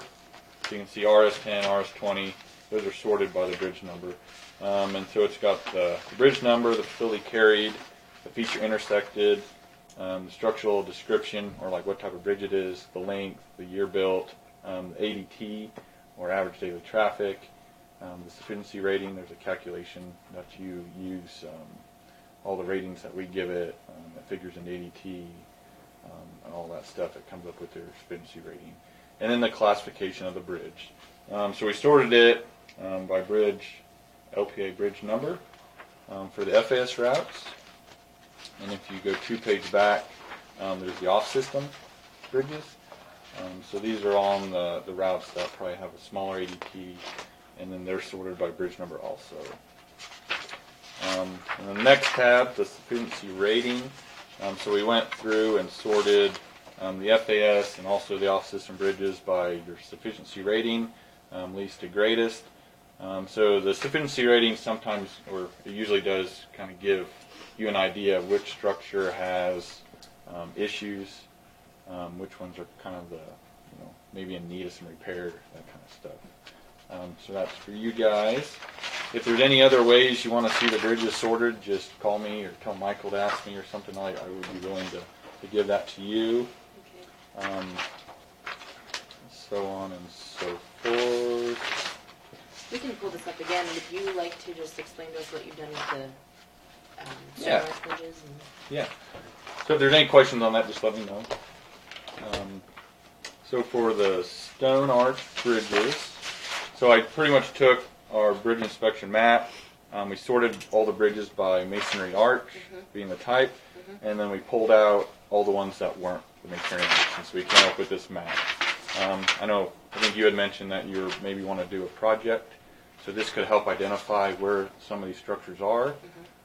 So you can see RS10, RS20, those are sorted by the bridge number. And so it's got the bridge number, the facility carried, the feature intersected, the structural description, or like what type of bridge it is, the length, the year built, the ADT, or average daily traffic, the sufficiency rating. There's a calculation that you use, all the ratings that we give it, it figures in ADT, and all that stuff. It comes up with their sufficiency rating. And then the classification of the bridge. So we sorted it by bridge, LPA bridge number for the FAS routes. And if you go 2 pages back, there's the off-system bridges. So these are on the routes that probably have a smaller ADT, and then they're sorted by bridge number also. And the next tab, the sufficiency rating. So we went through and sorted the FAS and also the off-system bridges by your sufficiency rating, least to greatest. So the sufficiency rating sometimes, or it usually does, kind of give you an idea of which structure has issues, which ones are kind of the, maybe in need of some repair, that kind of stuff. So that's for you guys. If there's any other ways you want to see the bridges sorted, just call me or tell Michael to ask me or something. I would be willing to give that to you. Okay. So on and so forth. We can pull this up again. Would you like to just explain to us what you've done with the Yeah. stone arch bridges? And... Yeah. So if there's any questions on that, just let me know. So for the stone arch bridges, so I pretty much took our bridge inspection map. We sorted all the bridges by masonry arch, being the type, and then we pulled out all the ones that weren't the masonry arch, and so we came up with this map. I think you had mentioned that you maybe want to do a project, so this could help identify where some of these structures are.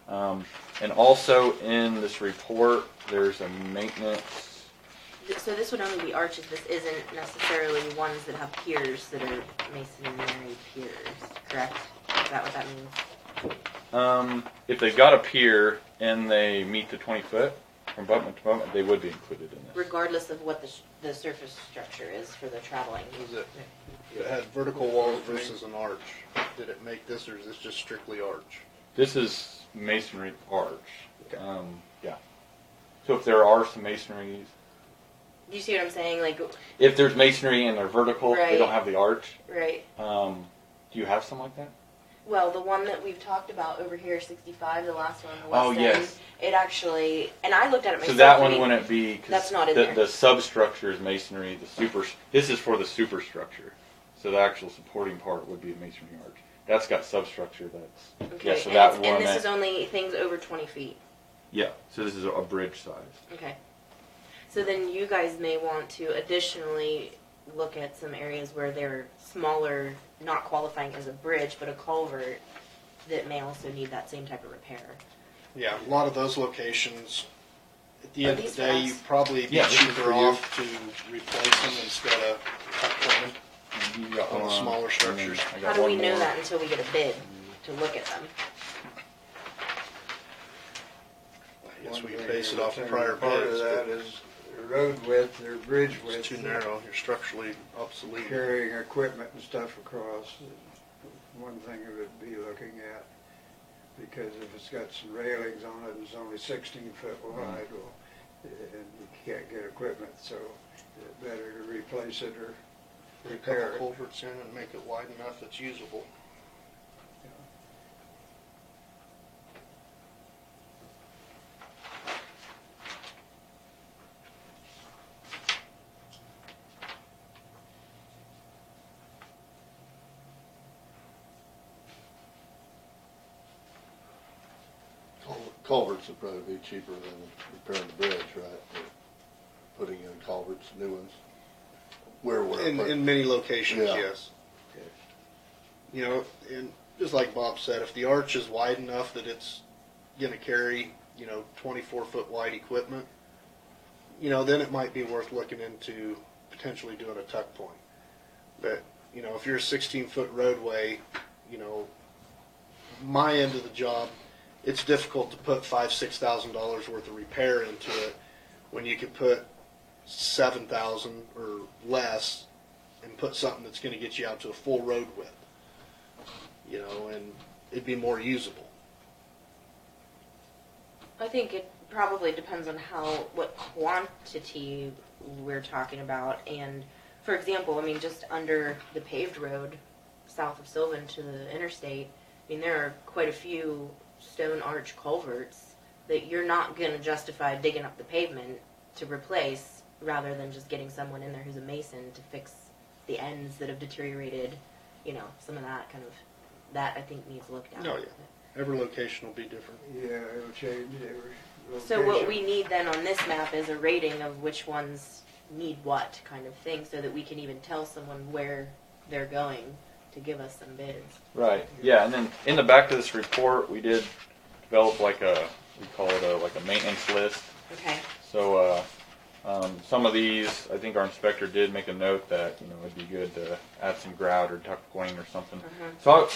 And also in this report, there's a maintenance. So this would only be arches. This isn't necessarily ones that have piers that are masonry piers, correct? Is that what that means? If they've got a pier and they meet the 20 foot from abutment to abutment, they would be included in this. Regardless of what the surface structure is for the traveling. Is it, it had vertical walls versus an arch. Did it make this, or is this just strictly arch? This is masonry arch. Okay. Yeah. So if there are some masonries, Do you see what I'm saying? Like, if there's masonry and they're vertical, they Right. don't have the arch. right. Do you have some like that? Well, the one that we've talked about over here, 65, the last one, the Oh, west yes. end, it actually, and I looked at it So myself. that I one mean, wouldn't be, cause that's not in there. the substructure is masonry, this is for the superstructure. So the actual supporting part would be a masonry arch. That's got substructure that's, Okay, yeah, so and, that it's, one, and this that- is only things over 20 feet. yeah, so this is a bridge size. Okay. So then you guys may want to additionally look at some areas where they're smaller, not qualifying as a bridge, but a culvert that may also need that same type of repair. Yeah, a lot of those locations, at the Are end of these the day, fast? you'd probably be Yeah, this is cheaper for you. off to replace them instead of cut them. You got On the one, smaller and then structures. I got How do we one know more. that until we get a bid to look at them? I guess we One could thing base it that off of was prior part of bids, that but is road width or bridge width. it's too narrow, you're structurally obsolete. Carrying equipment and stuff across is one thing we would be looking at. Because if it's got some railings on it and it's only 16 foot wide, well, and you can't get equipment, so it's better to replace it or Put a repair couple it. culverts in and make it wide enough that's usable. Culverts would probably be cheaper than repairing the bridge, right? Or putting in culverts, new ones. Where we're. In many locations, Yeah. yes. You know, and just like Bob said, if the arch is wide enough that it's gonna carry, 24 foot wide equipment, then it might be worth looking into potentially doing a tuck point. But, if you're a 16 foot roadway, my end of the job, it's difficult to put $5,000-6,000 worth of repair into it when you could put $7,000 or less and put something that's going to get you out to a full road width, and it'd be more usable. I think it probably depends on what quantity we're talking about. And for example, just under the paved road south of Sylvan to the interstate, there are quite a few stone arch culverts that you're not going to justify digging up the pavement to replace, rather than just getting someone in there who's a mason to fix the ends that have deteriorated. Some of that that I think needs looked at. Oh, yeah. Every location will be different. Yeah, it'll change every location. So what we need then on this map is a rating of which ones need what kind of thing, so that we can even tell someone where they're going to give us some bids. Right. Yeah, and then in the back of this report, we did develop we call it like a maintenance list. Okay. So some of these, I think our inspector did make a note that, you know, it'd be good to add some grout or duck pointing or something. So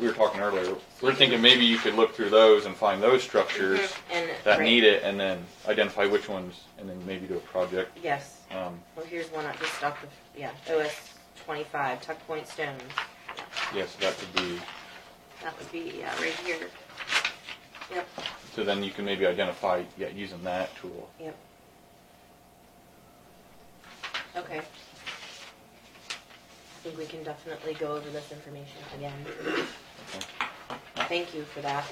we were talking earlier, we're thinking maybe you could look through those and find those structures And that right. need it, and then identify which ones, and then maybe do a project. Yes. Um, Well, here's one I just off the, OS 25, tuck point stones. yeah, so that could be, That would be, right here. Yep, so then you can maybe identify, using that tool. yep. Okay. I think we can definitely go over this information again. Thank you for that.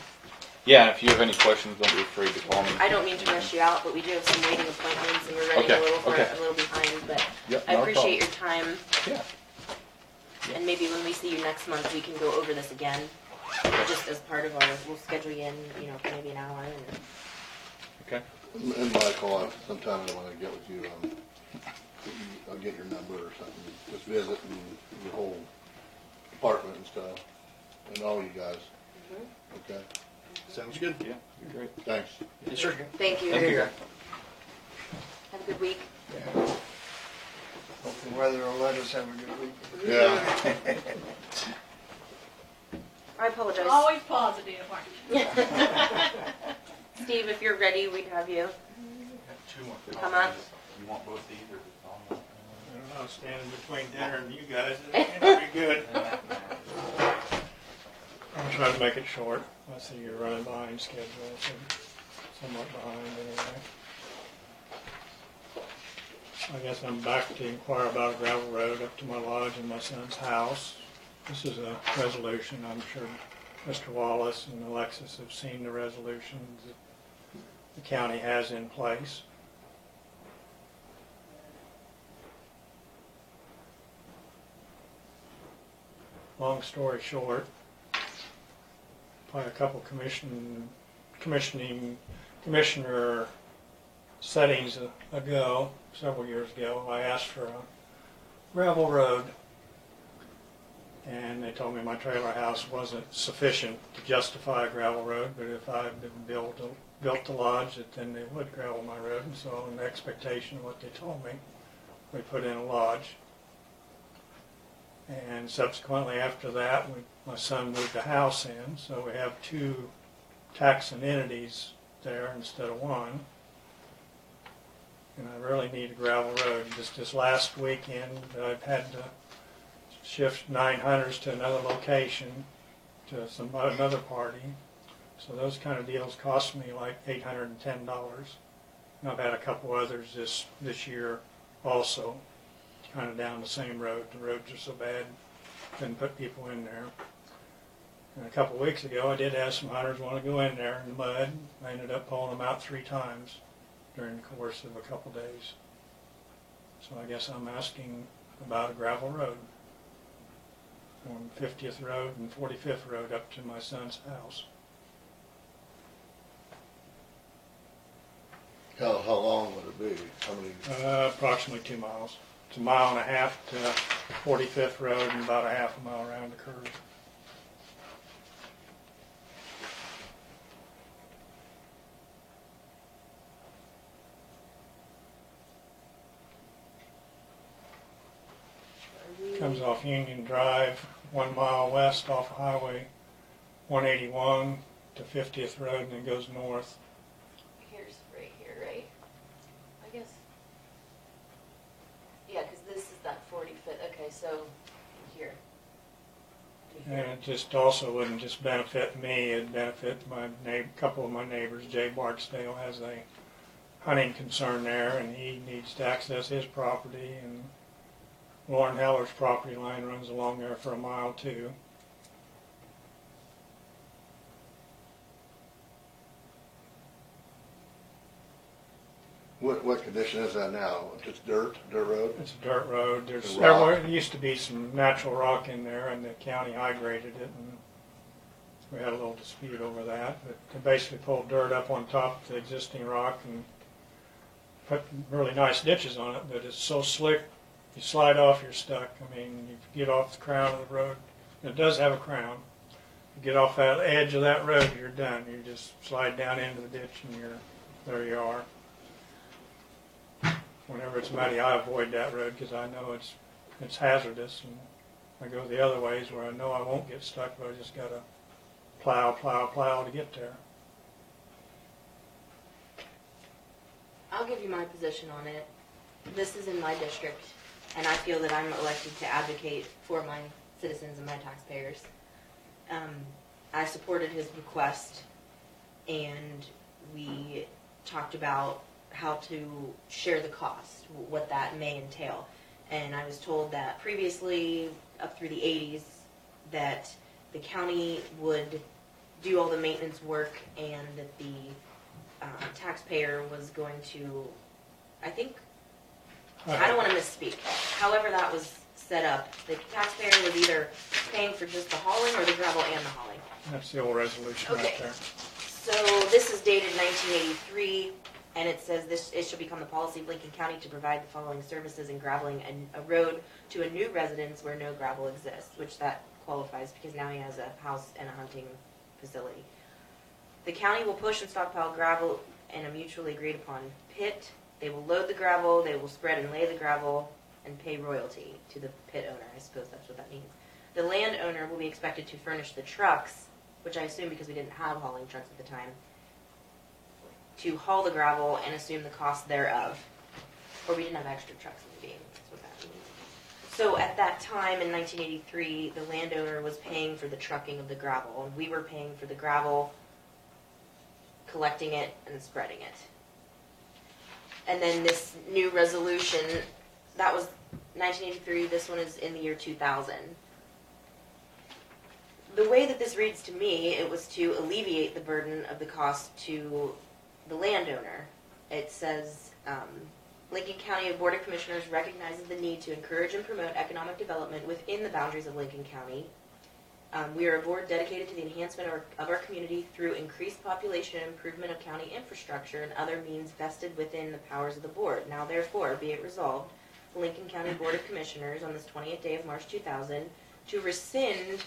Yeah, if you have any questions, don't be afraid to call me. I don't mean to rush you out, but we do have some waiting appointments and we're running Okay, a little behind, but Yep, I not a appreciate your time. Yeah. And maybe when we see you next month, we can go over this again, just as part of our, we'll schedule you in, for maybe an hour. And Okay. And Michael, sometime I want to get with you, I'll get your number or something, just visit and your whole department and stuff, and all you guys. Okay, Sounds good. Yeah, you're great. thanks. Yes, sir. Thank you. Thank you. Have a good week. Hope the weather will let us have a good week. Yeah. I apologize. Always positive, aren't you? Steve, if you're ready, we'd have you. Two more. Come up. You want both these or? I don't know, standing between dinner and you guys, it'll be good. I'm trying to make it short. I see you're running behind schedule, so somewhat behind anyway. I guess I'm back to inquire about a gravel road up to my lodge and my son's house. This is a resolution. I'm sure Mr. Wallace and Alexis have seen the resolutions that the county has in place. Long story short, probably a couple commissioner settings ago, several years ago, I asked for a gravel road, and they told me my trailer house wasn't sufficient to justify a gravel road, but if I had built the lodge, that then they would gravel my road, and so in expectation of what they told me, we put in a lodge. And subsequently after that, my son moved the house in, so we have two taxing entities there instead of one. And I really need a gravel road. Just this last weekend, I've had to shift 900s to another location, to another party. So those kind of deals cost me like $810. And I've had a couple others this year also, kind of down the same road. The roads are so bad, couldn't put people in there. And a couple of weeks ago, I did have some hunters want to go in there in the mud. I ended up pulling them out 3 times during the course of a couple of days. So I guess I'm asking about a gravel road on 50th Road and 45th Road up to my son's house. How long would it be? How many? Approximately 2 miles. It's 1.5 miles to 45th Road and about a half a mile around the curve. Comes off Union Drive, 1 mile west off of Highway 181 to 50th Road, and then goes north. Here's right here, right? I guess. Yeah, because this is that 45th. Okay, so here. And it just also wouldn't just benefit me, it'd benefit my couple of my neighbors. Jay Barksdale has a hunting concern there, and he needs to access his property, and Lauren Heller's property line runs along there for 1 mile too. What condition is that now? Just dirt road? It's a dirt road. There's And rock. there used to be some natural rock in there, and the county high graded it, and we had a little dispute over that. But they basically pulled dirt up on top of the existing rock and put really nice ditches on it, but it's so slick, you slide off, you're stuck. I mean, you get off the crown of the road. It does have a crown. You get off that edge of that road, you're done. You just slide down into the ditch, and there you are. whenever it's muddy, I avoid that road because I know it's hazardous, and I go the other ways where I know I won't get stuck, but I just gotta plow to get there. I'll give you my position on it. This is in my district, and I feel that I'm elected to advocate for my citizens and my taxpayers. I supported his request, and we talked about how to share the cost, what that may entail. And I was told that previously, up through the 80s, that the county would do all the maintenance work and that the taxpayer was going to, I think, I don't want to misspeak. However that was set up, the taxpayer was either paying for just the hauling or the gravel and the hauling. That's the old resolution right Okay. there. So this is dated 1983, and it says it shall become the policy of Lincoln County to provide the following services in graveling a road to a new residence where no gravel exists, which that qualifies because now he has a house and a hunting facility. The county will push and stockpile gravel in a mutually agreed upon pit. They will load the gravel, they will spread and lay the gravel, and pay royalty to the pit owner. I suppose that's what that means. The landowner will be expected to furnish the trucks, which I assume because we didn't have hauling trucks at the time, to haul the gravel and assume the cost thereof. Or we didn't have extra trucks in the game, that's what that means. So at that time in 1983, the landowner was paying for the trucking of the gravel, and we were paying for the gravel, collecting it, and spreading it. And then this new resolution, that was 1983, this one is in the year 2000. The way that this reads to me, it was to alleviate the burden of the cost to the landowner. It says, Lincoln County Board of Commissioners recognizes the need to encourage and promote economic development within the boundaries of Lincoln County. We are a board dedicated to the enhancement of our community through increased population and improvement of county infrastructure and other means vested within the powers of the board. Now therefore, be it resolved, the Lincoln County Board of Commissioners on this 28th day of March 2000 to rescind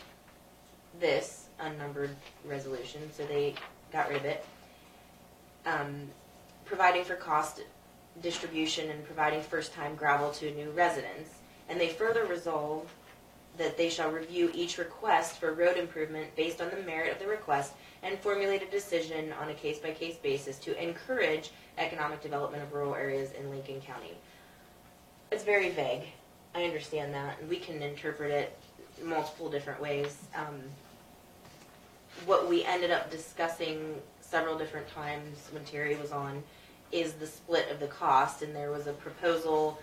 this unnumbered resolution, so they got rid of it, providing for cost distribution and providing first-time gravel to a new residence. And they further resolve that they shall review each request for road improvement based on the merit of the request and formulate a decision on a case-by-case basis to encourage economic development of rural areas in Lincoln County. It's very vague. I understand that, and we can interpret it multiple different ways. What we ended up discussing several different times when Terry was on is the split of the cost, and there was a proposal,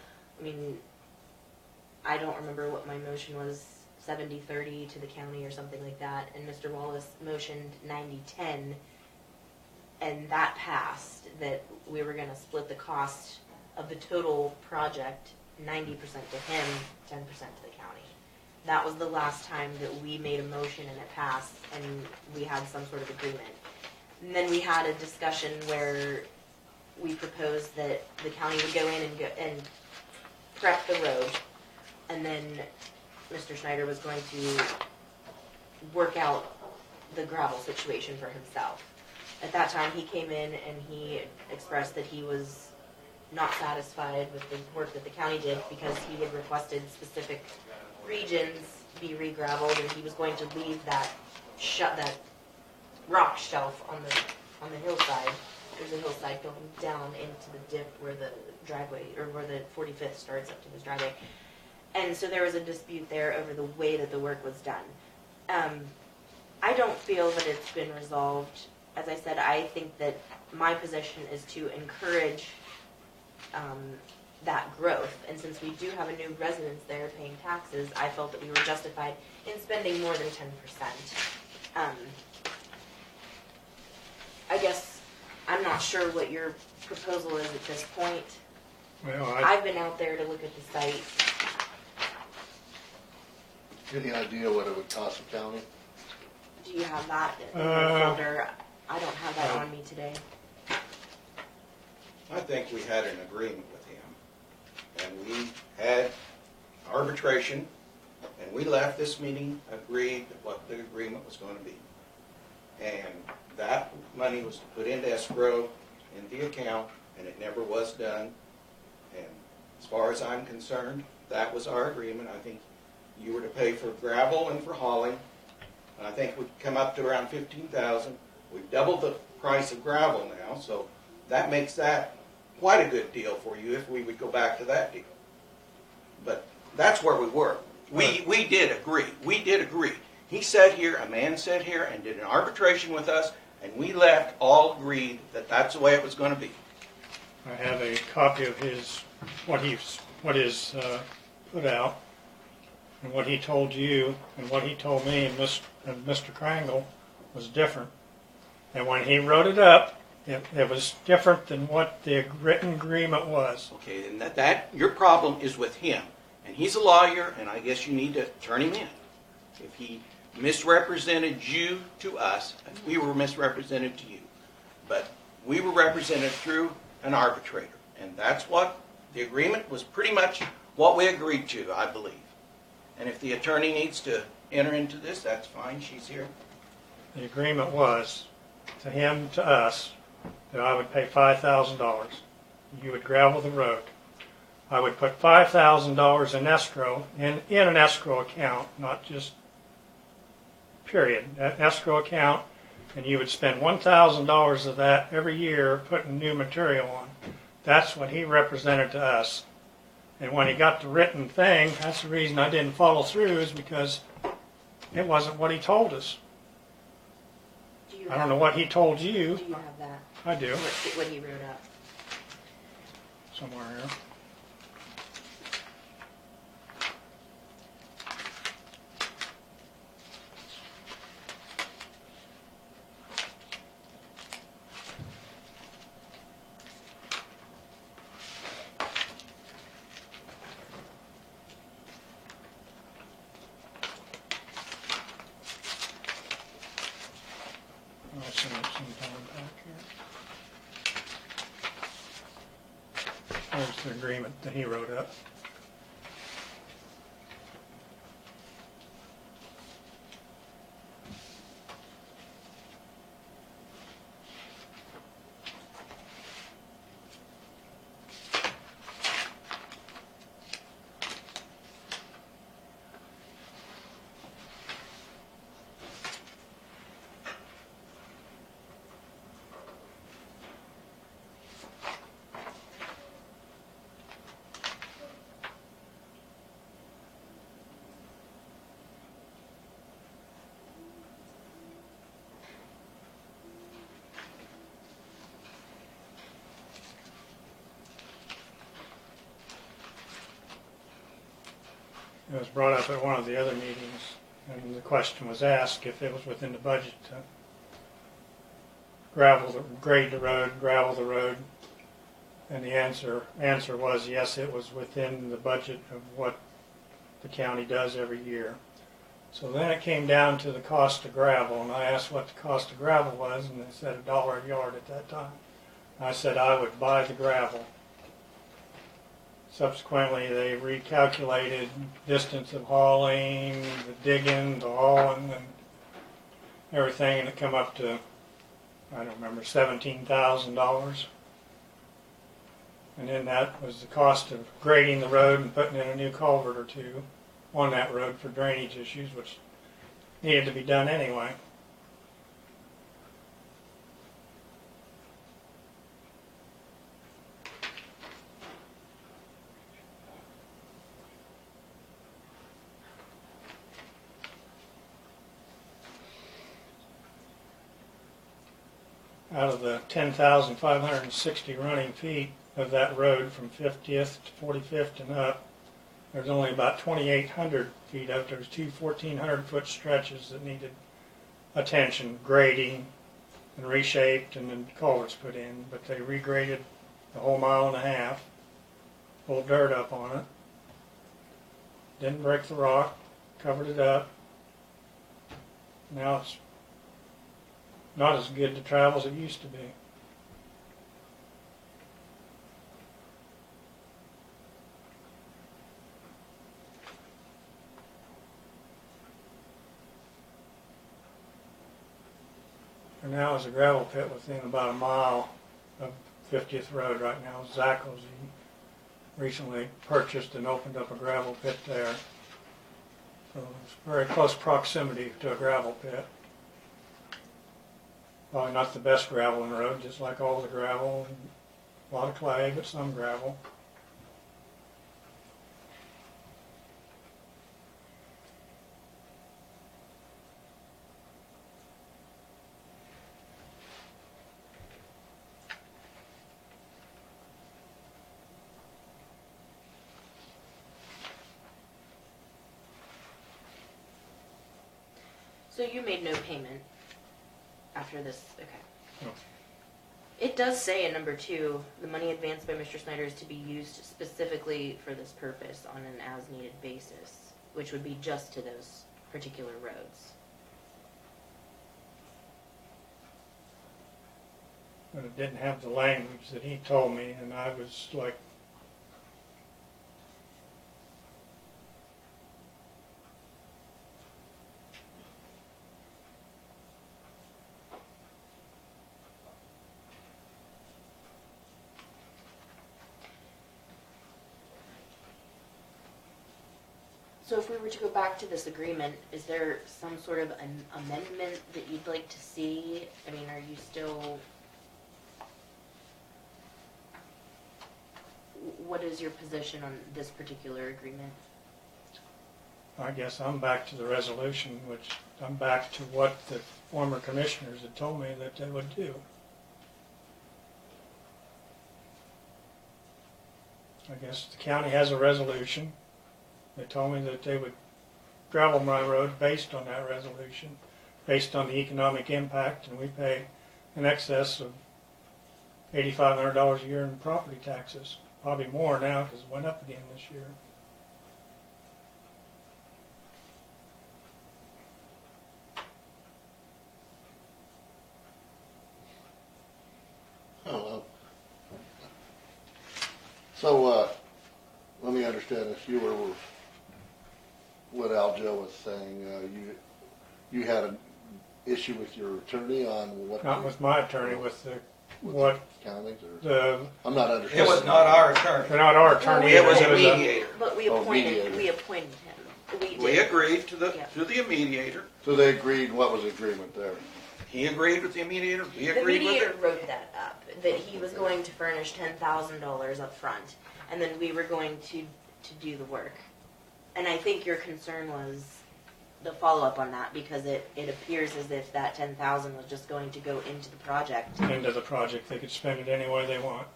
I don't remember what my motion was, 70-30 to the county or something like that, and Mr. Wallace motioned 90-10, and that passed, that we were going to split the cost of the total project, 90% to him, 10% to the county. That was the last time that we made a motion and it passed, and we had some sort of agreement. And then we had a discussion where we proposed that the county would go in and prep the road, and then Mr. Schneider was going to work out the gravel situation for himself. At that time, he came in and he expressed that he was not satisfied with the work that the county did because he had requested specific regions be re-graveled, and he was going to leave that rock shelf on the hillside. There's a hillside going down into the dip where the driveway, or where the 45th starts up to his driveway. And so there was a dispute there over the way that the work was done. I don't feel that it's been resolved. As I said, I think that my position is to encourage that growth. And since we do have a new residence there paying taxes, I felt that we were justified in spending more than 10%. I guess I'm not sure what your proposal is at this point. Well, I've been out there to look at the site. Any idea what it would cost the county? Do you have that in the folder? I don't have that on me today. I think we had an agreement with him, and we had arbitration, and we left this meeting agreed what the agreement was going to be. And that money was to put into escrow in the account, and it never was done. And far as I'm concerned, that was our agreement. I think you were to pay for gravel and for hauling. And I think it would come up to around $15,000. We've doubled the price of gravel now, so that makes that quite a good deal for you if we would go back to that deal. But that's where we were. We did agree. We did agree. He sat here, a man sat here and did an arbitration with us, and we left all agreed that that's the way it was going to be. I have a copy of what is put out, and what he told you, and what he told me, and Mr. Krangle was different. And when he wrote it up, it was different than what the written agreement was. Okay, and that your problem is with him. And he's a lawyer, and I guess you need to turn him in. If he misrepresented you to us, and we were misrepresented to you. But we were represented through an arbitrator. And that's what the agreement was, pretty much what we agreed to, I believe. And if the attorney needs to enter into this, that's fine, she's here. The agreement was, to him, to us, that I would pay $5,000. You would gravel the road. I would put $5,000 in escrow, in an escrow account, not just period, an escrow account, and you would spend $1,000 of that every year putting new material on. That's what he represented to us. And when he got the written thing, that's the reason I didn't follow through, is because it wasn't what he told us. I don't know what he told you. Do you have that? I do, What he wrote up. somewhere here. I'll send it sometime back here. There's the agreement that he wrote up. It was brought up at one of the other meetings, and the question was asked if it was within the budget to grade the road, gravel the road, and the answer was yes, it was within the budget of what the county does every year. So then it came down to the cost of gravel, and I asked what the cost of gravel was, and they said $1 a yard at that time. I said I would buy the gravel. Subsequently, they recalculated distance of hauling, the digging, the hauling, and everything, and it come up to, I don't remember, $17,000. And then that was the cost of grading the road and putting in a new culvert or two on that road for drainage issues, which needed to be done anyway. Out of the 10,560 running feet of that road from 50th to 45th and up, there's only about 2,800 feet up. There's two 1,400-foot stretches that needed attention, grading, and reshaped, and then culverts put in. But they regraded the whole 1.5 miles, pulled dirt up on it, didn't break the rock, covered it up. Now it's not as good to travel as it used to be. There now is a gravel pit within about 1 mile of 50th Road right now, Zakozy. recently purchased and opened up a gravel pit there. So it's very close proximity to a gravel pit. Probably not the best gravel in the road, just like all the gravel, and a lot of clay, but some gravel. So you made no payment after this, okay. No. It does say in number 2, the money advanced by Mr. Schneider is to be used specifically for this purpose on an as-needed basis, which would be just to those particular roads. But it didn't have the language that he told me, and I was like, So if we were to go back to this agreement, is there some sort of an amendment that you'd like to see? I mean, are you still... What is your position on this particular agreement? I guess I'm back to the resolution, which I'm back to what the former commissioners had told me that they would do. I guess the county has a resolution. They told me that they would gravel my road based on that resolution, based on the economic impact, and we pay in excess of $8,500 a year in property taxes. Probably more now because it went up again this year. Oh, well. So, let me understand this. You were, what Aljo was saying, you had an issue with your attorney on what? Not with my attorney, with the, what, Counties or? the, I'm not understanding. It was not our attorney. they're not our attorney. It was either. a mediator. But we Oh, appointed, mediator. we appointed him. We did. agreed to Yeah. the mediator. So they agreed, what was the agreement there? He agreed with the mediator. We The agreed with mediator it. wrote that up, that he was going to furnish $10,000 up front, and then we were going to do the work. And I think your concern was the follow-up on that, because it appears as if that $10,000 was just going to go into the project. Into the project. They could spend it any way they want.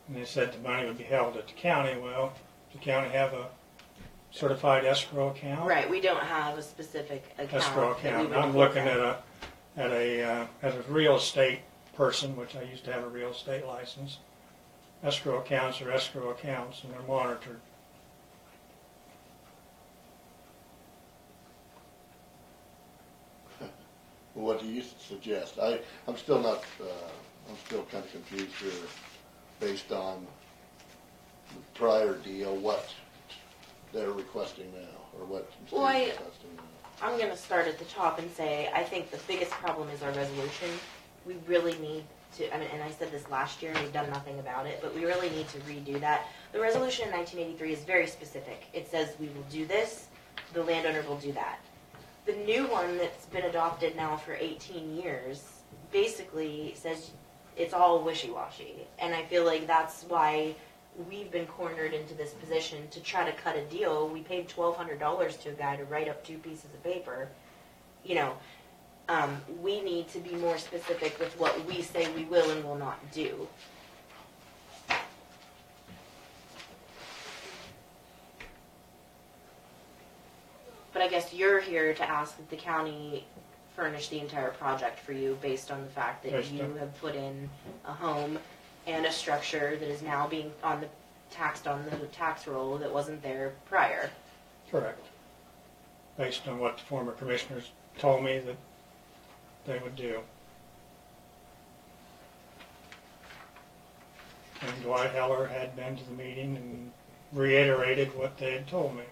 And they said the money would be held at the county. Well, does the county have a certified escrow account? Right, we don't have a specific account. Escrow that we account. would I'm hold looking that. at a real estate person, which I used to have a real estate license. Escrow accounts are escrow accounts, and they're monitored. Well, what do you suggest? I'm still not, I'm still kind of confused here, based on the prior deal, what they're requesting now, or what Steve's Well, requesting now. I'm going to start at the top and say I think the biggest problem is our resolution. We really need to, I mean, and I said this last year and we've done nothing about it, but we really need to redo that. The resolution in 1983 is very specific. It says we will do this, the landowner will do that. The new one that's been adopted now for 18 years basically says it's all wishy-washy. And I feel like that's why we've been cornered into this position to try to cut a deal. We paid $1,200 to a guy to write up 2 pieces of paper. You know, we need to be more specific with what we say we will and will not do. But I guess you're here to ask that the county furnish the entire project for you based on the fact that Based you on- have put in a home and a structure that is now being taxed on the tax roll that wasn't there prior. Correct. Based on what the former commissioners told me that they would do. And Dwight Heller had been to the meeting and reiterated what they had told me.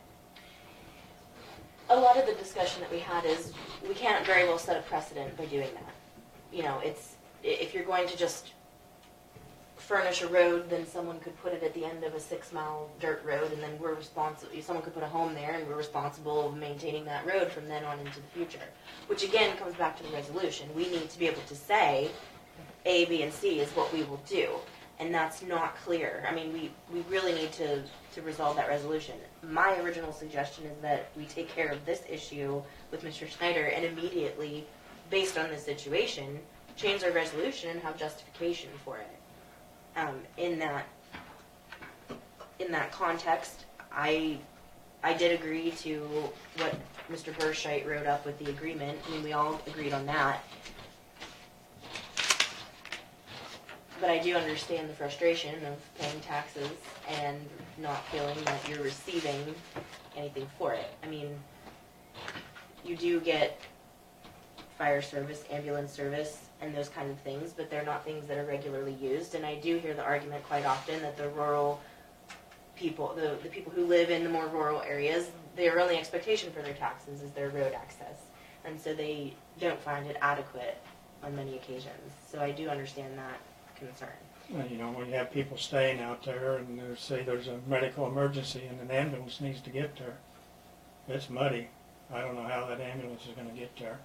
A lot of the discussion that we had is we can't very well set a precedent by doing that. You know, it's if you're going to just furnish a road, then someone could put it at the end of a 6-mile dirt road, and then we're responsible, someone could put a home there, and we're responsible of maintaining that road from then on into the future. Which again comes back to the resolution. We need to be able to say A, B, and C is what we will do. And that's not clear. I mean, we really need to resolve that resolution. My original suggestion is that we take care of this issue with Mr. Schneider and immediately, based on this situation, change our resolution and have justification for it. In that context, I did agree to what Mr. Burscheit wrote up with the agreement. I mean, we all agreed on that. But I do understand the frustration of paying taxes and not feeling that you're receiving anything for it. I mean, you do get fire service, ambulance service, and those kind of things, but they're not things that are regularly used. And I do hear the argument quite often that the rural people, the people who live in the more rural areas, their only expectation for their taxes is their road access. And so they don't find it adequate on many occasions. So I do understand that concern. Well, you know, when you have people staying out there and they say there's a medical emergency and an ambulance needs to get there, it's muddy. I don't know how that ambulance is going to get there.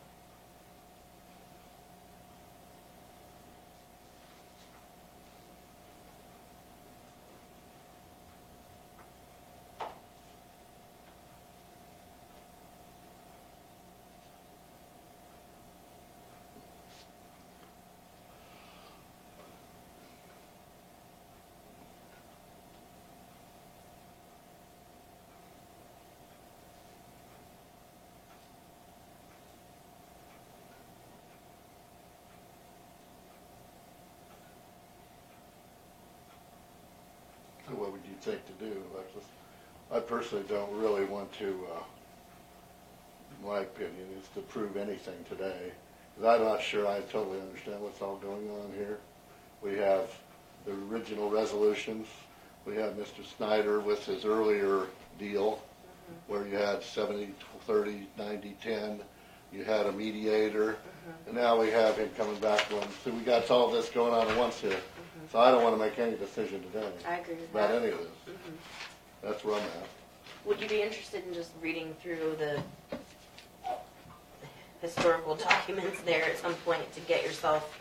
So what would you think to do? I personally don't really want to, my opinion, is to prove anything today. Because I'm not sure I totally understand what's all going on here. We have the original resolutions. We have Mr. Schneider with his earlier deal, where you had 70, 30, 90, 10. You had a mediator. And now we have him coming back one. So we got all this going on at once here. So I don't want to make any decision today I agree with about that. any of this. That's where I'm at. Would you be interested in just reading through the historical documents there at some point to get yourself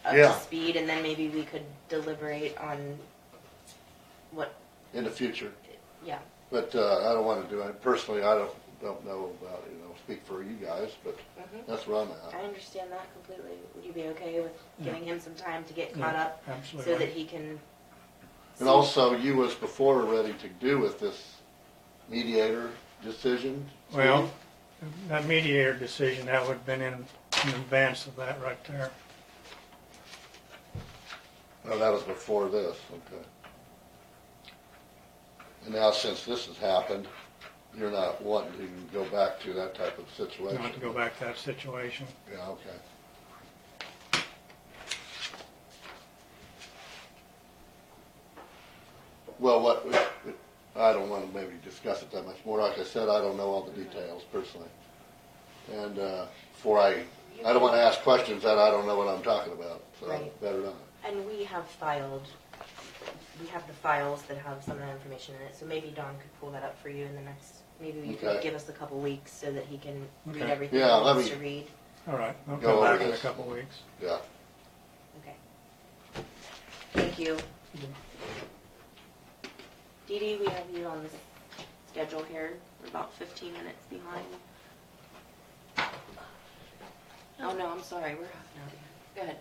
up Yeah. to speed, and then maybe we could deliberate on what? In the future. Yeah. But I don't want to do it. Personally, I don't know about, speak for you guys, but that's where I'm I at. understand that completely. Would you be okay with giving him some time to get caught up Absolutely. so that he can? And also, you was before ready to do with this mediator decision. Well, that mediator decision, that would have been in advance of that right there. No, that was before this, okay. And now since this has happened, you're not wanting to go back to that type of situation? Not to go back to that situation. Yeah, okay. Well, I don't want to maybe discuss it that much more. Like I said, I don't know all the details personally. And I don't want to ask questions that I don't know what I'm talking about, so Right. better not. And we have the files that have some of that information in it, so maybe Don could pull that up for you in the next, maybe you could Okay. give us a couple weeks so that he can read Okay. everything Yeah, he let wants me- to read. All right, I'll Go come back over in a this. couple weeks. Yeah. Okay. Thank you. Dede, we have you on the schedule here. We're about 15 minutes behind. Oh, no, I'm sorry, we're half an hour behind. Go ahead.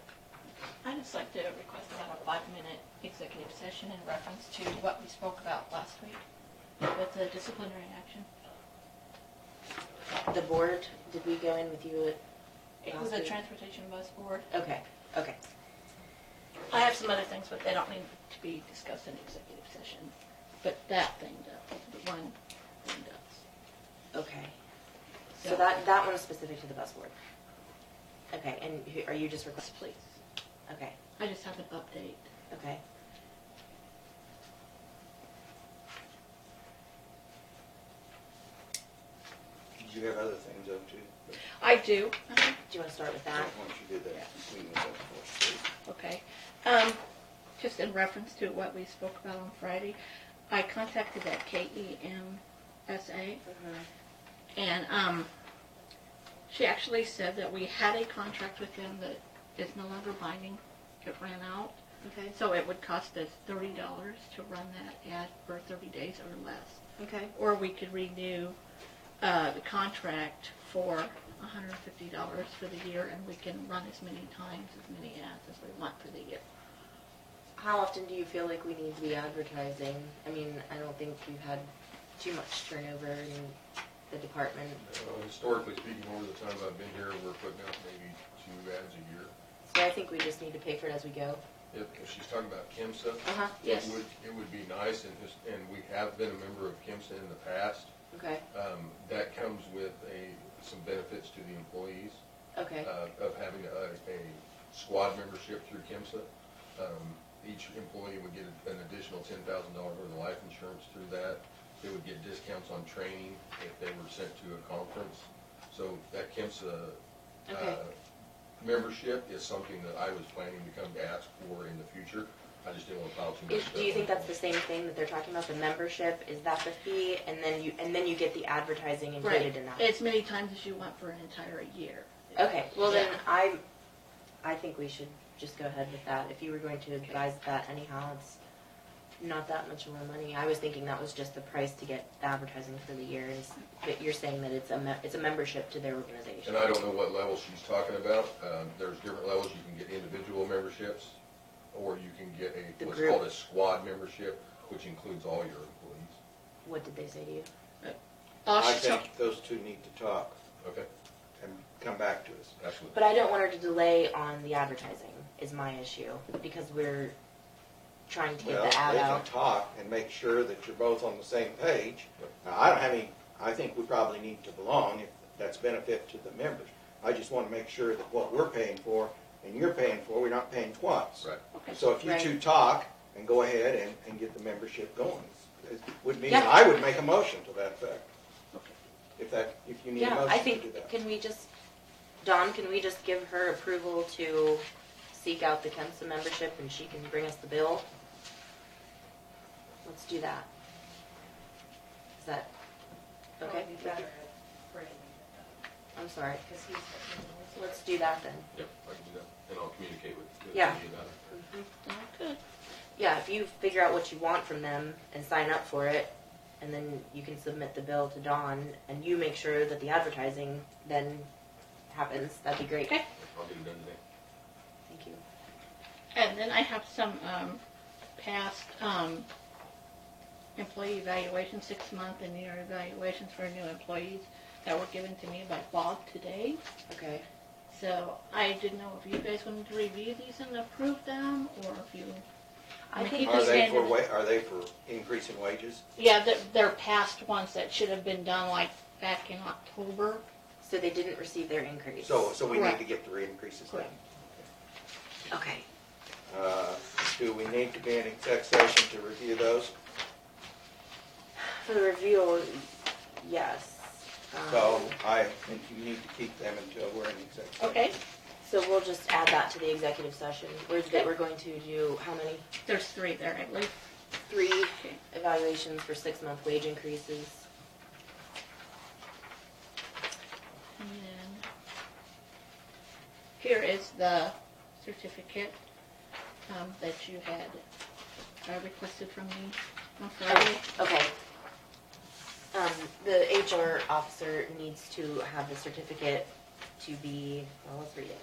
I'd just like to request to have a 5-minute executive session in reference to what we spoke about last week with the disciplinary action. The board, did we go in with you at? It was a transportation bus board. Okay, okay. I have some other things, but they don't need to be discussed in executive session. But that thing does, the one thing does. Okay. So that one is specific to the bus board? Okay, and are you just requesting? Please. Okay, I just have an update. okay. You have other things up too. I do. Do you want to start with that? Why don't you do that? Clean this up for us, please. Okay. just in reference to what we spoke about on Friday, I contacted that KEMSA, and she actually said that we had a contract with them that is no longer binding. It ran out. Okay. So it would cost us $30 to run that ad for 30 days or less. Okay. Or we could renew the contract for $150 for the year, and we can run as many times, as many ads as we want for the year. How often do you feel like we need to be advertising? I mean, I don't think we've had too much turnover in the department. Historically speaking, over the time I've been here, we're putting out maybe 2 ads a year. So I think we just need to pay for it as we go. If she's talking about KIMSA, Yes. it would be nice, and we have been a member of KIMSA in the past. Okay. That comes with some benefits to the employees. Okay. Of having a squad membership through KIMSA. Each employee would get an additional $10,000 worth of life insurance through that. They would get discounts on training if they were sent to a conference. So that KIMSA membership is something that I was planning to come to ask for in the future. I just didn't want to pile too much stuff. Do you think that's the same thing that they're talking about? The membership, is that the fee, and then you get the advertising included in that? As many times as you want for an entire year. Okay. Well, then I think we should just go ahead with that. If you were going to advise that anyhow, it's not that much more money. I was thinking that was just the price to get the advertising for the year. But you're saying that it's a membership to their organization. And I don't know what level she's talking about. There's different levels. You can get individual memberships, or you can get what's called a squad membership, which includes all your employees. What did they say to you? I think those two need to talk. Okay. And come back to us. Absolutely. But I don't want her to delay on the advertising, is my issue, because we're trying to get the ad They out. can talk and make sure that you're both on the same page. Now, I don't have any, I think we probably need to belong if that's benefit to the members. I just want to make sure that what we're paying for and you're paying for, we're not paying twice. Right. Okay. So if you Right. two talk and go ahead and get the membership going, it would mean Yeah. I would make a motion to that effect. Okay. If you need a Yeah, motion I to do think, that. can we just give her approval to seek out the KEMSA membership and she can bring us the bill? Let's do that. Is that okay? Probably better if Brandon did that, I'm sorry. because he's the Let's do that then. Yep, I can do that, and I'll communicate with Yeah. you about it. Sounds good. Yeah, if you figure out what you want from them and sign up for it, and then you can submit the bill to Dawn, and you make sure that the advertising then happens, that'd be great. Okay. I'll get it done today. Thank you. And then I have some past employee evaluations, 6-month and year evaluations for new employees that were given to me by Bob today. Okay. So I didn't know if you guys wanted to review these and approve them, or if you... I think Are they for increase in wages? Yeah, they're past ones that should have been done like back in October. so they didn't receive their increase. So we need Correct. to get the re-increases then. Okay. Do we need to be in exec session to review those? For the review, yes. So I think you need to keep them until we're in exec session. Okay, So we'll just add that to the executive session. We're going to do how many? there's 3 there, I believe. 3 Okay. evaluations for 6-month wage increases. And then here is the certificate that you had requested from me on Friday. Okay. The HR officer needs to have the certificate to be, well, let's read it.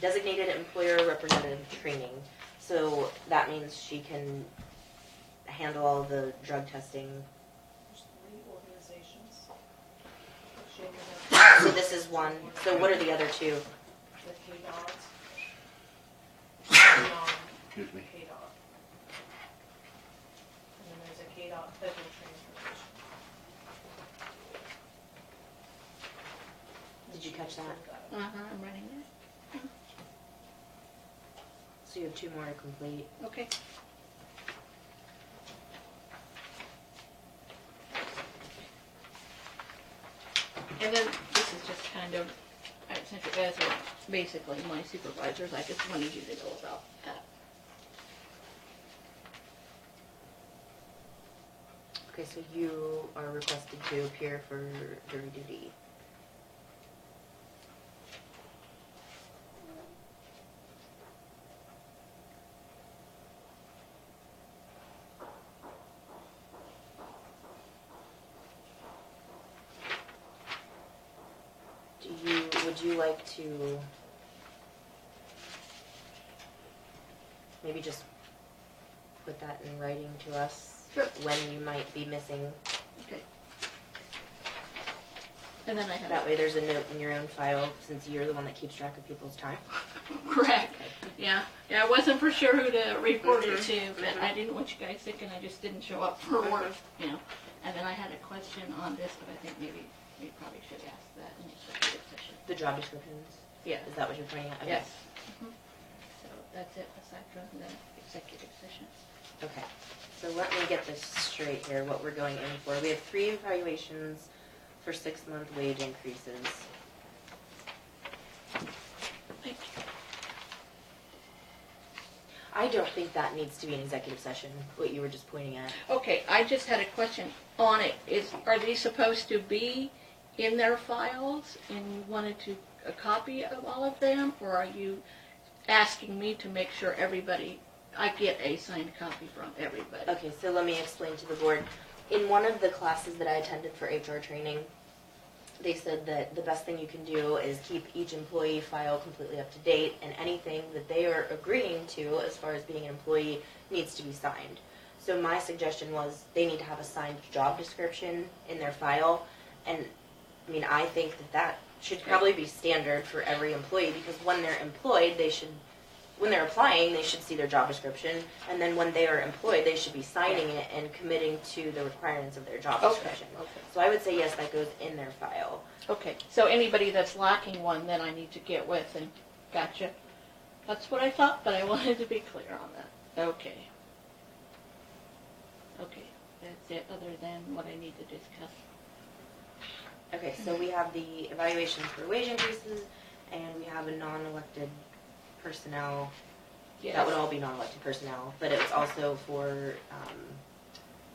Designated employer representative training. So that means she can handle all the drug testing. There's 3 organizations. She ended up So this is one. So what are the other 2? with KDOT. KDOT. Excuse me. KDOT. And then there's a KDOT federal transportation. Did you catch that? I'm running it. So you have 2 more to complete. Okay. And then this is just kind of, since you guys are basically my supervisors, I just wanted you to know about that. Okay, so you are requested to appear for jury duty. Would you like to maybe just put that in writing to us? Sure. When you might be missing. Okay. And then I have. That way there's a note in your own file, since you're the one that keeps track of people's time. Correct. Yeah. Yeah, I wasn't for sure who to report it to, but I didn't want you guys thinking I just didn't show up for work, you know. And then I had a question on this, but I think maybe we probably should ask that in executive session. The job descriptions? Yeah. Is that what you're pointing at? Okay. Yes. So that's it, aside from the executive session. Okay. So let me get this straight here, what we're going in for. We have 3 evaluations for 6-month wage increases. Thank you. I don't think that needs to be an executive session, what you were just pointing at. Okay, I just had a question on it. Are these supposed to be in their files and you wanted a copy of all of them? Or are you asking me to make sure I get a signed copy from everybody? Okay, so let me explain to the board. In one of the classes that I attended for HR training, they said that the best thing you can do is keep each employee file completely up to date, and anything that they are agreeing to as far as being an employee needs to be signed. So my suggestion was they need to have a signed job description in their file, and I mean, I think that should probably be standard for every employee, because when they're employed, when they're applying, they should see their job description, and then when they are employed, they should be signing it and committing to the requirements of their job description. Okay. So I would say yes, that goes in their file. Okay, so anybody that's lacking one, then I need to get with and gotcha. That's what I thought, but I wanted to be clear on that. Okay. Okay, that's it, other than what I need to discuss. Okay, so we have the evaluation for wage increases, and we have a non-elected personnel. Yes. That would all be non-elected personnel, but it was also for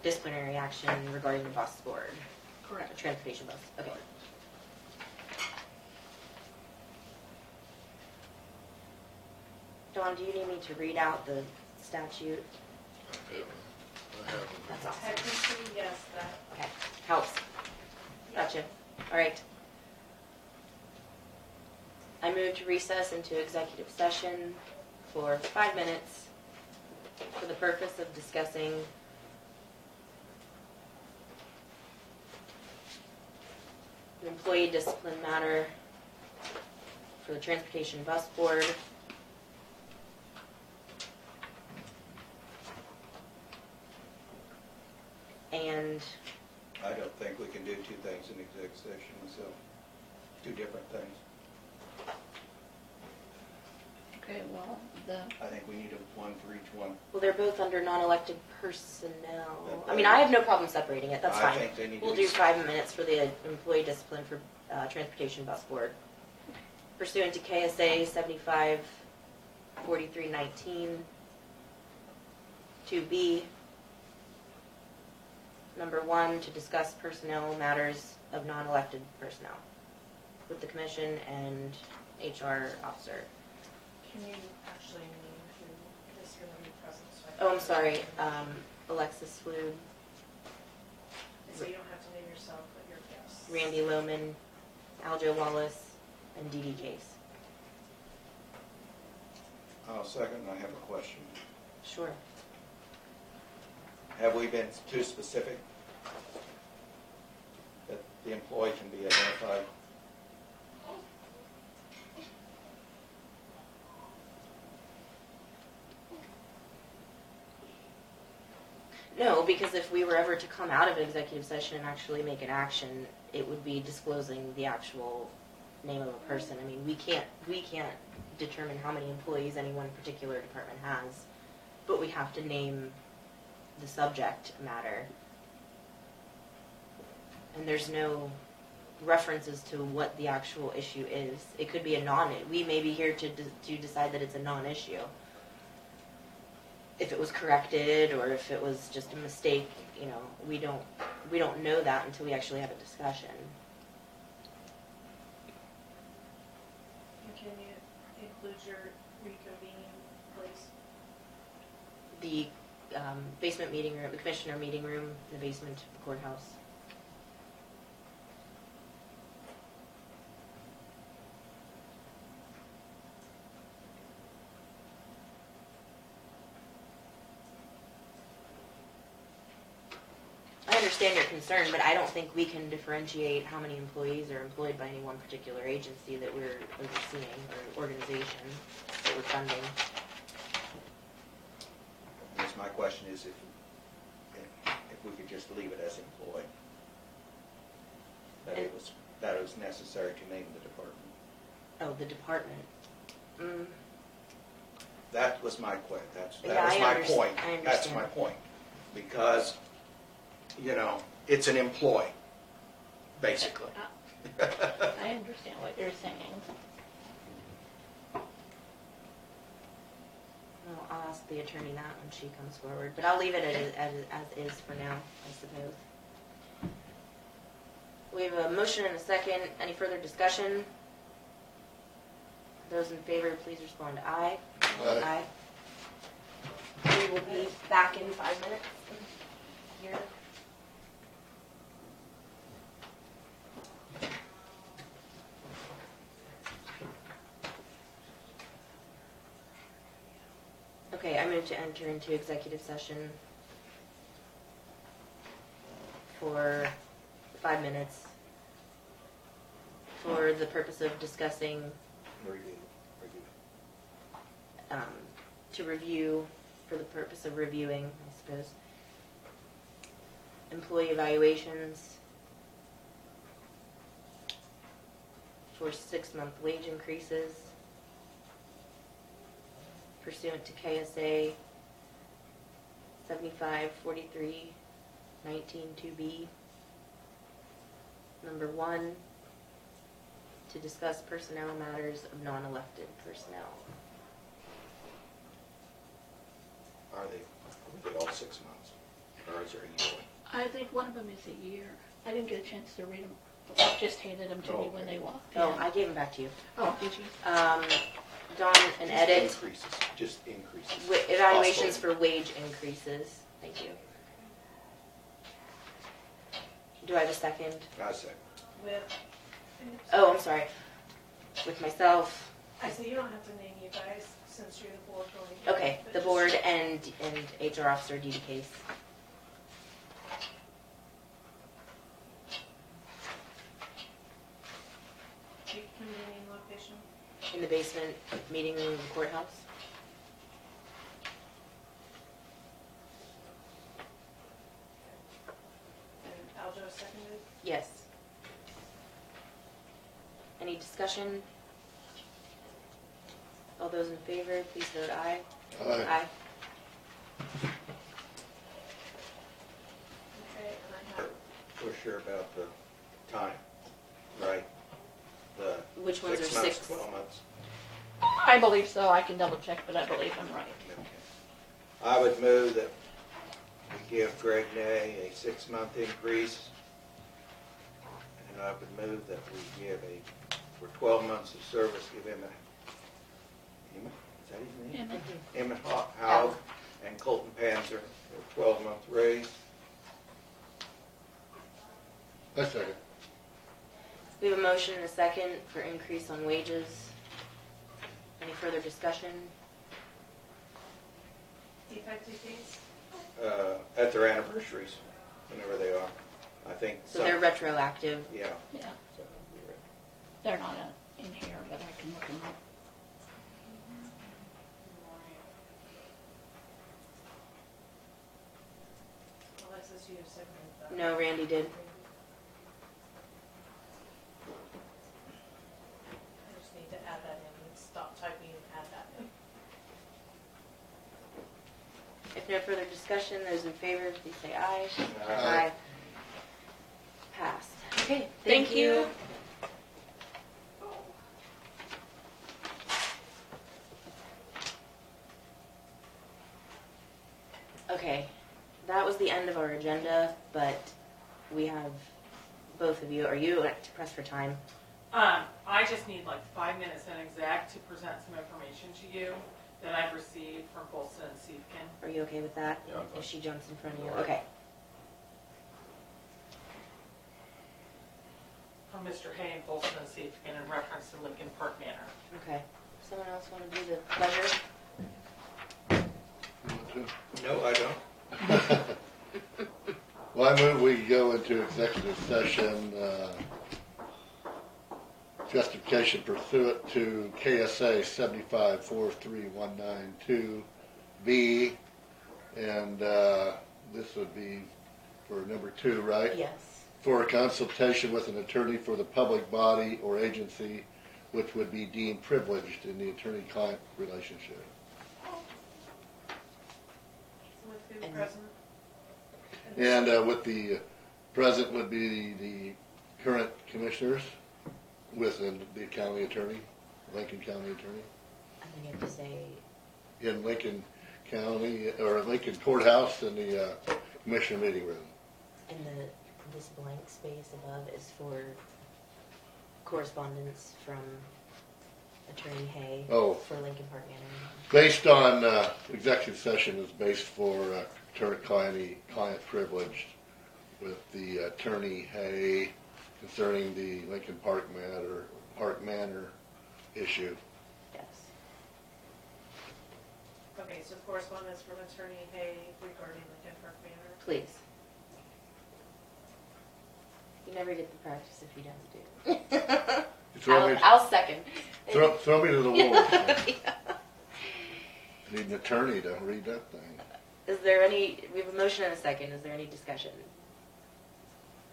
disciplinary action regarding the bus board. Correct. The transportation bus. Okay. Dawn, do you need me to read out the statute? That's awesome. Technically, yes, that, Okay, helps. Gotcha. All right. I move to recess into executive session for 5 minutes for the purpose of discussing an employee discipline matter for the transportation bus board. And I don't think we can do 2 things in exec session, so 2 different things. Okay, well, I think we need one for each one. well, they're both under non-elected personnel. I mean, I have no problem separating it. That's I fine. think they need to We'll be do 5 minutes for the employee discipline for transportation bus board. Pursuant to KSA 75-4319, 2B, number 1, to discuss personnel matters of non-elected personnel with the commission and HR officer. can you actually name who is going to be present? So I Oh, I'm can- sorry, Alexis Flood, So you don't have to name yourself, but your guests. Randy Lohman, Aljo Wallace, and Dede Case. I'll second, I have a question. Sure. Have we been too specific that the employee can be identified? No, because if we were ever to come out of an executive session and actually make an action, it would be disclosing the actual name of a person. I mean, we can't determine how many employees any one particular department has, but we have to name the subject matter. And there's no references to what the actual issue is. It could be we may be here to decide that it's a non-issue. if it was corrected or if it was just a mistake, you know, we don't know that until we actually have a discussion. And can you include your reconvening place? The basement meeting room, the commissioner meeting room in the basement of the courthouse. I understand your concern, but I don't think we can differentiate how many employees are employed by any one particular agency that we're overseeing or organization that we're funding. I guess my question is if we could just leave it as employed. That it was necessary to name the department. Oh, the department. That was my point. Yeah, I understand. That's my point. Because, you know, it's an employee, basically. I understand what you're saying. Well, I'll ask the attorney that when she comes forward, but I'll leave it as is for now, I suppose. We have a motion and a second. Any further discussion? Those in favor, please respond aye. Aye. We will be back in 5 minutes. Here. Okay, I move to enter into executive session for 5 minutes for the purpose of discussing, to review, for the purpose of reviewing, I suppose, employee evaluations for 6-month wage increases pursuant to KSA 7543-19-2B. Number 1, to discuss personnel matters of non-elected personnel. Are they all 6 months? Or is there a year? I think one of them is a year. I didn't get a chance to read them. I just handed them to me when they walked in. Oh, I gave them back to you. Oh, did you? Dawn, an edit. Just increases. Evaluations for wage increases. Thank you. Do I have a second? I say. With, Oh, I'm sorry. With myself. I say you don't have to name you guys since you're the board going. Okay, the board and HR officer Dede Case. Reconvening location. In the basement meeting room of the courthouse. And Aljo seconded. Yes. Any discussion? All those in favor, please vote aye. Aye. Okay, and I have, We're sure about the time, right? The Which ones are 6 months, 6? 12 months. I believe so. I can double check, but I believe I'm right. Okay. I would move that we give Greg Nay a 6-month increase. And I would move that we give for 12 months of service, give him is that his name? Emmett Howe and Colton Panzer a 12-month raise. I second. We have a motion and a second for increase on wages. Any further discussion? effective dates. At their anniversaries, whenever they are. I think. So they're retroactive. Yeah. Yeah, So, you're right. they're not in here, but I can look them up. Alexis, you have seconded that. No, Randy did. I just need to add that in and stop typing and add that in. If no further discussion, those in favor, please say aye. Aye. Passed. Okay, thank you. agenda, but we have both of you. Are you pressed for time? I just need like 5 minutes in exact to present some information to you that I've received from Bolson and Siefkin. Are you okay with that? Yeah, I'm fine. If she jumps in front of you? All right. Okay. From Mr. Hay and Bolson and Siefkin in reference to Lincoln Park Manor. Okay. Someone else want to do the pleasure? No, I don't. Well, I move we go into executive session, justification pursuant to KSA 7543192B, and this would be for number 2, right? Yes. For a consultation with an attorney for the public body or agency which would be deemed privileged in the attorney-client relationship. With who And- present? And with the present would be the current commissioners with the county attorney, Lincoln County attorney, And then you have to say, in Lincoln County, or Lincoln Courthouse in the commissioner meeting room. and this blank space above is for correspondence from Attorney Hay Oh. for Lincoln Park Manor. Based on, executive session is based for client privilege with the attorney Hay concerning the Lincoln Park Manor issue. Yes. Okay, so correspondence from Attorney Hay regarding Lincoln Park Manor. Please. You never get the practice if you don't do it. I'll second. Throw me to the wolves. Yeah. Need an attorney to read that thing. Is there any, we have a motion and a second, is there any discussion?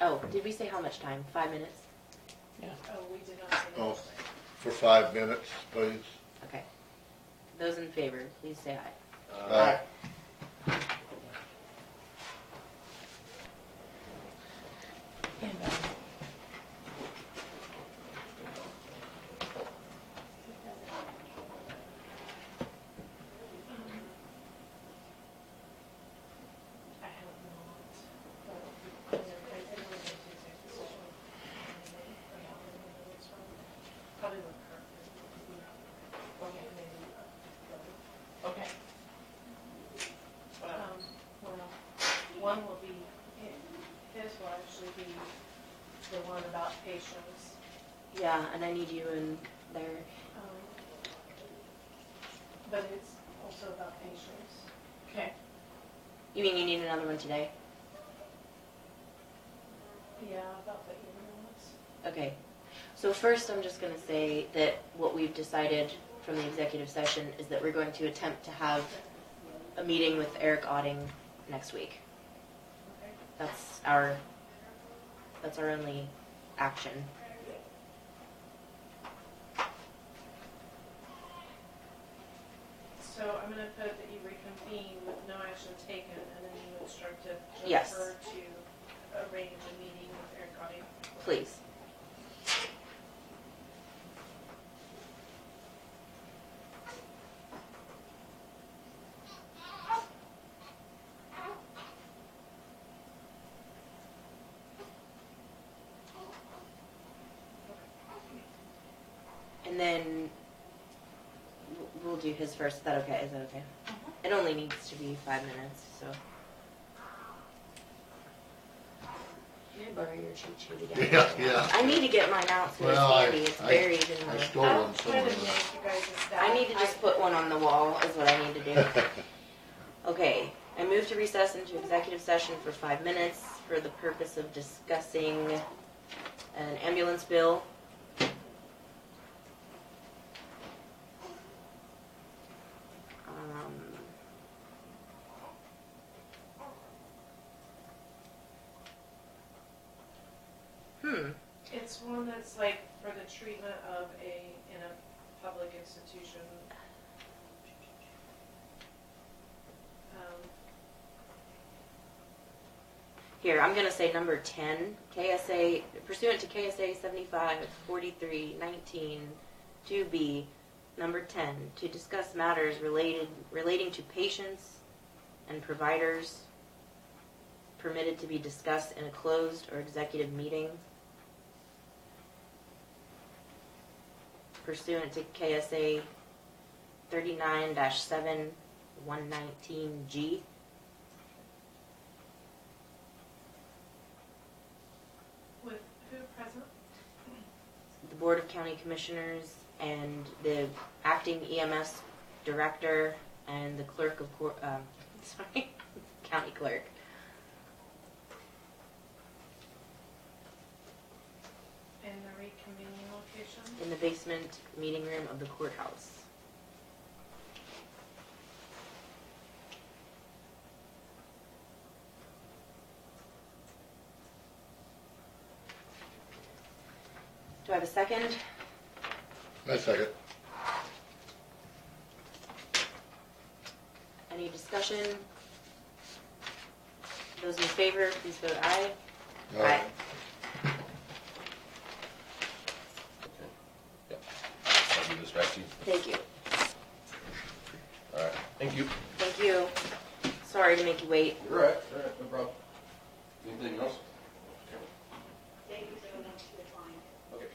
Oh, did we say how much time? 5 minutes? Oh, we did not say that. Oh, for 5 minutes, please. Okay. Those in favor, please say aye. Aye. I have not. But I think we're going to take a position. Probably with Kirkham. Okay, maybe. Okay. Well, one will be, his will actually be the one about patients. Yeah, and I need you in there. But it's also about patients. Okay. You mean you need another one today? Yeah, about the ambulance. Okay. So first, I'm just going to say that what we've decided from the executive session is that we're going to attempt to have a meeting with Eric Otting next week. Okay. That's our only action. So I'm going to put that you reconvene with no action taken, and then you instruct Yes. Jennifer to arrange a meeting with Eric Gotti. Please. And then we'll do his first. Is that okay? Is that okay? It only needs to be 5 minutes, so. Can I borrow your cheat sheet again? Yeah. I need to get mine out so Well, it's handy. It's buried in I the. stole I'll one put somewhere. it in you guys' staff. I need to just put one on the wall is what I need to do. Okay, I move to recess into executive session for 5 minutes for the purpose of discussing an ambulance bill. It's one that's like for the treatment of in a public institution. Here, I'm gonna say number 10, KSA, pursuant to KSA 754319 2B, number 10, to discuss matters relating to patients and providers permitted to be discussed in a closed or executive meeting pursuant to KSA 39-7-119G. With who present? The Board of County Commissioners and the acting EMS director and the clerk of county clerk. In the reconvening location? In the basement meeting room of the courthouse. Do I have a second? I second. Any discussion? Those in favor, please vote aye. Aye. Yep. I'll give this back to you. Thank you. All right. Thank you. Thank you. Sorry to make you wait. You're all right. All right. No problem. Anything else? Thank you so much for your time. Okay.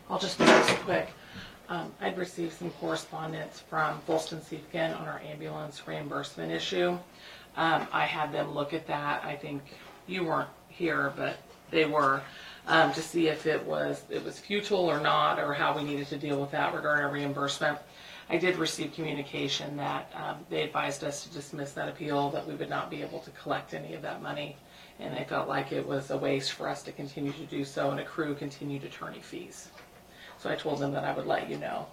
I'll just do this quick. I'd received some correspondence from Folston Seafkin on our ambulance reimbursement issue. I had them look at that. I think you weren't here, but they were, to see if it was futile or not, or how we needed to deal with that regarding our reimbursement. I did receive communication that they advised us to dismiss that appeal, that we would not be able to collect any of that money, and they felt like it was a waste for us to continue to do so and accrue continued attorney fees. So I told them that I would let you know.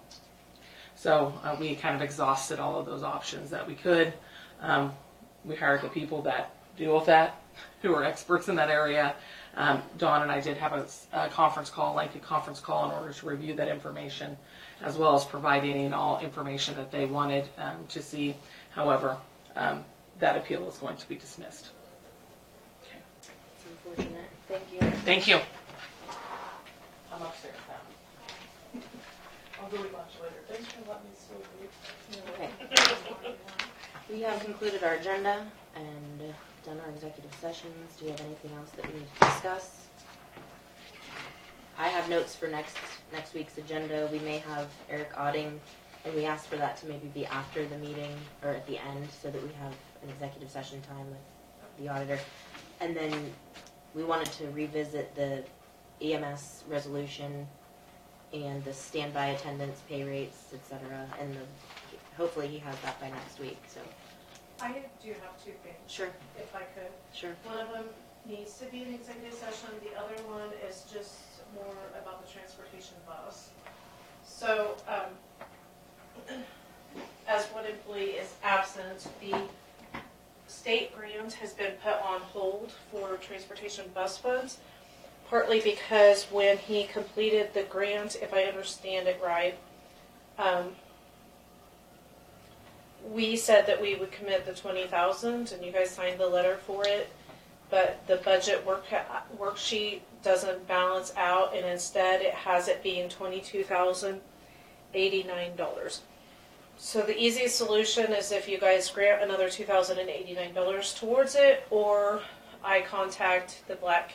So we kind of exhausted all of those options that we could. We hired the people that deal with that, who are experts in that area. Dawn and I did have a conference call, lengthy conference call, in order to review that information, as well as provide any and all information that they wanted to see. However, that appeal is going to be dismissed. Okay. It's unfortunate. Thank you. Thank you. I'm upstairs now. I'll go eat lunch later. Thanks for letting me sleep. Okay. We have concluded our agenda and done our executive sessions. Do you have anything else that we need to discuss? I have notes for next week's agenda. We may have Eric Otting, and we asked for that to maybe be after the meeting or at the end, so that we have an executive session time with the auditor. And then we wanted to revisit the EMS resolution and the standby attendance pay rates, etc. And hopefully he has that by next week. So I do have two things. sure, If I could. sure. One of them needs to be an executive session. The other one is just more about the transportation bus. So, as one employee is absent, the state grant has been put on hold for transportation bus funds, partly because when he completed the grant, if I understand it right, we said that we would commit the $20,000, and you guys signed the letter for it, but the budget worksheet doesn't balance out, and instead it has it being $22,089. So the easiest solution is if you guys grant another $2,089 towards it, or I contact the Black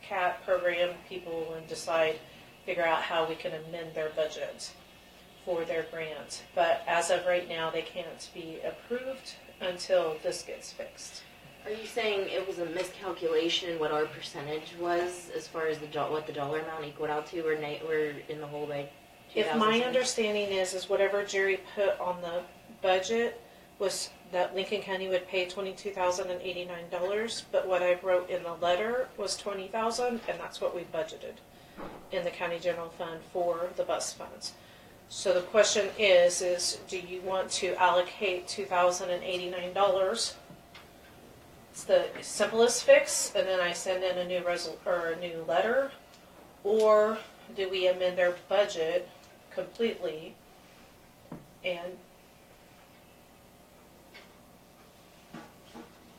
Cat program people and figure out how we can amend their budget for their grant. But as of right now, they can't be approved until this gets fixed. Are you saying it was a miscalculation what our percentage was as far as what the dollar amount equaled out to, or we're in the hole by 2,000? If my understanding is whatever Jerry put on the budget was that Lincoln County would pay $22,089, but what I wrote in the letter was $20,000, and that's what we budgeted in the county general fund for the bus funds. So the question is do you want to allocate $2,089? It's the simplest fix, and then I send in a new a new letter, or do we amend our budget completely and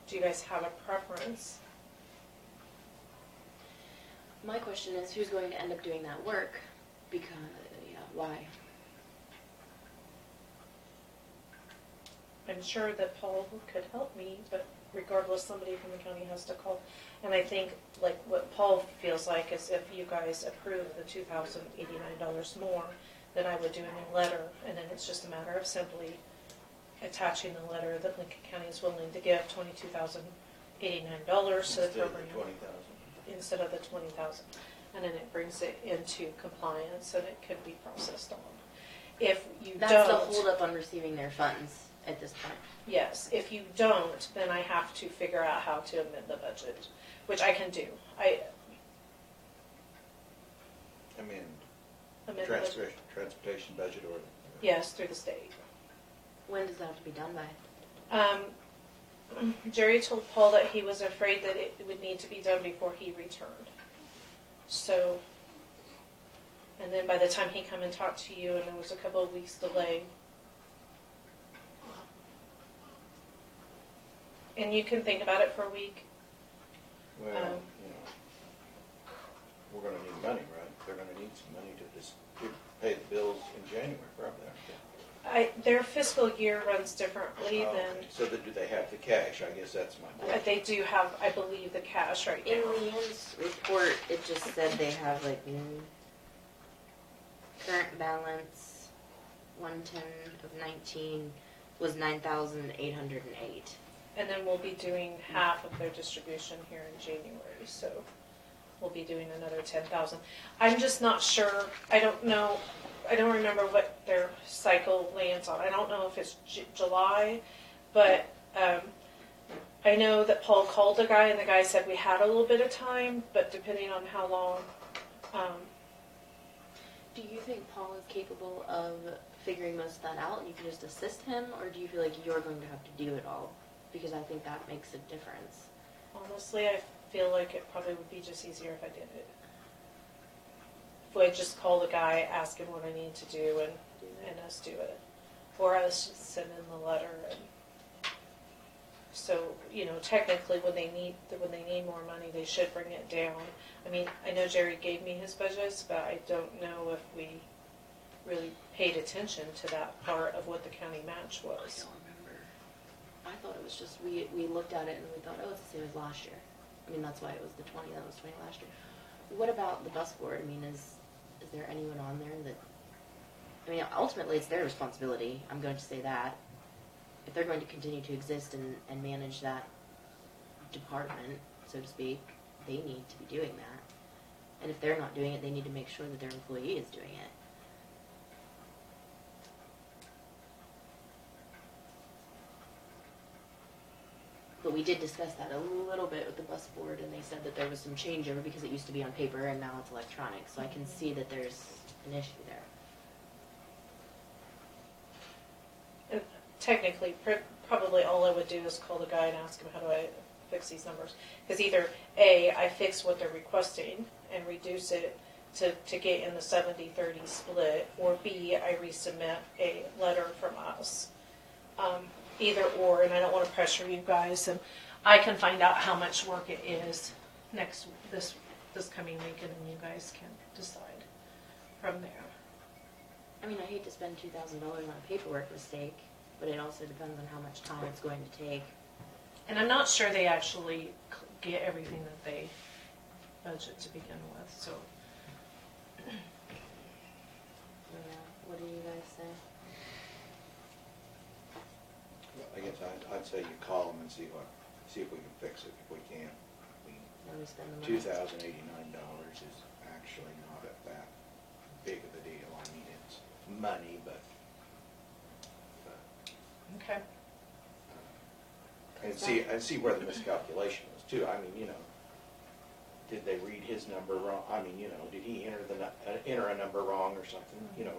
do you guys have a preference? My question is, who's going to end up doing that work? Because, yeah, why? I'm sure that Paul could help me, but regardless, somebody from the county has to call. And I think, like, what Paul feels like is if you guys approve the $2,089 more, then I would do a new letter, and then it's just a matter of simply attaching the letter that Lincoln County is willing to give $22,089 to the program instead of the $20,000, and then it brings it into compliance and it could be processed on. If you That's don't, the holdup on receiving their funds at this point. yes, if you don't, then I have to figure out how to amend the budget, which I can do. I Amend amend the budget, transportation budget order. yes, through the state. When does that have to be done by? Jerry told Paul that he was afraid that it would need to be done before he returned. So, and then by the time he come and talked to you, and there was a couple of weeks delay. And you can think about it for a week. Well, you know, we're gonna need money, right? They're gonna need some money to just pay the bills in January, probably, aren't they? Their fiscal year runs differently Oh, than, okay. So do they have the cash? I guess that's my question. they do have, I believe, the cash right In now. Leann's report, it just said they have like current balance 110 of 19 was 9,808. And then we'll be doing half of their distribution here in January, so we'll be doing another 10,000. I'm just not sure, I don't know, I don't remember what their cycle lands on. I don't know if it's July, but I know that Paul called the guy, and the guy said we had a little bit of time, but depending on how long. Do you think Paul is capable of figuring most of that out and you can just assist him, or do you feel like you're going to have to do it all? Because I think that makes a difference. Honestly, I feel like it probably would be just easier if I did it. If I just call the guy, ask him what I need to do, and us do it. Or us just send in the letter. And so, you know, technically when they need more money, they should bring it down. I mean, I know Jerry gave me his budgets, but I don't know if we really paid attention to that part of what the county match I was. don't remember. I thought it was just, we looked at it and we thought, oh, it's the same as last year. I mean, that's why it was the 20, that was 20 last year. What about the bus board? I mean, is there anyone on there that, I mean, ultimately it's their responsibility, I'm going to say that. If they're going to continue to exist and manage that department, so to speak, they need to be doing that. And if they're not doing it, they need to make sure that their employee is doing it. But we did discuss that a little bit with the bus board, and they said that there was some changeover because it used to be on paper and now it's electronic. So I can see that there's an issue there. And technically, probably all I would do is call the guy and ask him, how do I fix these numbers? Because either A, I fix what they're requesting and reduce it to get in the 70-30 split, or B, I resubmit a letter from us. Either or, and I don't want to pressure you guys, and I can find out how much work it is this coming week, and then you guys can decide from there. I mean, I hate to spend $2,000 on a paperwork mistake, but it also depends on how much time it's going to take. And I'm not sure they actually get everything that they budget to begin with, so. Yeah. What do you guys say? I guess I'd say you call them and see if we can fix it. If we can't, When we spend the money? $2,089 is actually not that big of a deal. I mean, it's money, but Okay. And see where the miscalculation was too. I mean, you know, did they read his number wrong? I mean, you know, did he enter a number wrong or something? You know,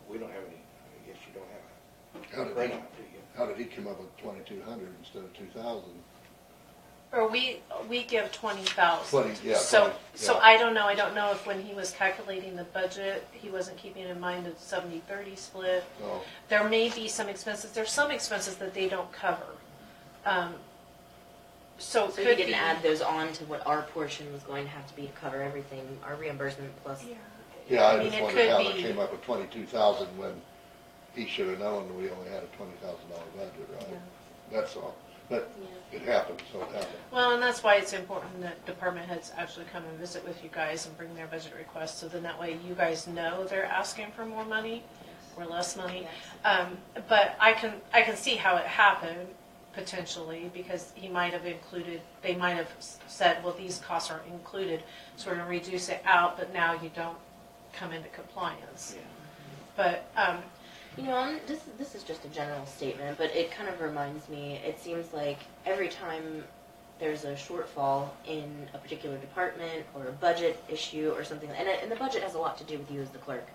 we don't have any, I guess you don't have a breakout, do you? How did he come up with 2,200 instead of 2,000? Or we give 20,000. 20, yeah, So 20, so yeah. I don't know. I don't know if when he was calculating the budget, he wasn't keeping in mind the 70-30 split. Oh, There may be some expenses. There's some expenses that they don't cover. So it So could you didn't be, add those on to what our portion was going to have to be to cover everything, our reimbursement plus. yeah, I mean, just it wondered could how be- they came up with 22,000 when he should have known we only had a $20,000 budget, right? Yeah. That's all. But Yeah. it happened, so it happened. Well, and that's why it's important that department heads actually come and visit with you guys and bring their budget requests, so then that way you guys know they're asking for more money or less money. Yes. But I can see how it happened potentially, because he might have included, they might have said, well, these costs are included, so we're gonna reduce it out, but now you don't come into compliance. But, You know, this is just a general statement, but it kind of reminds me, it seems like every time there's a shortfall in a particular department or a budget issue or something, and the budget has a lot to do with you as the clerk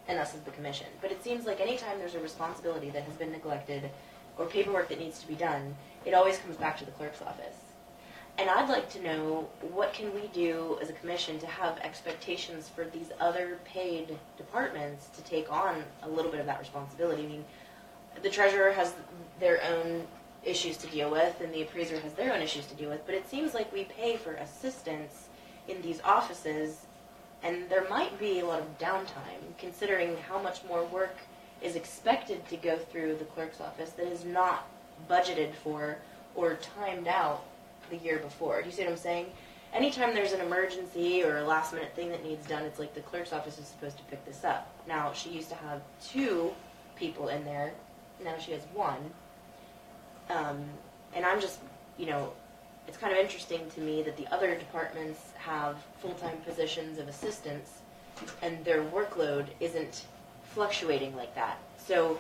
and us as the commission, but it seems like anytime there's a responsibility that has been neglected or paperwork that needs to be done, it always comes back to the clerk's office. And I'd like to know, what can we do as a commission to have expectations for these other paid departments to take on a little bit of that responsibility? I mean, the treasurer has their own issues to deal with, and the appraiser has their own issues to deal with, but it seems like we pay for assistance in these offices, and there might be a lot of downtime, considering how much more work is expected to go through the clerk's office that is not budgeted for or timed out the year before. Do you see what I'm saying? Anytime there's an emergency or a last minute thing that needs done, it's like the clerk's office is supposed to pick this up. Now, she used to have 2 people in there. Now she has 1. And I'm just, you know, it's kind of interesting to me that the other departments have full-time positions of assistants and their workload isn't fluctuating like that. So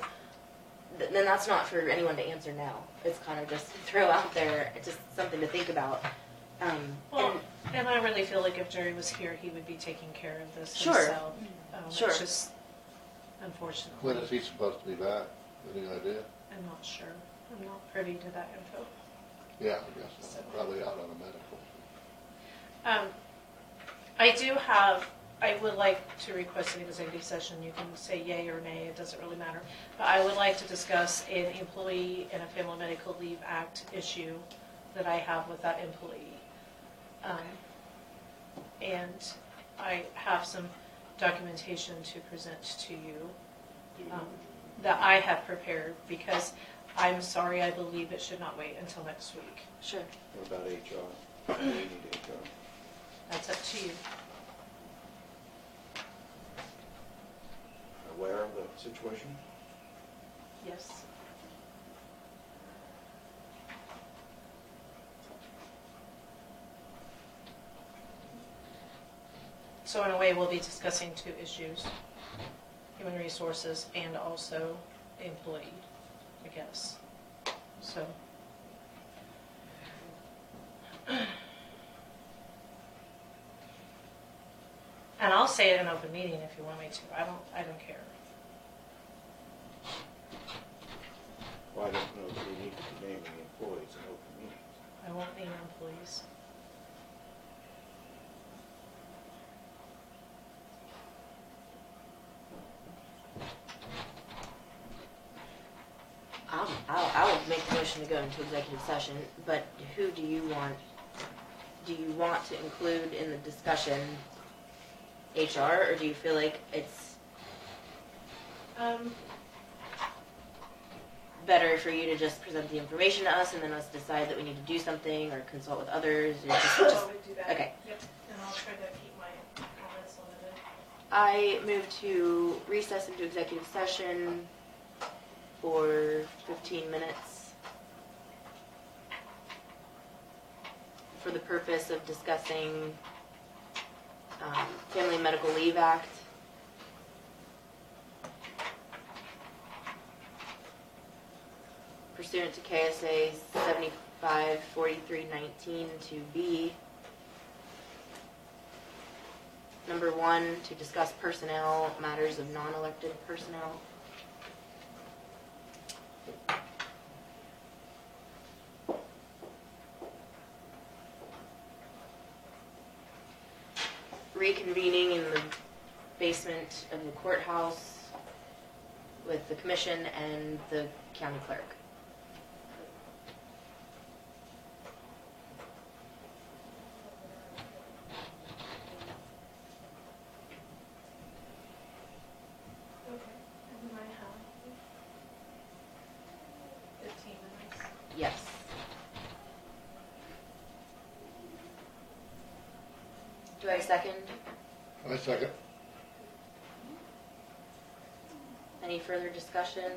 then that's not for anyone to answer now. It's kind of just throw out there, it's just something to think about. well, and I really feel like if Jerry was here, he would be taking care of this Sure. himself. Sure. It's just, unfortunately, When is he supposed to be back? Any idea? I'm not sure. I'm not privy to that info. Yeah, I guess so. Probably out on a medical. I would like to request an executive session. You can say yay or nay, it doesn't really matter. But I would like to discuss an employee and a Family Medical Leave Act issue that I have with that employee. And I have some documentation to present to you that I have prepared, because I'm sorry, I believe it should not wait until next week. Sure. What about HR? We need HR. That's up to you. Aware of the situation? Yes. So in a way, we'll be discussing 2 issues: human resources and also employee, I guess. So. And I'll say it in open meeting if you want me to. I don't care. Well, I don't know if we need to be naming employees in open meetings. I won't name employees. I will make the motion to go into executive session, but who do you want to include in the discussion? HR, or do you feel like it's better for you to just present the information to us and then us decide that we need to do something or consult with others? Or just, I would do that. Okay. Yep. And I'll try to keep my comments limited. I move to recess into executive session for 15 minutes for the purpose of discussing Family Medical Leave Act, pursuant to KSA 754319 to B. Number 1, to discuss personnel matters of non-elected personnel. Reconvening in the basement of the courthouse with the commission and the county clerk. Okay, and then I have 15 minutes. Yes. Do I have a second? I second. Any further discussion?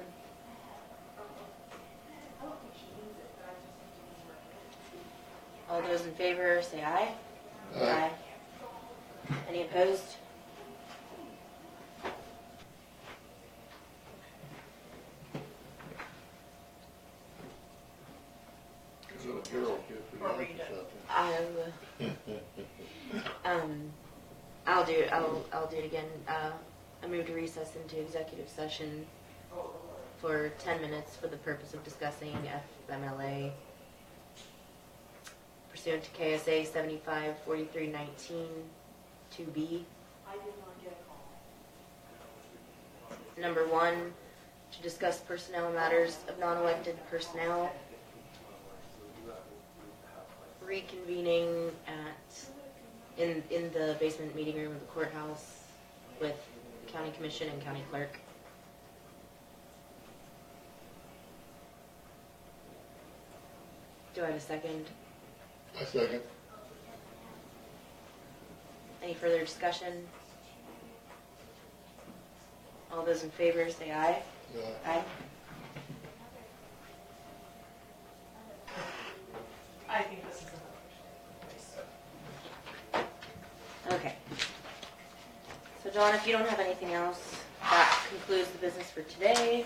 All those in favor say aye. Aye. Any opposed? I'll do it again. I move to recess into executive session for 10 minutes for the purpose of discussing FMLA pursuant to KSA 754319 2B. Number 1, to discuss personnel matters of non-elected personnel. Reconvening in the basement meeting room of the courthouse with the county commission and county clerk. Do I have a second? I second. Any further discussion? All those in favor say aye. Aye. I think this is Okay. So Dawn, if you don't have anything else, that concludes the business for today.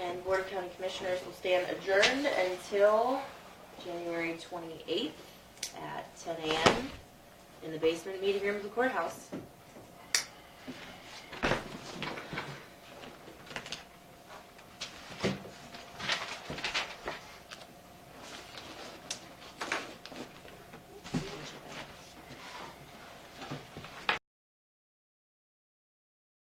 And Board of County Commissioners will stand adjourned until January 28th at 10 a.m. in the basement meeting room of the courthouse.